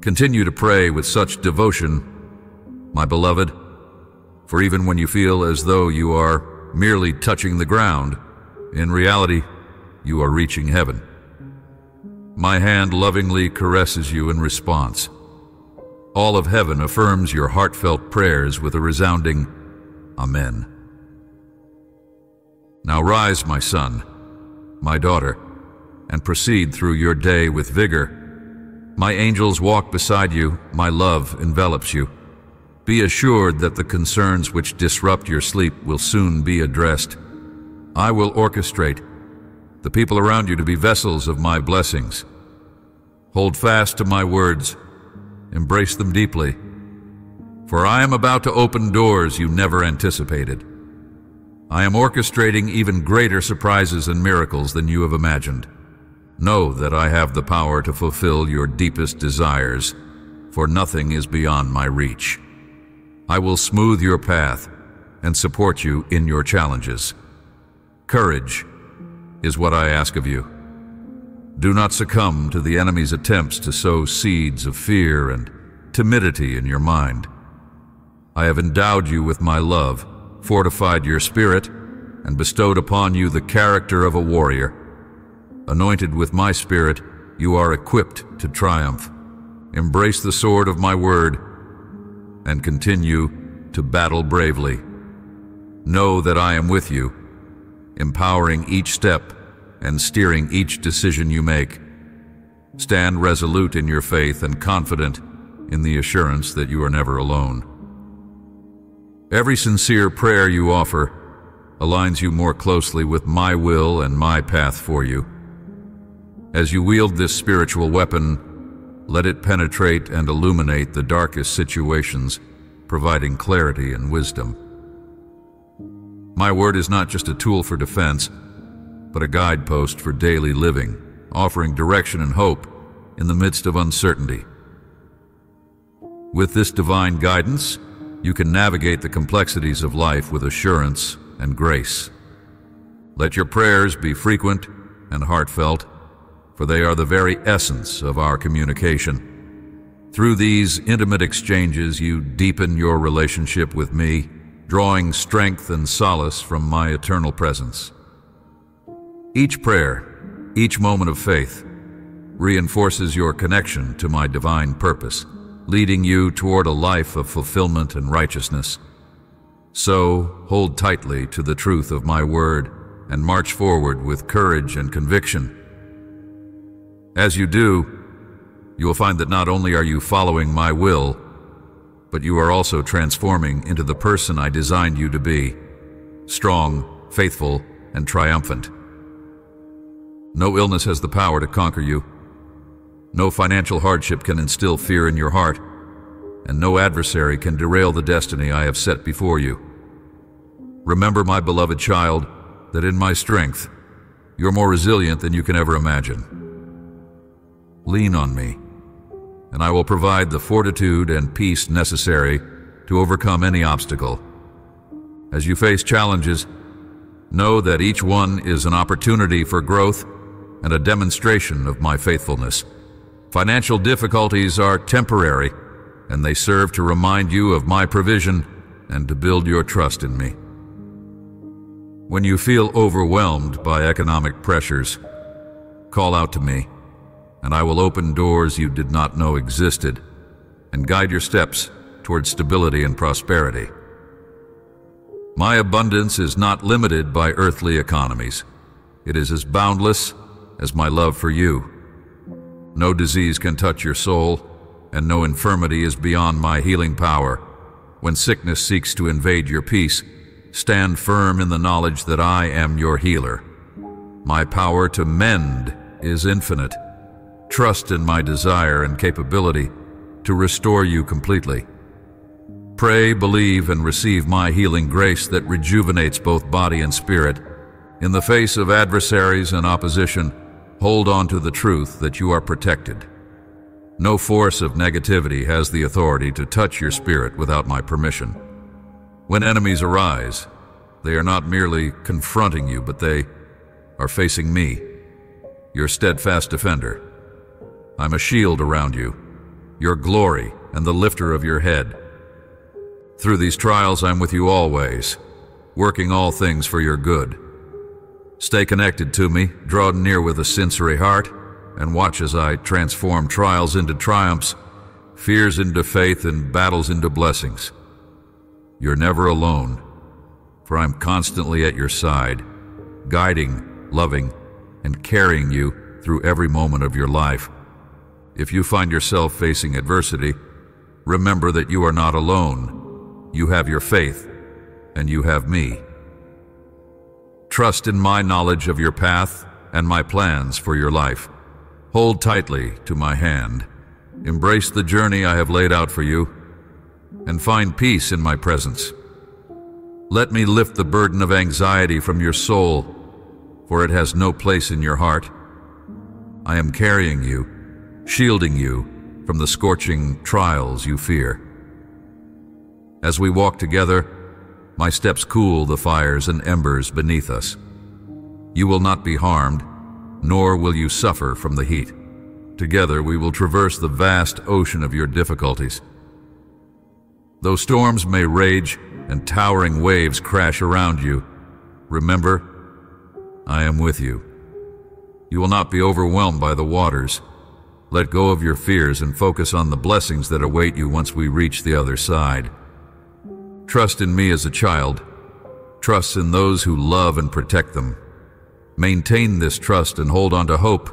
Continue to pray with such devotion, my beloved, for even when you feel as though you are merely touching the ground, in reality, you are reaching heaven. My hand lovingly caresses you in response. All of heaven affirms your heartfelt prayers with a resounding Amen. Now rise, my son, my daughter, and proceed through your day with vigor. My angels walk beside you, my love envelops you. Be assured that the concerns which disrupt your sleep will soon be addressed. I will orchestrate the people around you to be vessels of my blessings. Hold fast to my words, embrace them deeply, for I am about to open doors you never anticipated. I am orchestrating even greater surprises and miracles than you have imagined. Know that I have the power to fulfill your deepest desires, for nothing is beyond my reach. I will smooth your path and support you in your challenges. Courage is what I ask of you. Do not succumb to the enemy's attempts to sow seeds of fear and timidity in your mind. I have endowed you with my love, fortified your spirit, and bestowed upon you the character of a warrior. Anointed with my spirit, you are equipped to triumph. Embrace the sword of my word and continue to battle bravely. Know that I am with you, empowering each step and steering each decision you make. Stand resolute in your faith and confident in the assurance that you are never alone. Every sincere prayer you offer aligns you more closely with my will and my path for you. As you wield this spiritual weapon, let it penetrate and illuminate the darkest situations, providing clarity and wisdom. My word is not just a tool for defense, but a guidepost for daily living, offering direction and hope in the midst of uncertainty. With this divine guidance, you can navigate the complexities of life with assurance and grace. Let your prayers be frequent and heartfelt, for they are the very essence of our communication. Through these intimate exchanges, you deepen your relationship with me, drawing strength and solace from my eternal presence. Each prayer, each moment of faith, reinforces your connection to my divine purpose, leading you toward a life of fulfillment and righteousness. So, hold tightly to the truth of my word and march forward with courage and conviction. As you do, you will find that not only are you following my will, but you are also transforming into the person I designed you to be, strong, faithful, and triumphant. No illness has the power to conquer you. No financial hardship can instill fear in your heart, and no adversary can derail the destiny I have set before you. Remember, my beloved child, that in my strength, you're more resilient than you can ever imagine. Lean on me, and I will provide the fortitude and peace necessary to overcome any obstacle. As you face challenges, know that each one is an opportunity for growth and a demonstration of my faithfulness. Financial difficulties are temporary, and they serve to remind you of my provision and to build your trust in me. When you feel overwhelmed by economic pressures, call out to me, and I will open doors you did not know existed and guide your steps towards stability and prosperity. My abundance is not limited by earthly economies. It is as boundless as my love for you. No disease can touch your soul, and no infirmity is beyond my healing power. When sickness seeks to invade your peace, stand firm in the knowledge that I am your healer. My power to mend is infinite. Trust in my desire and capability to restore you completely. Pray, believe, and receive my healing grace that rejuvenates both body and spirit. In the face of adversaries and opposition, hold on to the truth that you are protected. No force of negativity has the authority to touch your spirit without my permission. When enemies arise, they are not merely confronting you, but they are facing me, your steadfast defender. I'm a shield around you, your glory and the lifter of your head. Through these trials, I'm with you always, working all things for your good. Stay connected to me, draw near with a sincere heart, and watch as I transform trials into triumphs, fears into faith, and battles into blessings. You're never alone, for I'm constantly at your side, guiding, loving, and carrying you through every moment of your life. If you find yourself facing adversity, remember that you are not alone. You have your faith, and you have me. Trust in my knowledge of your path and my plans for your life. Hold tightly to my hand. Embrace the journey I have laid out for you, and find peace in my presence. Let me lift the burden of anxiety from your soul, for it has no place in your heart. I am carrying you, shielding you from the scorching trials you fear. As we walk together, my steps cool the fires and embers beneath us. You will not be harmed, nor will you suffer from the heat. Together we will traverse the vast ocean of your difficulties. Though storms may rage and towering waves crash around you, remember, I am with you. You will not be overwhelmed by the waters. Let go of your fears and focus on the blessings that await you once we reach the other side. Trust in me as a child. Trust in those who love and protect them. Maintain this trust and hold on to hope,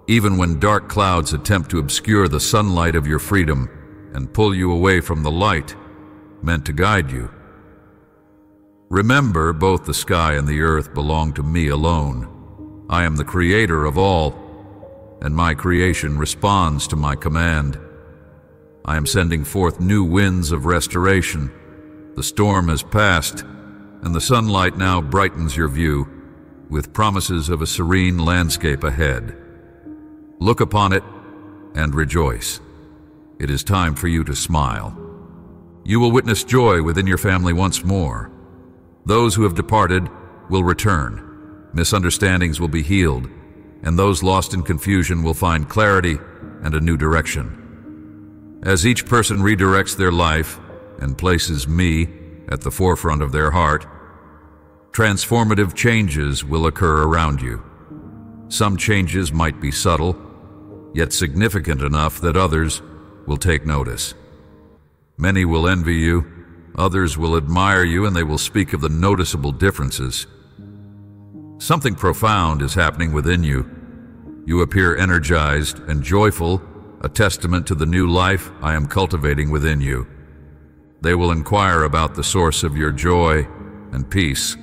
even when dark clouds attempt to obscure the sunlight of your freedom and pull you away from the light meant to guide you. Remember, both the sky and the earth belong to me alone. I am the creator of all, and my creation responds to my command. I am sending forth new winds of restoration. The storm has passed, and the sunlight now brightens your view with promises of a serene landscape ahead. Look upon it and rejoice. It is time for you to smile. You will witness joy within your family once more. Those who have departed will return. Misunderstandings will be healed, and those lost in confusion will find clarity and a new direction. As each person redirects their life and places me at the forefront of their heart, transformative changes will occur around you. Some changes might be subtle, yet significant enough that others will take notice. Many will envy you, others will admire you, and they will speak of the noticeable differences. Something profound is happening within you. You appear energized and joyful, a testament to the new life I am cultivating within you. They will inquire about the source of your joy and peace,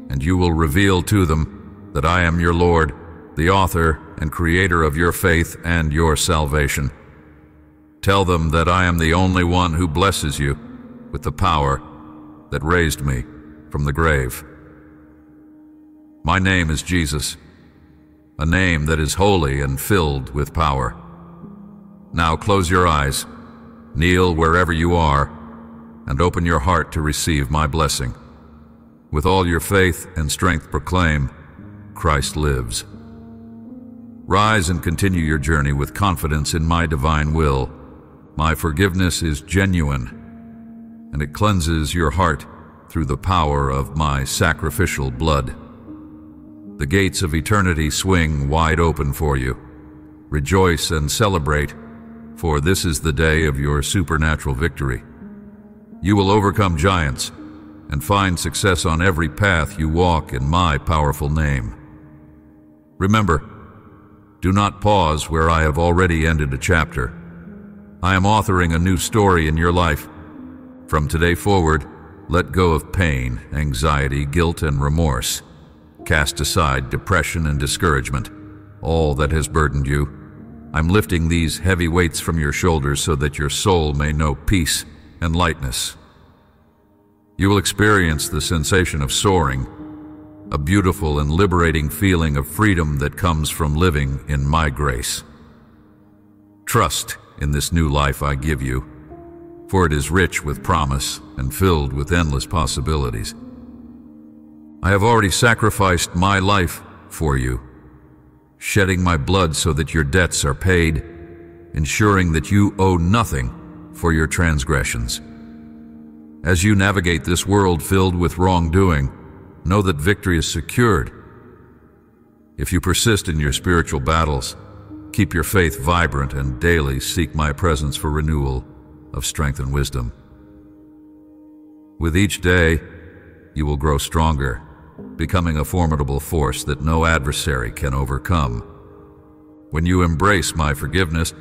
and you will reveal to them that I am your Lord, the author and creator of your faith and your salvation. Tell them that I am the only one who blesses you with the power that raised me from the grave. My name is Jesus, a name that is holy and filled with power. Now close your eyes, kneel wherever you are, and open your heart to receive my blessing. With all your faith and strength proclaim, Christ lives. Rise and continue your journey with confidence in my divine will. My forgiveness is genuine, and it cleanses your heart through the power of my sacrificial blood. The gates of eternity swing wide open for you. Rejoice and celebrate, for this is the day of your supernatural victory. You will overcome giants and find success on every path you walk in my powerful name. Remember, do not pause where I have already ended a chapter. I am authoring a new story in your life. From today forward, let go of pain, anxiety, guilt, and remorse. Cast aside depression and discouragement, all that has burdened you. I'm lifting these heavy weights from your shoulders so that your soul may know peace and lightness. You will experience the sensation of soaring, a beautiful and liberating feeling of freedom that comes from living in my grace. Trust in this new life I give you, for it is rich with promise and filled with endless possibilities. I have already sacrificed my life for you, shedding my blood so that your debts are paid, ensuring that you owe nothing for your transgressions. As you navigate this world filled with wrongdoing, know that victory is secured. If you persist in your spiritual battles, keep your faith vibrant and daily seek my presence for renewal of strength and wisdom. With each day, you will grow stronger, becoming a formidable force that no adversary can overcome. When you embrace my forgiveness,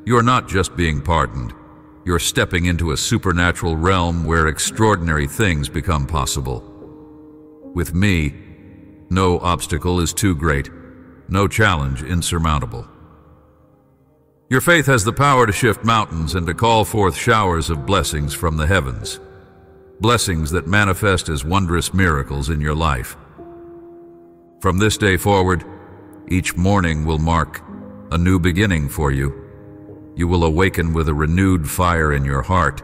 you are not just being pardoned, you are stepping into a supernatural realm where extraordinary things become possible. With me, no obstacle is too great, no challenge insurmountable. Your faith has the power to shift mountains and to call forth showers of blessings from the heavens. Blessings that manifest as wondrous miracles in your life. From this day forward, each morning will mark a new beginning for you. You will awaken with a renewed fire in your heart,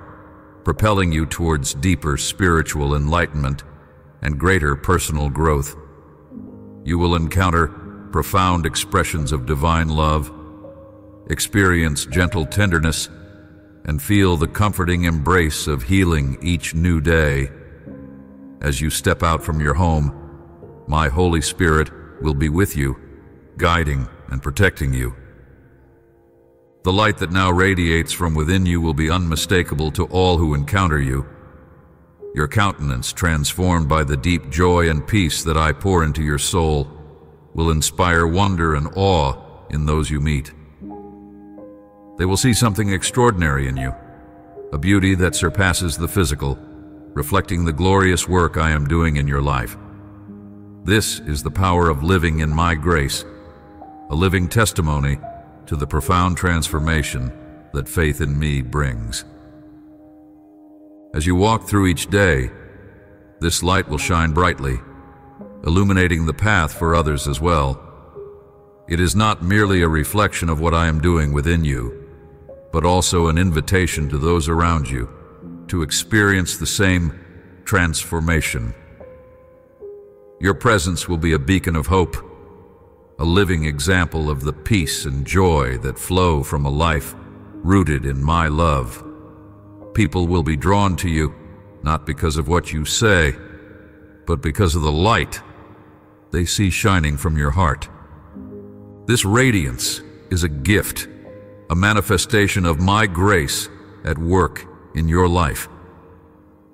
propelling you towards deeper spiritual enlightenment and greater personal growth. You will encounter profound expressions of divine love, experience gentle tenderness, and feel the comforting embrace of healing each new day. As you step out from your home, my Holy Spirit will be with you, guiding and protecting you. The light that now radiates from within you will be unmistakable to all who encounter you. Your countenance, transformed by the deep joy and peace that I pour into your soul, will inspire wonder and awe in those you meet. They will see something extraordinary in you, a beauty that surpasses the physical, reflecting the glorious work I am doing in your life. This is the power of living in my grace, a living testimony to the profound transformation that faith in me brings. As you walk through each day, this light will shine brightly, illuminating the path for others as well. It is not merely a reflection of what I am doing within you, but also an invitation to those around you to experience the same transformation. Your presence will be a beacon of hope, a living example of the peace and joy that flow from a life rooted in my love. People will be drawn to you, not because of what you say, but because of the light they see shining from your heart. This radiance is a gift, a manifestation of my grace at work in your life.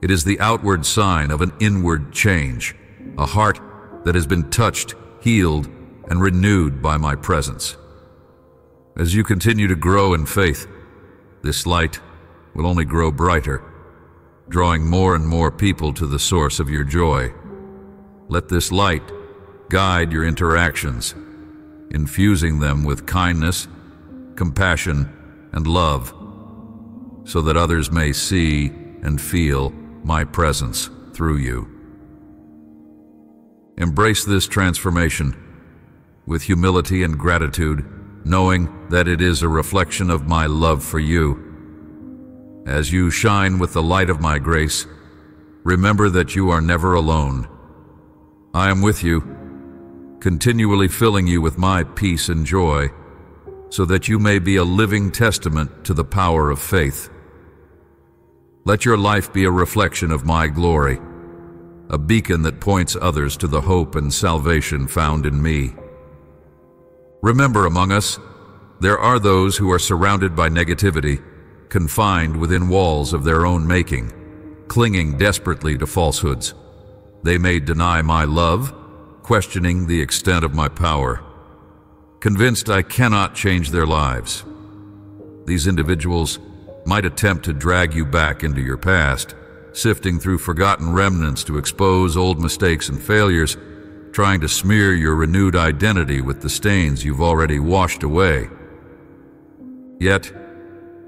It is the outward sign of an inward change, a heart that has been touched, healed, and renewed by my presence. As you continue to grow in faith, this light will only grow brighter, drawing more and more people to the source of your joy. Let this light guide your interactions, infusing them with kindness, compassion, and love, so that others may see and feel my presence through you. Embrace this transformation with humility and gratitude, knowing that it is a reflection of my love for you. As you shine with the light of my grace, remember that you are never alone. I am with you, continually filling you with my peace and joy, so that you may be a living testament to the power of faith. Let your life be a reflection of my glory, a beacon that points others to the hope and salvation found in me. Remember, among us, there are those who are surrounded by negativity, confined within walls of their own making, clinging desperately to falsehoods. They may deny my love, questioning the extent of my power, convinced I cannot change their lives. These individuals might attempt to drag you back into your past, sifting through forgotten remnants to expose old mistakes and failures, trying to smear your renewed identity with the stains you've already washed away. Yet,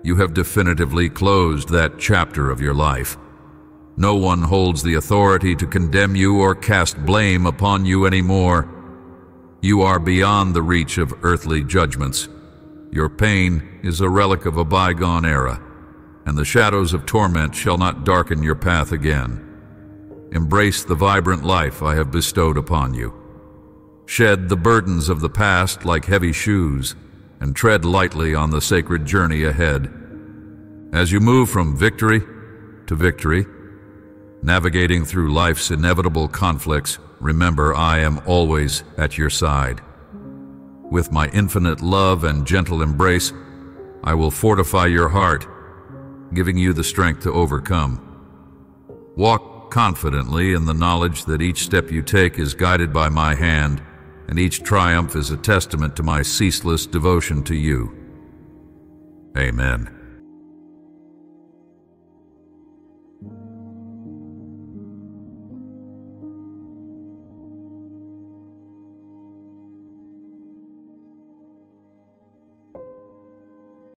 you have definitively closed that chapter of your life. No one holds the authority to condemn you or cast blame upon you anymore. You are beyond the reach of earthly judgments. Your pain is a relic of a bygone era, and the shadows of torment shall not darken your path again. Embrace the vibrant life I have bestowed upon you. Shed the burdens of the past like heavy shoes, and tread lightly on the sacred journey ahead. As you move from victory to victory, navigating through life's inevitable conflicts, remember I am always at your side. With my infinite love and gentle embrace, I will fortify your heart, giving you the strength to overcome. Walk confidently in the knowledge that each step you take is guided by my hand, and each triumph is a testament to my ceaseless devotion to you. Amen.